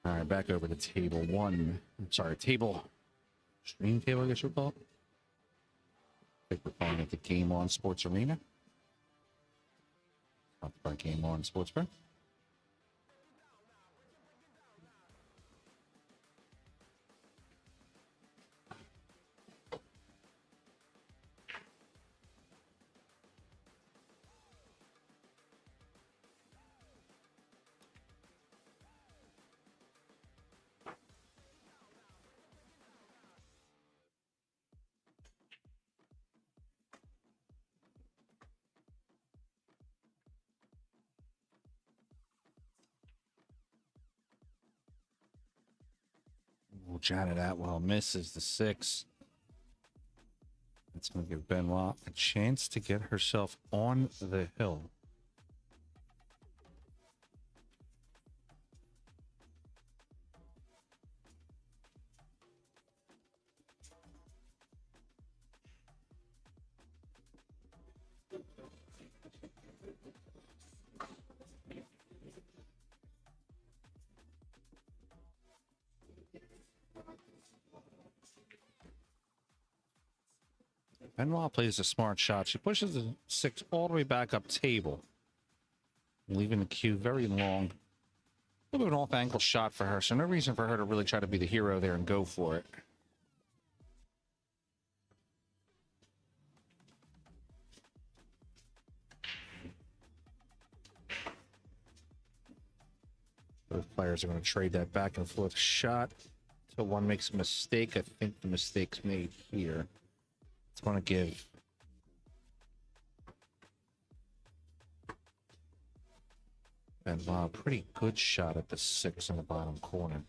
All right, back over to table one. I'm sorry, stream table, I guess you'll call it. I think we're calling it the Game On Sports Arena. Up by Game On Sports Bar. Janet Atwell misses the 6. That's going to give Benoit a chance to get herself on the hill. Benoit plays a smart shot. She pushes the 6 all the way back up table, leaving the cue very long. A little bit of an off-angle shot for her, so no reason for her to really try to be the hero there and go for it. Both players are going to trade that back and forth shot until one makes a mistake. I think the mistake's made here. It's going to give Benoit a pretty good shot at the 6 in the bottom corner.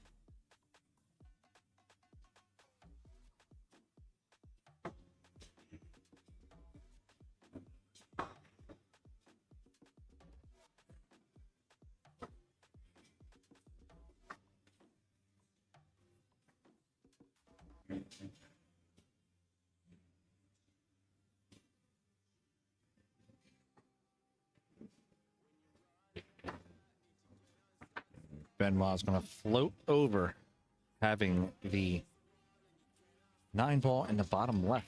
Benoit's going to float over, having the 9 ball in the bottom left,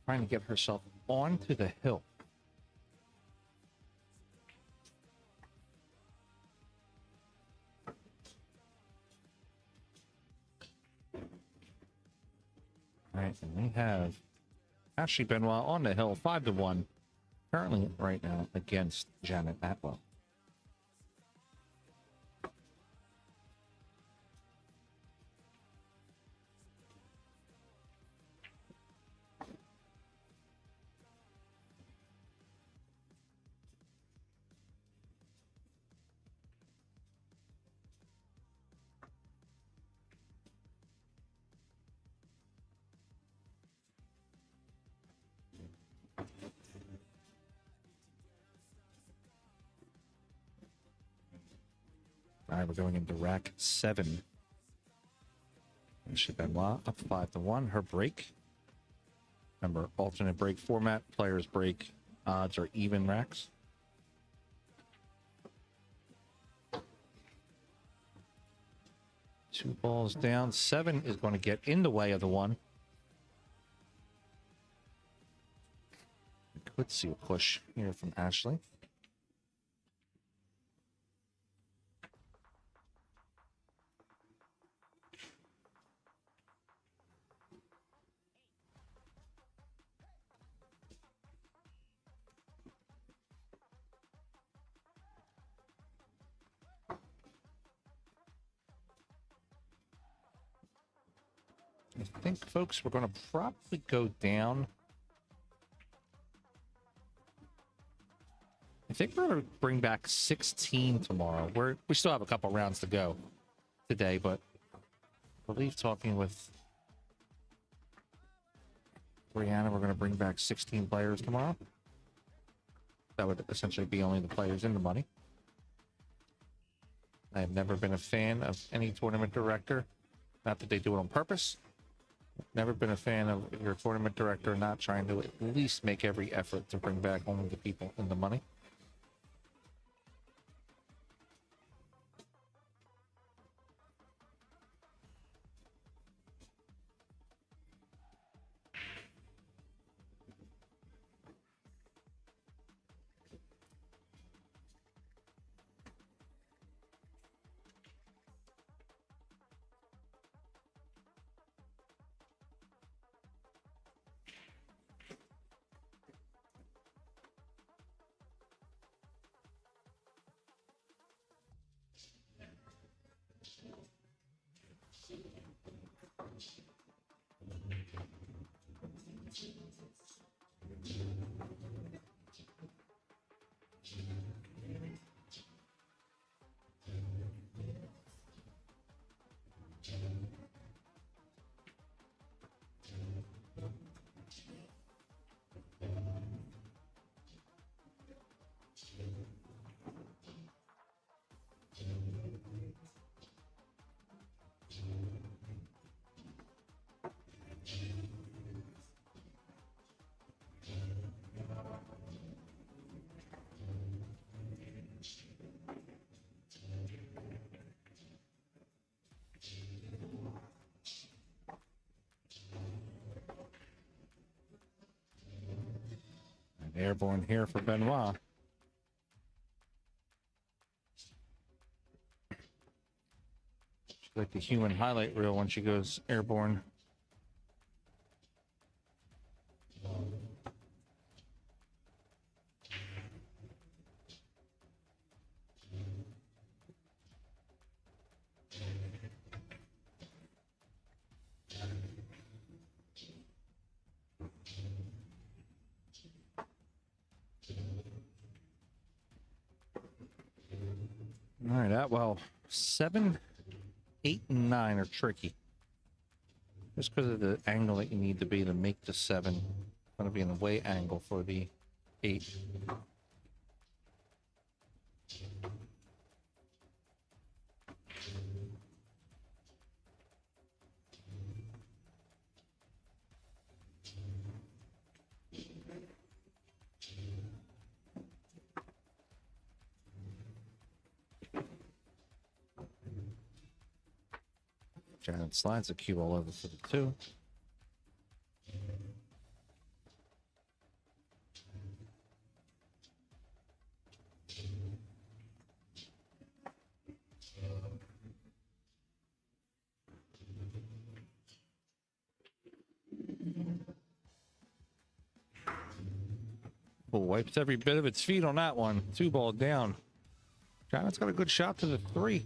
trying to get herself onto the hill. All right, and we have Ashley Benoit on the hill, 5-1, currently right now against Janet Atwell. All right, we're going into rack 7. Ashley Benoit up 5-1. Her break. Remember, alternate break format. Players' break odds are even racks. Two balls down. 7 is going to get in the way of the 1. We could see a push here from Ashley. I think, folks, we're going to probably go down. I think we're going to bring back 16 tomorrow. We still have a couple rounds to go today, but I believe talking with Brianna, we're going to bring back 16 players tomorrow. That would essentially be only the players in the money. I have never been a fan of any tournament director. Not that they do it on purpose. Never been a fan of your tournament director not trying to at least make every effort to bring back only the people in the money. And airborne here for Benoit. She's like the human highlight reel when she goes airborne. All right, Atwell. 7, 8, and 9 are tricky. Just because of the angle that you need to be to make the 7. It's going to be an away angle for the 8. Janet slides the cue all over for the 2. Oh, wipes every bit of its feet on that one. 2 ball down. Janet's got a good shot to the 3.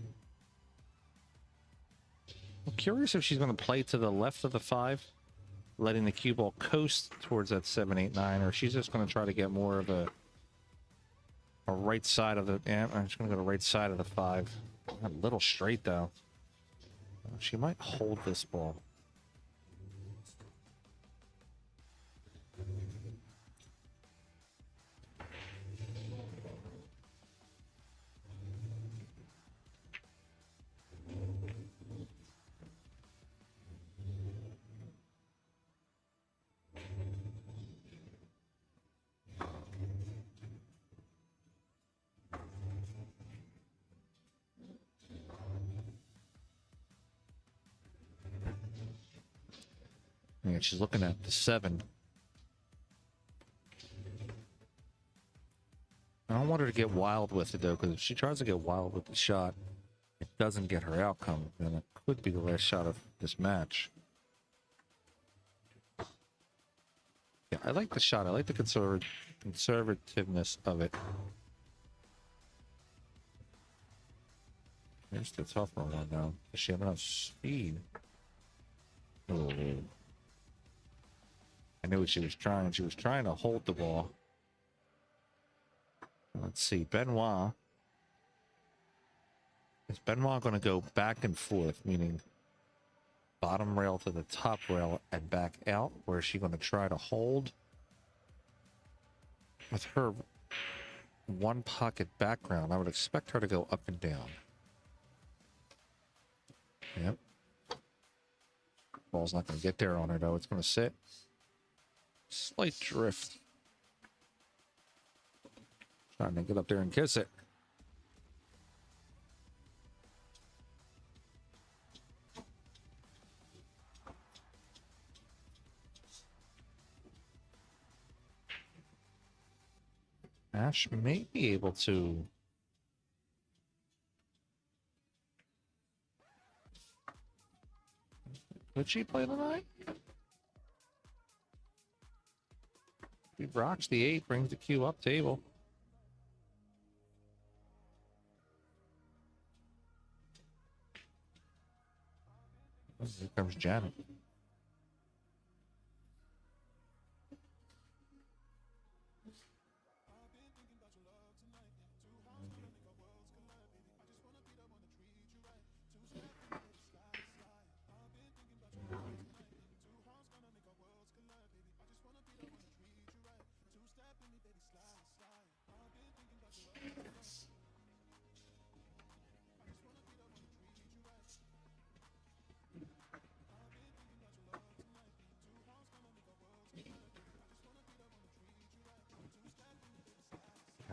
I'm curious if she's going to play to the left of the 5, letting the cue ball coast towards that 7, 8, 9, or she's just going to try to get more of a right side of the. Yeah, I'm just going to go to right side of the 5. A little straight though. She might hold this ball. Yeah, she's looking at the 7. I don't want her to get wild with it though, because if she tries to get wild with the shot, it doesn't get her outcome, then it could be the last shot of this match. Yeah, I like the shot. I like the conservativeness of it. There's the tougher one now. Does she have enough speed? Oh. I knew what she was trying. She was trying to hold the ball. Let's see. Benoit. Is Benoit going to go back and forth, meaning bottom rail to the top rail and back out? Or is she going to try to hold? With her one pocket background, I would expect her to go up and down. Yep. Ball's not going to get there on her, though. It's going to sit. Slight drift. Trying to get up there and kiss it. Ash may be able to. Could she play tonight? He rocks the 8, brings the cue up table. Here comes Janet.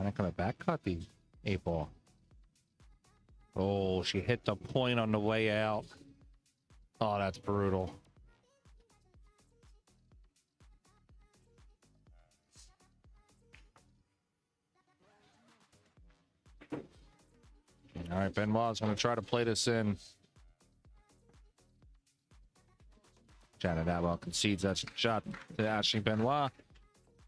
I'm not gonna back cut the 8-ball. Oh, she hit the point on the way out. Oh, that's brutal. All right, Benoit's going to try to play this in. Janet Atwell concedes that shot to Ashley Benoit.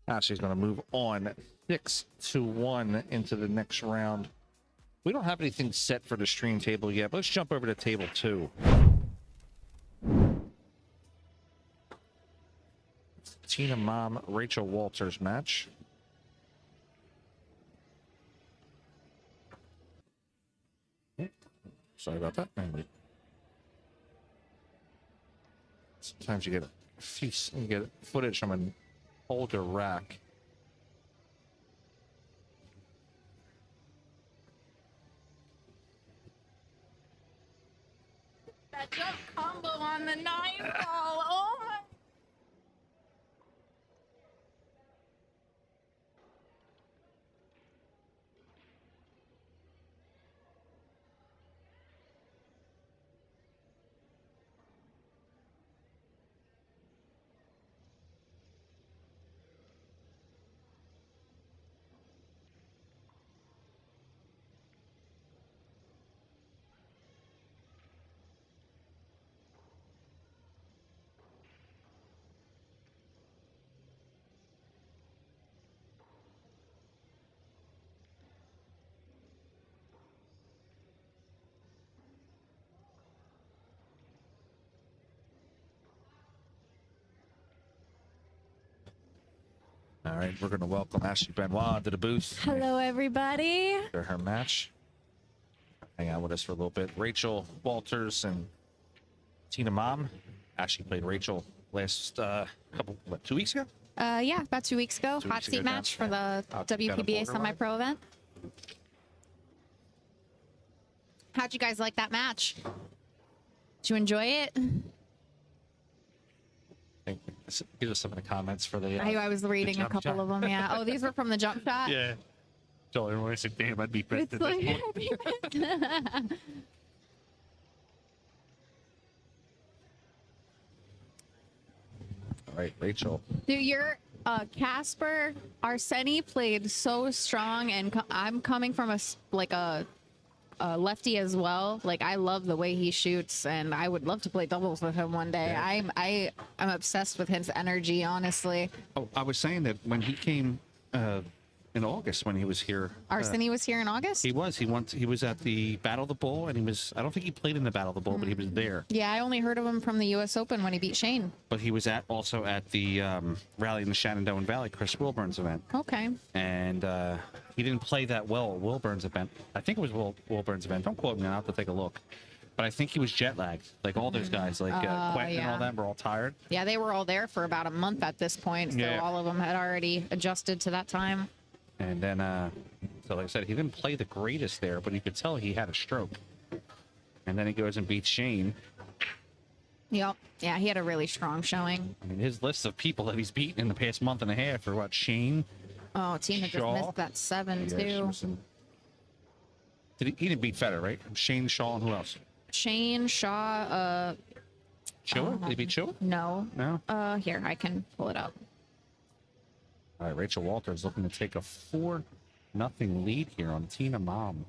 Ashley's going to move on 6-1 into the next round. We don't have anything set for the stream table yet, but let's jump over to table 2. Tina Mom, Rachel Walters match. Sorry about that. Sometimes you get footage from an older rack. That jump combo on the 9-ball. Oh my. All right, we're going to welcome Ashley Benoit to the booth. Hello, everybody. For her match. Hang out with us for a little bit. Rachel Walters and Tina Mom. Ashley played Rachel last 2 weeks ago? Yeah, about 2 weeks ago. 2 Hot weeks seat ago, match for the Got a WPBA border semi-pro event. How'd you guys like that match? Did you enjoy it? Give us some of the comments for the. I was reading a couple of them. Yeah. Oh, these were from the jump shot. Yeah. So everyone said, "Damn, I'd be pissed." It's like, I'd be pissed. All right, Rachel. Dude, your Casper Arseni played so strong, and I'm coming from a lefty as well. Like, I love the way he shoots, and I would love to play doubles with him one day. Yeah. I'm obsessed with his energy, honestly. Oh, I was saying that when he came in August, when he was here, Arseni was here in August. He was. He was at the Battle of the Bull, and he was. I don't think he played in the Battle of the Bull, but he was there. Yeah, I only heard of him from the U.S. Open when he beat Shane. But he was also at the rally in the Shenandoah Valley, Chris Wilburn's event. Okay. And he didn't play that well at Wilburn's event. I think it was Wilburn's event. Don't quote me. I'll have to take a look. But I think he was jet lagged. Like all those guys, like Quentin and all them were all tired. Yeah, they were all there for about a month at this point, so all of them had already adjusted to that time. And then, so like I said, he didn't play the greatest there, but you could tell he had a stroke. And then he goes and beats Shane. Yep. Yeah, he had a really strong showing. I mean, his list of people that he's beaten in the past month and a half are what? Shane? Oh, Tina just missed that 7, too. He didn't beat Federer, right? Shane, Shaw, and who else? Shane, Shaw, Chua? Did he beat Chua? No. No? Here, I can pull it up. All right, Rachel Walters looking to take a 4-0 lead here on Tina Mom.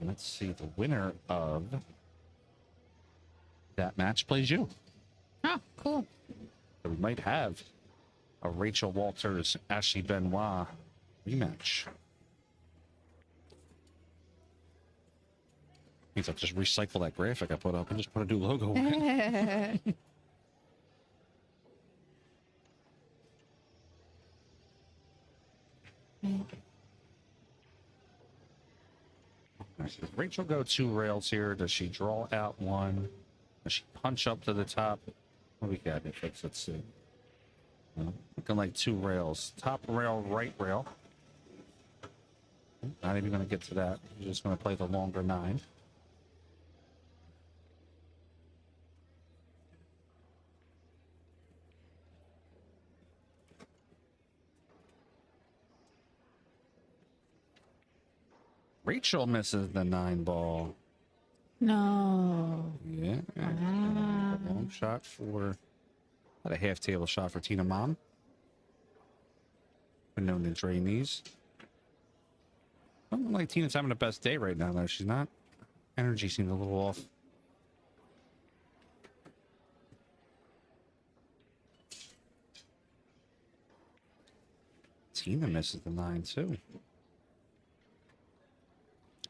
Let's see, the winner of that match plays you. Oh, cool. So we might have a Rachel Walters, Ashley Benoit rematch. Means I'll just recycle that graphic I put up and just put a new logo on it. Does Rachel go 2 rails here? Does she draw out 1? Does she punch up to the top? What we got? Let's see. Looking like 2 rails. Top rail, right rail. Not even going to get to that. You're just going to play the longer 9. Rachel misses the 9-ball. No. Yeah. Long shot for about a half table shot for Tina Mom. Been known to drain these. I don't like Tina's having the best day right now, though. She's not. Energy seems a little off. Tina misses the 9 too.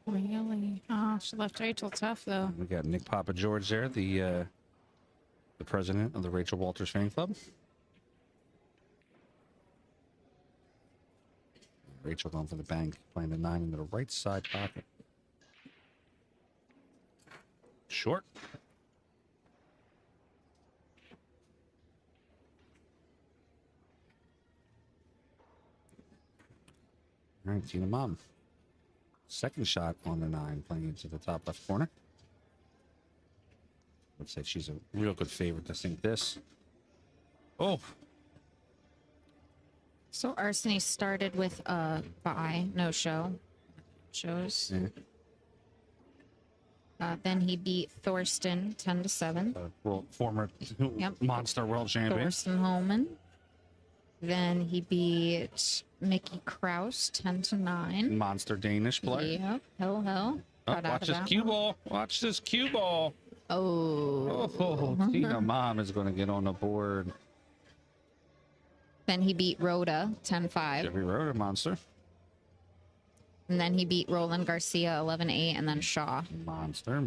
Really? Oh, she left Rachel tough though. We got Nick Papa George there, the president of the Rachel Walters fan club. Rachel going for the bank, playing the 9 into the right side pocket. Short. All right, Tina Mom. Second shot on the 9, playing into the top left corner. Looks like she's a real good favorite to sink this. Oh. So Arseny started with a bye, no show. Shows. Yeah. Then he beat Thorsten 10-7. Former monster world champion. Thorsten Holman. Then he beat Mickey Kraus 10-9. Monster Danish player. Yep. Hell. Oh, watch this cue ball. Watch this cue ball. Oh. Tina Mom is going to get on the board. Then he beat Rhoda 10-5. Jeffrey Rhoda, monster. And then he beat Roland Garcia 11-8, and then Shaw. Monster.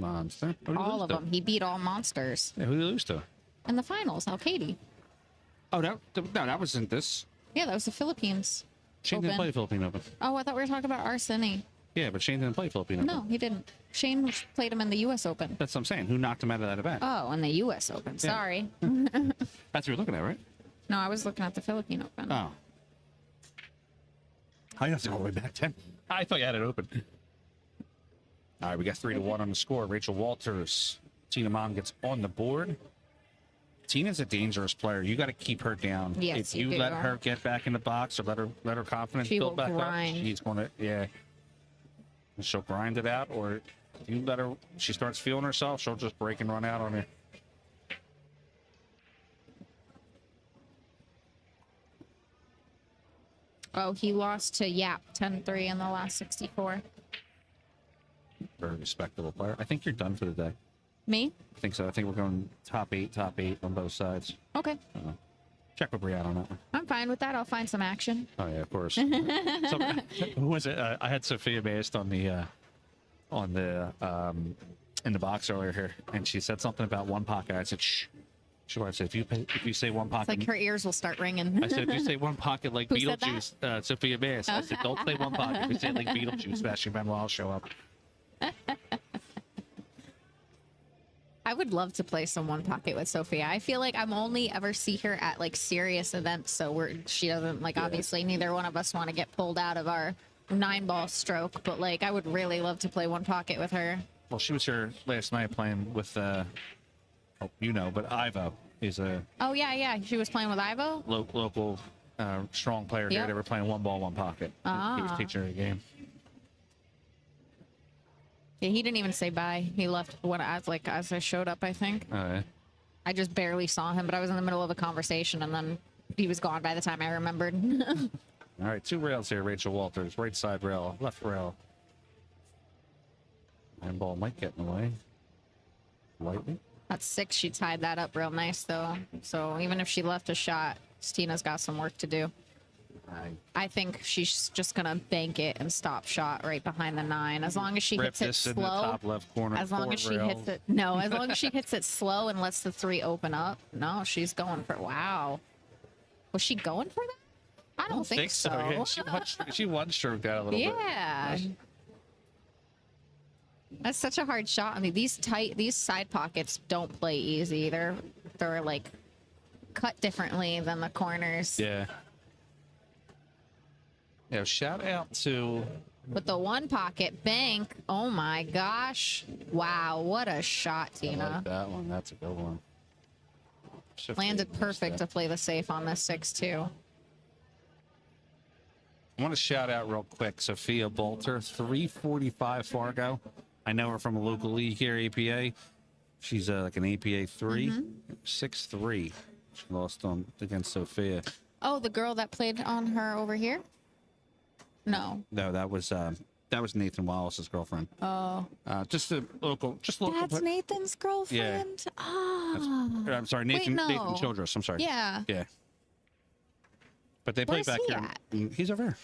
All of them. He beat all monsters. Yeah, who did he lose to? In the finals, Katie. Oh, that wasn't this. Yeah, that was the Philippines. Shane didn't Open. play Philippine Open. Oh, I thought we were talking about Arseny. Yeah, but Shane didn't play Philippine Open. No, he didn't. Shane played him in the U.S. Open. That's what I'm saying. Who knocked him out of that event? Oh, in the U.S. Open. Yeah. Sorry. That's what you're looking at, right? No, I was looking at the Philippine Open. Oh. I have to go all the way back 10. I thought you had it open. All right, we got 3-1 on the score. Rachel Walters. Tina Mom gets on the board. Tina's a dangerous player. You got to keep her down. Yes, if you you do. let her get back in the box or let her confidence She build will back grind. up, she's going to, yeah. She'll grind it out, or if you let her, she starts feeling herself, she'll just break and run out on you. Oh, he lost to Yap 10-3 in the last 64. Very respectable player. I think you're done for the day. Me? I think so. I think we're going top eight on both sides. Okay. Check with Brianna on that one. I'm fine with that. I'll find some action. Oh yeah, of course. Who was it? I had Sophia based on the in the box earlier here, and she said something about one pocket. I said, shh. I said, if you say one pocket, It's like her ears will start ringing. I said, if you say one pocket like Who said Beetlejuice, Sophia Bass. I said, don't say one pocket. If you say like Beetlejuice, Sebastian Benoit will show up. I would love to play some one pocket with Sophia. I feel like I'm only ever see her at like serious events, so she doesn't like. Obviously, neither one of us want to get pulled out of our 9-ball stroke. But like, I would really love to play one pocket with her. Well, she was here last night playing with, but Ivo is a. Oh yeah. She was playing with Ivo. Local strong player here. Yep. They were playing one ball, one pocket. He was teaching her the game. Yeah, he didn't even say bye. He left as I showed up, I think. Oh, yeah. I just barely saw him, but I was in the middle of a conversation, and then he was gone by the time I remembered. All right, 2 rails here, Rachel Walters. Right side rail, left rail. And ball might get in the way. Lightly. At 6, she tied that up real nice, though. So even if she left a shot, Tina's got some work to do. I think she's just gonna bank it and stop shot right behind the 9. As long as she hits it slow. In the top left corner. As long as she hits it, as long as she hits it slow and lets the 3 open up. No, she's going for. Wow, was she going for that? I don't think so. Yeah, she one-stroked that a little bit. Yeah. That's such a hard shot. I mean, these side pockets don't play easy. They're like cut differently than the corners. Yeah. Yeah, shout out to. But the one pocket bank, oh my gosh. Wow, what a shot, Tina. I like that one. That's a good one. Landed perfect to play the safe on this 6-2. I want to shout out real quick Sophia Bolter, 345 Fargo. I know her from a local league here, APA. She's like an APA 3, 6'3". She lost against Sophia. Oh, the girl that played on her over here? No. No, that was Nathan Wallace's girlfriend. Oh. Just a local. That's Nathan's girlfriend? Yeah. Oh. I'm sorry, Nathan Childress. I'm sorry. Yeah. Yeah. But they play Where's back he here. at? He's over here.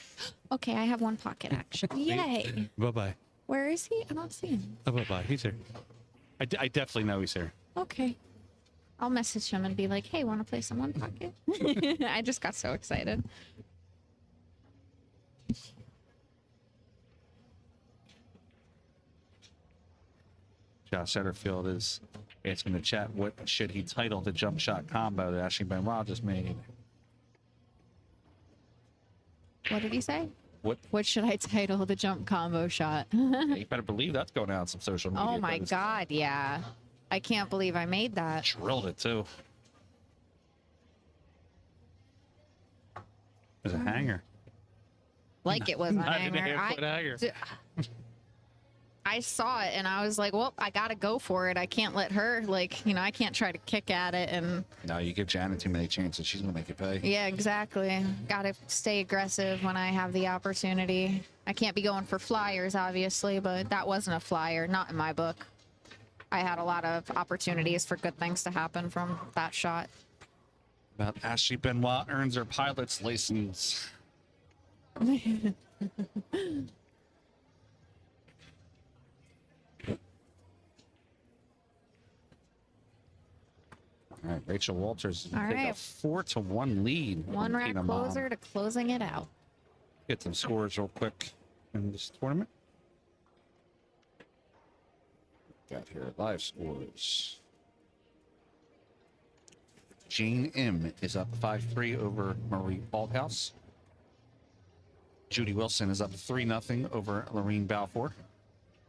Okay, I have one pocket, actually. Yay. Bye-bye. Where is he? I don't see him. Oh, bye-bye. He's here. I definitely know he's here. Okay. I'll message him and be like, hey, want to play some one pocket? I just got so excited. Josh Setterfield is asking in the chat, what should he title the jump shot combo that Ashley Benoit just made? What did he say? What should I title the jump combo shot? You better believe that's going out on some social media. Oh my God, yeah. I can't believe I made that. Drilled it too. There's a hanger. Like it was a Not an hanger. half-foot hanger. I saw it and I was like, well, I gotta go for it. I can't let her, I can't try to kick at it. And No, you give Janet too many chances, she's gonna make you pay. yeah, exactly. Gotta stay aggressive when I have the opportunity. I can't be going for flyers, obviously, but that wasn't a flyer, not in my book. I had a lot of opportunities for good things to happen from that shot. About Ashley Benoit earns her pilot's license. All right, Rachel Walters All take right. a 4-1 lead. One over rack Tina closer Mom. to closing it out. Get some scores real quick in this tournament. Got here live scores. Jane M is up 5-3 over Marie Baldhouse. Judy Wilson is up 3-0 over Lorene Balfour.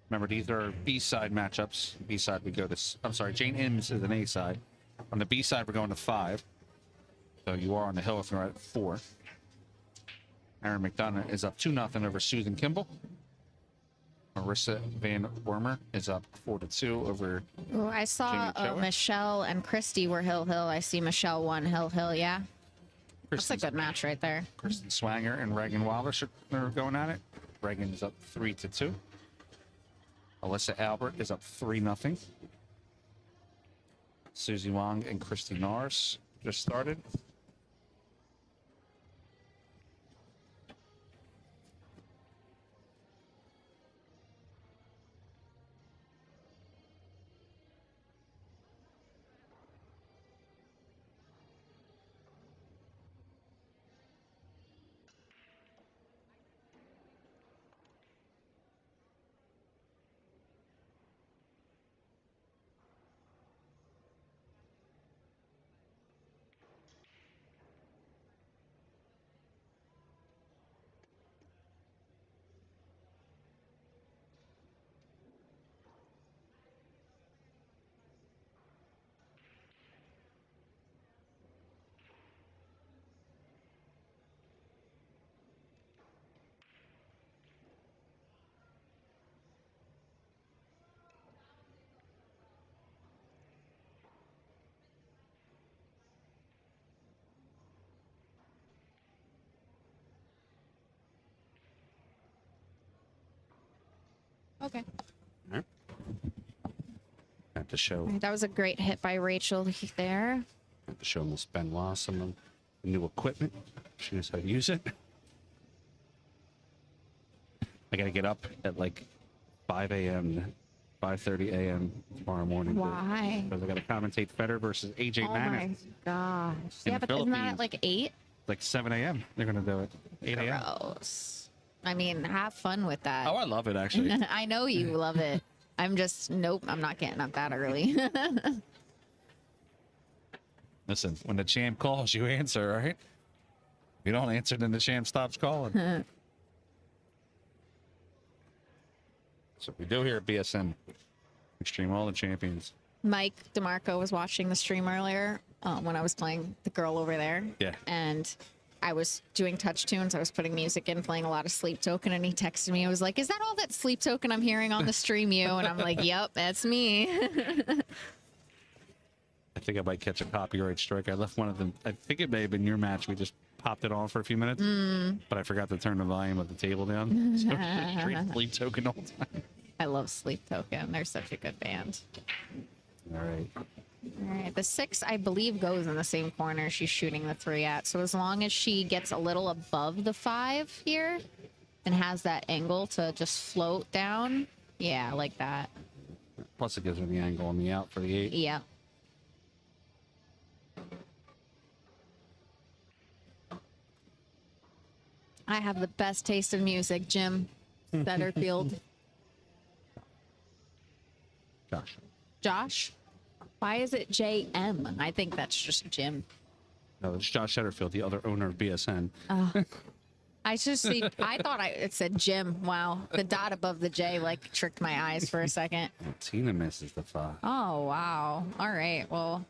Remember, these are B-side matchups. B-side we go to, I'm sorry, Jane M is an A-side. On the B side, we're going to 5. So you are on the hill if you're at 4. Aaron McDonough is up 2-0 over Susan Kimball. Marissa Van Wormer is up 4-2 over. Ooh, I saw Jamie Chower. Michelle and Christy were Hill. I see Michelle won Hill, yeah. That's a good match right there. Kristen Swanger and Reagan Wilder are going at it. Reagan is up 3-2. Alyssa Albert is up 3-0. Susie Wong and Christy Nars just started. Okay. Have to show. That was a great hit by Rachel there. Have to show Miss Benoit some of the new equipment. She knows how to use it. I gotta get up at like 5 a.m. 5:30 a.m. tomorrow morning. Why? Because I gotta commentate Federer versus AJ Oh Mammoth. my gosh. In Yeah, the but isn't that Philippines. at like 8? Like 7 a.m. They're gonna do it. 8 a.m. Gross. I mean, have fun with that. Oh, I love it actually. I know you love it. I'm just, nope, I'm not getting up that early. Listen, when the champ calls, you answer, all right? If you don't answer, then the champ stops calling. So we do here at BSN. We stream all the champions. Mike DeMarco was watching the stream earlier when I was playing the girl over there. Yeah. And I was doing touch tunes. I was putting music in, playing a lot of Sleep Token, and he texted me. I was like, "Is that all that Sleep Token I'm hearing on the stream, you?" And I'm like, "Yep, that's me." I think I might catch a copyright strike. I left one of them. I think it may have been your match. We just popped it on for a few minutes, but I forgot to turn the volume of the table down. So just straight Sleep Token all the time. I love Sleep Token. They're such a good band. All right. All right, the 6, I believe, goes in the same corner she's shooting the 3 at. So as long as she gets a little above the 5 here and has that angle to just float down, yeah, like that. Plus, it gives her the angle on the out for the 8. Yeah. I have the best taste in music, Jim Setterfield. Josh? Why is it JM? I think that's just Jim. No, it's Josh Setterfield, the other owner of BSN. I just see. I thought it said Jim. Wow, the dot above the J like tricked my eyes for a second. Tina misses the 5. Oh wow. All right. Well,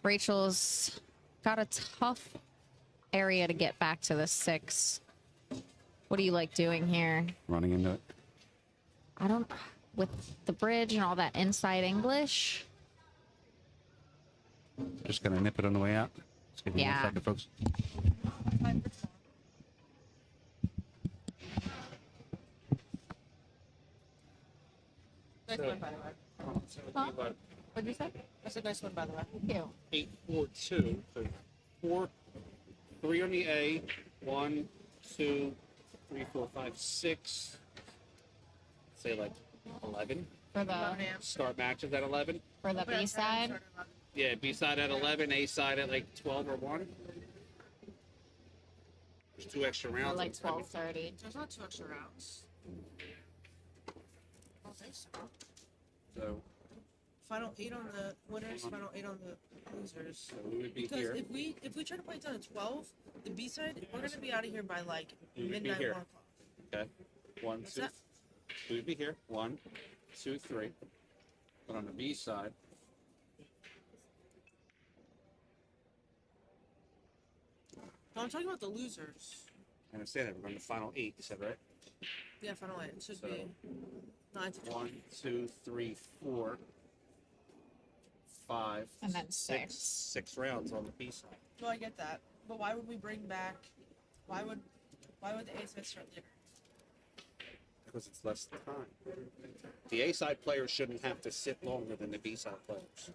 Rachel's got a tough area to get back to the 6. What do you like doing here? Running into it. I don't. With the bridge and all that inside English. Just gonna nip it on the way out. Just give me 1 second, folks. Nice one, by the way. Huh? What'd you say? That's a nice one, by the way. Thank you. 8, 4, 2. So 4, 3 on the A. 1, 2, 3, 4, 5, 6. Say like 11. For the Start matches at 11. For the B side. Yeah, B side at 11, A side at like 12 or 1. There's 2 extra rounds. Like 12:30. There's not 2 extra rounds. I don't think so. So Final 8 on the winners, final 8 on the losers. So we would be because here. if we try to play it down to 12, the B side, we're gonna be out of here by like We would be midnight, here. 1 o'clock. Okay. 1, 2. that? We would be here. 1, 2, 3. But on the B side. No, I'm talking about the losers. I understand that. We're going to final 8, you said, right? Yeah, final 8. It should So, be 9 to 12. 1, 2, 3, 4, 5, And then 6. six. 6 rounds on the B side. No, I get that. But why would we bring back? Why would the A side start later? Because it's less time. The A side players shouldn't have to sit longer than the B side players.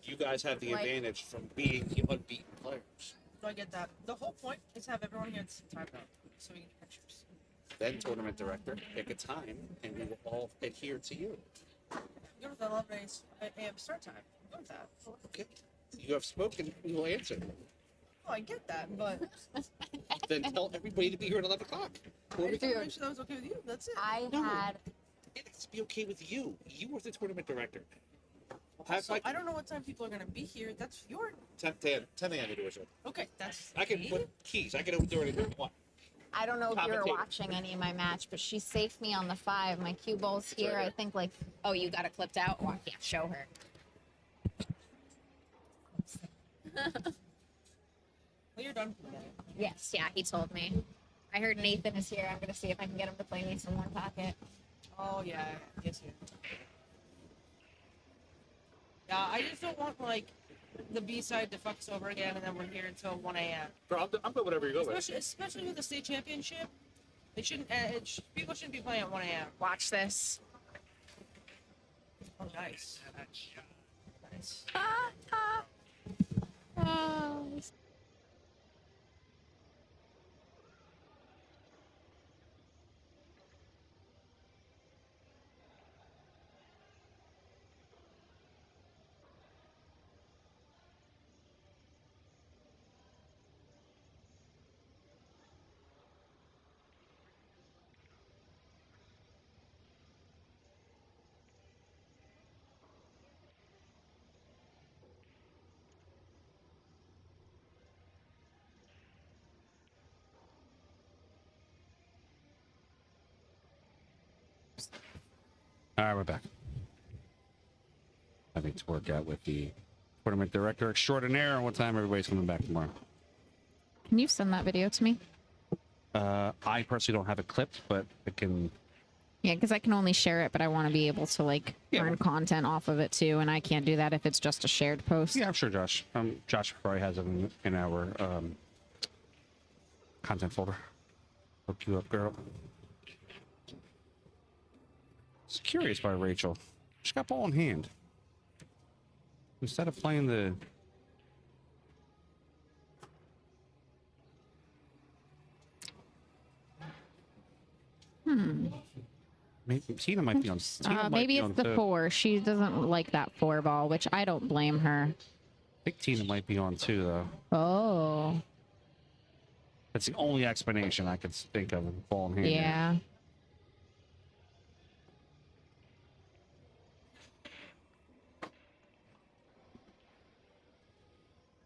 You guys have the Like- advantage from being the unbeaten players. No, I get that. The whole point is to have everyone here at the same time, though, so we can get pictures. Then tournament director, pick a time, and we will all adhere to you. Go with the 11 a.m. start time. Go with that. Okay. You have spoken. We will answer. Oh, I get that, but Then tell everybody to be here at 11 o'clock. I just want to make sure that was okay with you. That's it. I No. had. It has to be okay with you. You are the tournament director. So I don't know what time people are gonna be here. That's your 10 a.m. to do it. okay. That's I can put keys. I can open the door anytime I want. I don't know if you were Commentator. watching any of my match, but she safed me on the 5. My cue ball's here. I think like, oh, you got it clipped out. Well, yeah, show her. well, you're done. Yes, yeah, he told me. I heard Nathan is here. I'm gonna see if I can get him to play me some more pocket. Oh yeah, yes you. Yeah, I just don't want like the B side to fuck us over again, and then we're here until 1 a.m. Bro, I'm good whatever you go with. Especially with the state championship, they shouldn't. People shouldn't be playing at 1 a.m. Watch this. Oh, nice. Nice. Oh. All right, we're back. Having to work out with the tournament director extraordinaire on what time everybody's coming back tomorrow. Can you send that video to me? I personally don't have it clipped, but I can. Yeah, because I can only share it, but I want to be able to like earn content off of it too, and I can't do that if it's just a shared post. Yeah, I'm sure Josh. Josh probably has it in our content folder. Hook you up, girl. Just curious by Rachel. She got ball in hand. Instead of playing the. Maybe Tina might be on. Maybe it's the 4. She doesn't like that 4 ball, which I don't blame her. I think Tina might be on too, though. Oh. That's the only explanation I could think of. Ball in hand. Yeah. Here.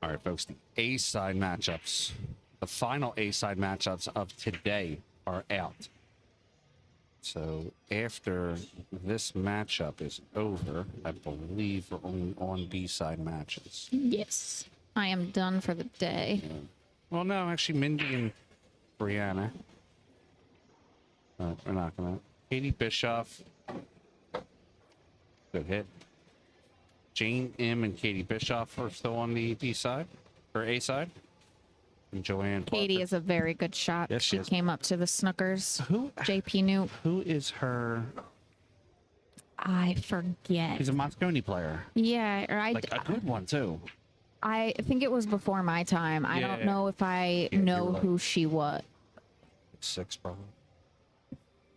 All right, folks. The A-side matchups, the final A-side matchups of today are out. So after this matchup is over, I believe we're only on B-side matches. Yes. I am done for the day. Yeah. Well, no, actually, Mindy and Brianna are not going to. Katie Bischoff. Good hit. Jane M. and Katie Bischoff are still on the B-side, or A-side. And Joanne Katie Parker. is a very good shot. Yes, she is. came up to the snookers. Who? JP Newt. Who is her? I forget. She's a Moscone player. Yeah, or Like a good one, too. I think it was before my time. I don't know if I know who she was. 6, probably.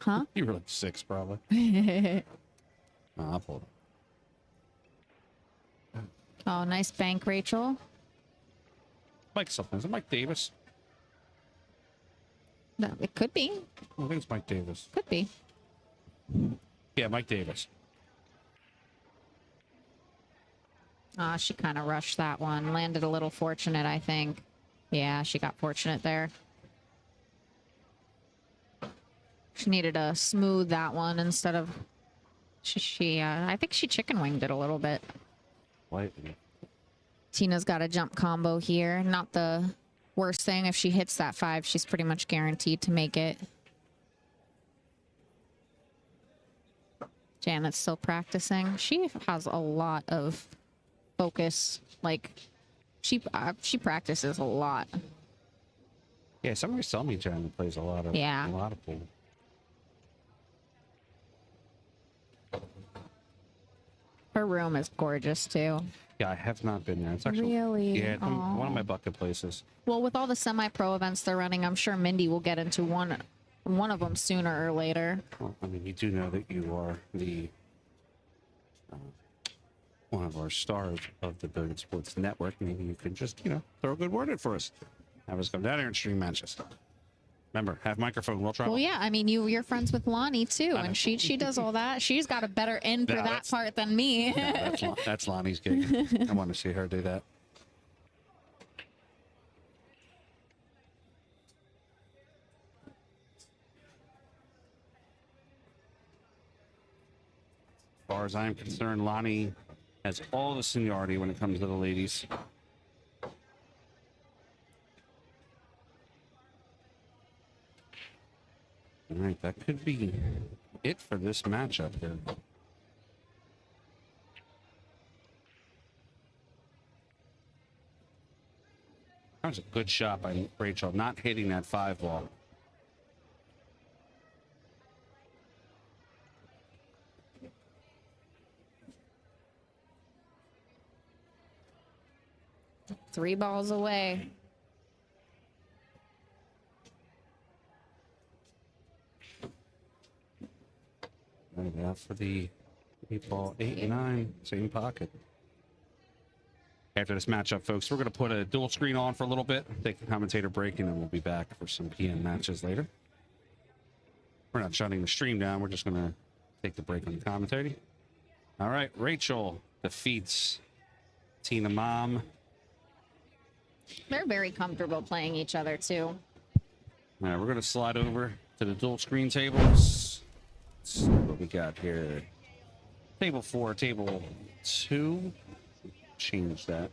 Huh? You were like 6, probably. I'll pull it. Oh, nice bank, Rachel. Mike something. Is it Mike Davis? No, it could be. I think it's Mike Davis. Could be. Yeah, Mike Davis. She kind of rushed that one. Landed a little fortunate, I think. Yeah, she got fortunate there. She needed to smooth that one instead of... I think she chicken winged it a little bit. Lightly. Tina's got a jump combo here. Not the worst thing. If she hits that 5, she's pretty much guaranteed to make it. Janet's still practicing. She has a lot of focus. Like, she practices a lot. Yeah, somebody tell me Janet plays a lot of pool. Her room is gorgeous too. Yeah, I have not been there. It's actually Really? Yeah, it's one of my bucket places. Well, with all the semi-pro events they're running, I'm sure Mindy will get into one of them sooner or later. Well, I mean, you do know that you are the one of our stars of the Billiard Sports Network. Maybe you could just, throw a good word in for us. Have us come down here and stream matches. Remember, have microphone. We'll try. Well, yeah. I mean, you're friends with Lonnie too, and she does all that. She's got a better in for that part than me. That's Lonnie's gig. I want to see her do that. As far as I'm concerned, Lonnie has all the seniority when it comes to the ladies. All right, that could be it for this matchup here. That was a good shot by Rachel, not hitting that 5 ball. Three balls away. Right out for the 8-ball, 8 and 9, same pocket. After this matchup, folks, we're going to put a dual screen on for a little bit, take a commentator break, and then we'll be back for some PM matches later. We're not shutting the stream down. We're just going to take the break on the commentary. All right, Rachel defeats Tina Mom. They're very comfortable playing each other too. All right, we're going to slide over to the dual screen tables. Let's see what we got here. Table 4, table 2. Change that.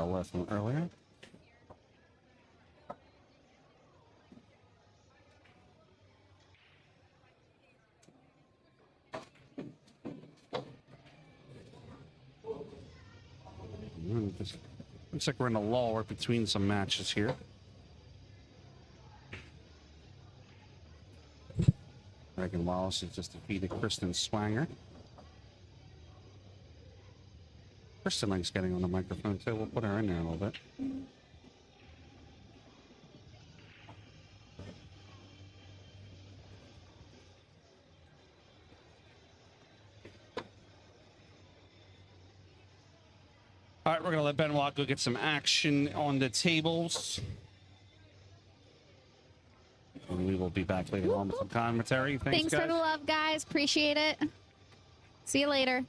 left from earlier. Looks like we're in a lull right between some matches here. Megan Wallace has just defeated Kristen Swanger. Kristen likes getting on the microphone too. We'll put her in there a little bit. All right, we're going to let Benoit go get some action on the tables. And we will be back later on with some commentary. Thanks guys. for the love, guys. Appreciate it. See you later.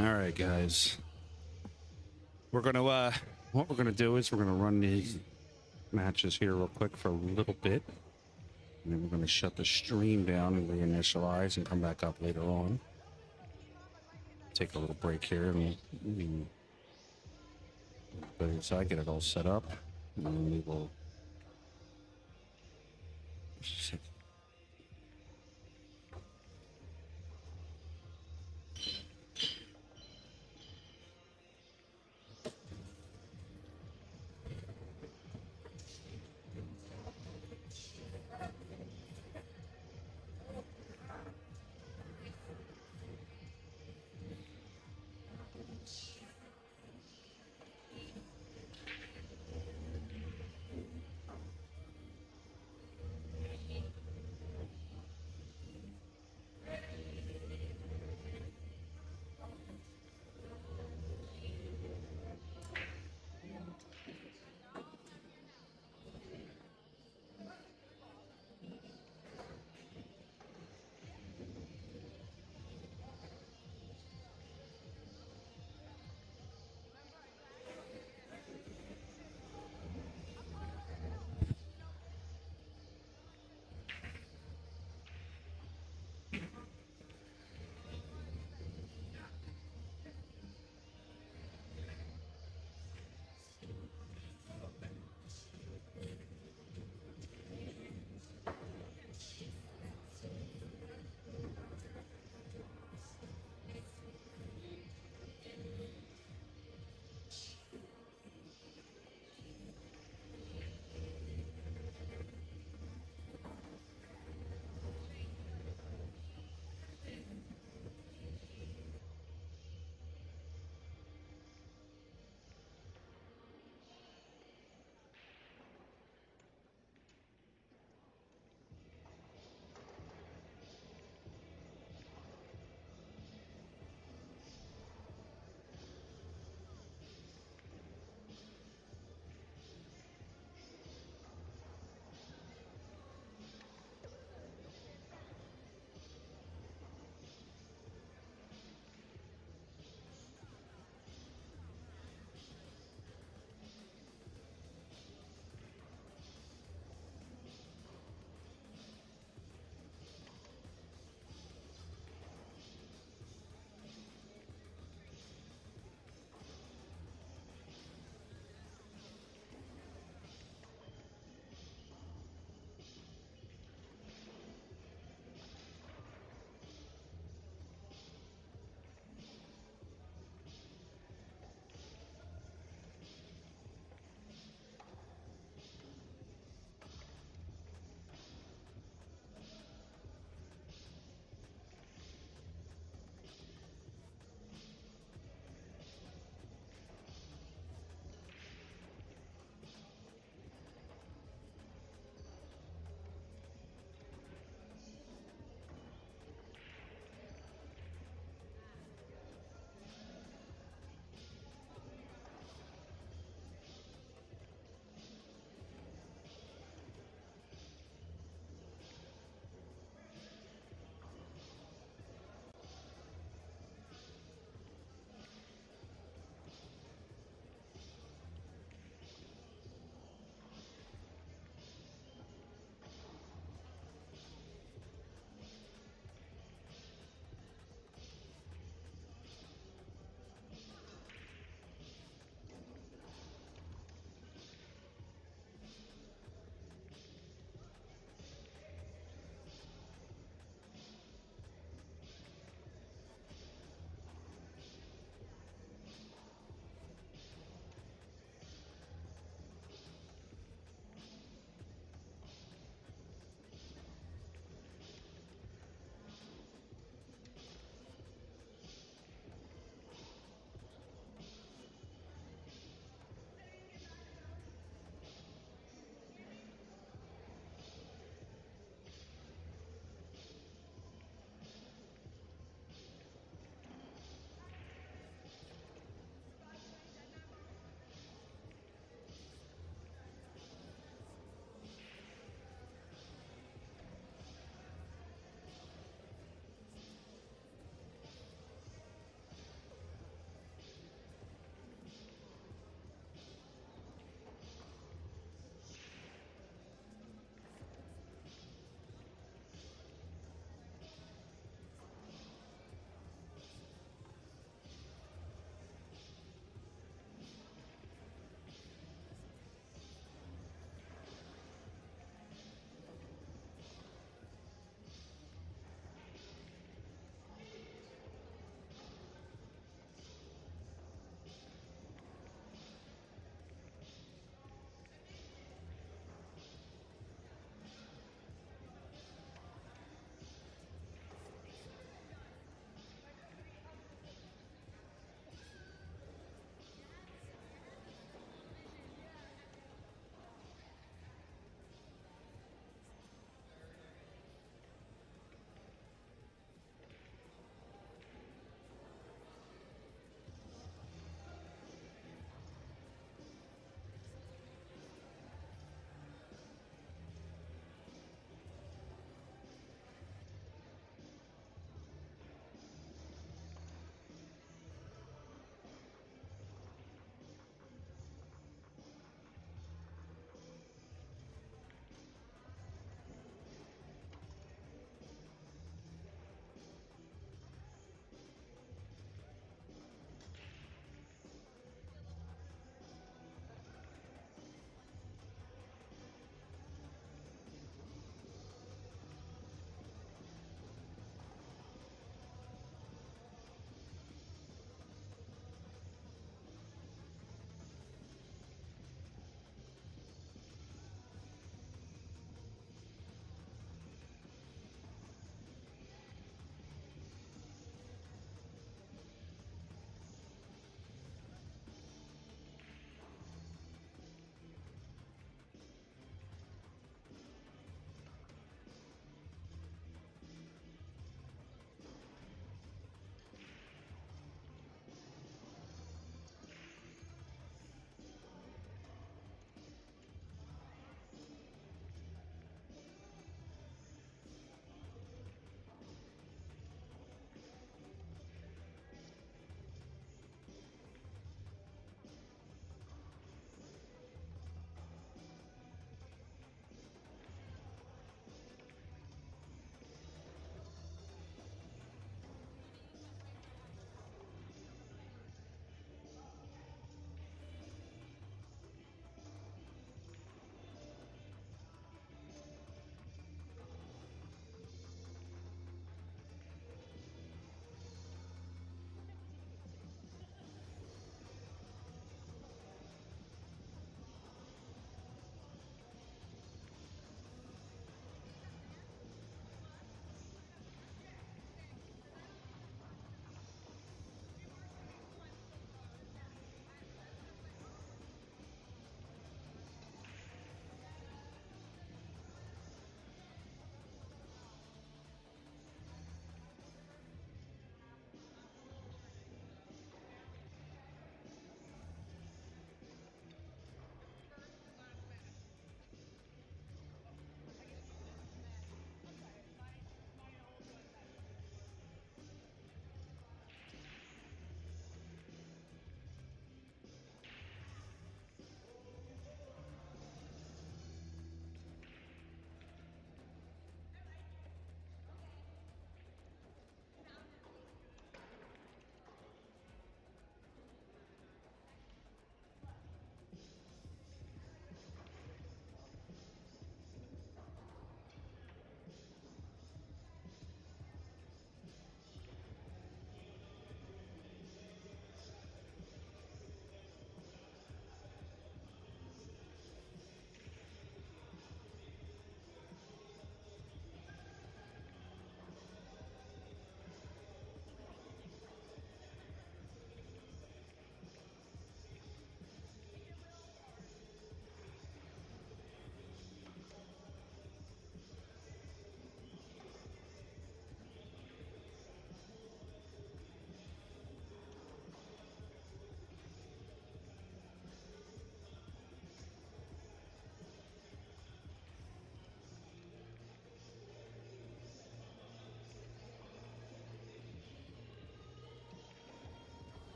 All right, guys. We're gonna what we're gonna do is we're gonna run these matches here real quick for a little bit, and then we're gonna shut the stream down and reinitialize and come back up later on. Take a little break here and so I get it all set up, and then we will.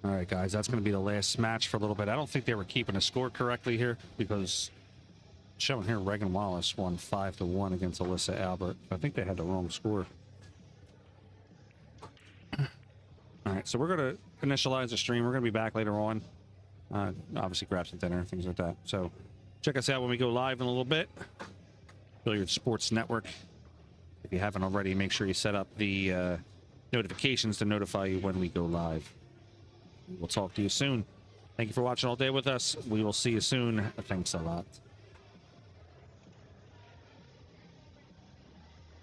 All right, guys, that's going to be the last match for a little bit. I don't think they were keeping a score correctly here because showing here Reagan Wallace won 5-1 against Alyssa Albert. I think they had the wrong score. All right, so we're going to initialize the stream. We're going to be back later on. Obviously, grab some dinner, things like that. So check us out when we go live in a little bit. Billiard Sports Network. If you haven't already, make sure you set up the notifications to notify you when we go live. We'll talk to you soon. Thank you for watching all day with us. We will see you soon. Thanks a lot.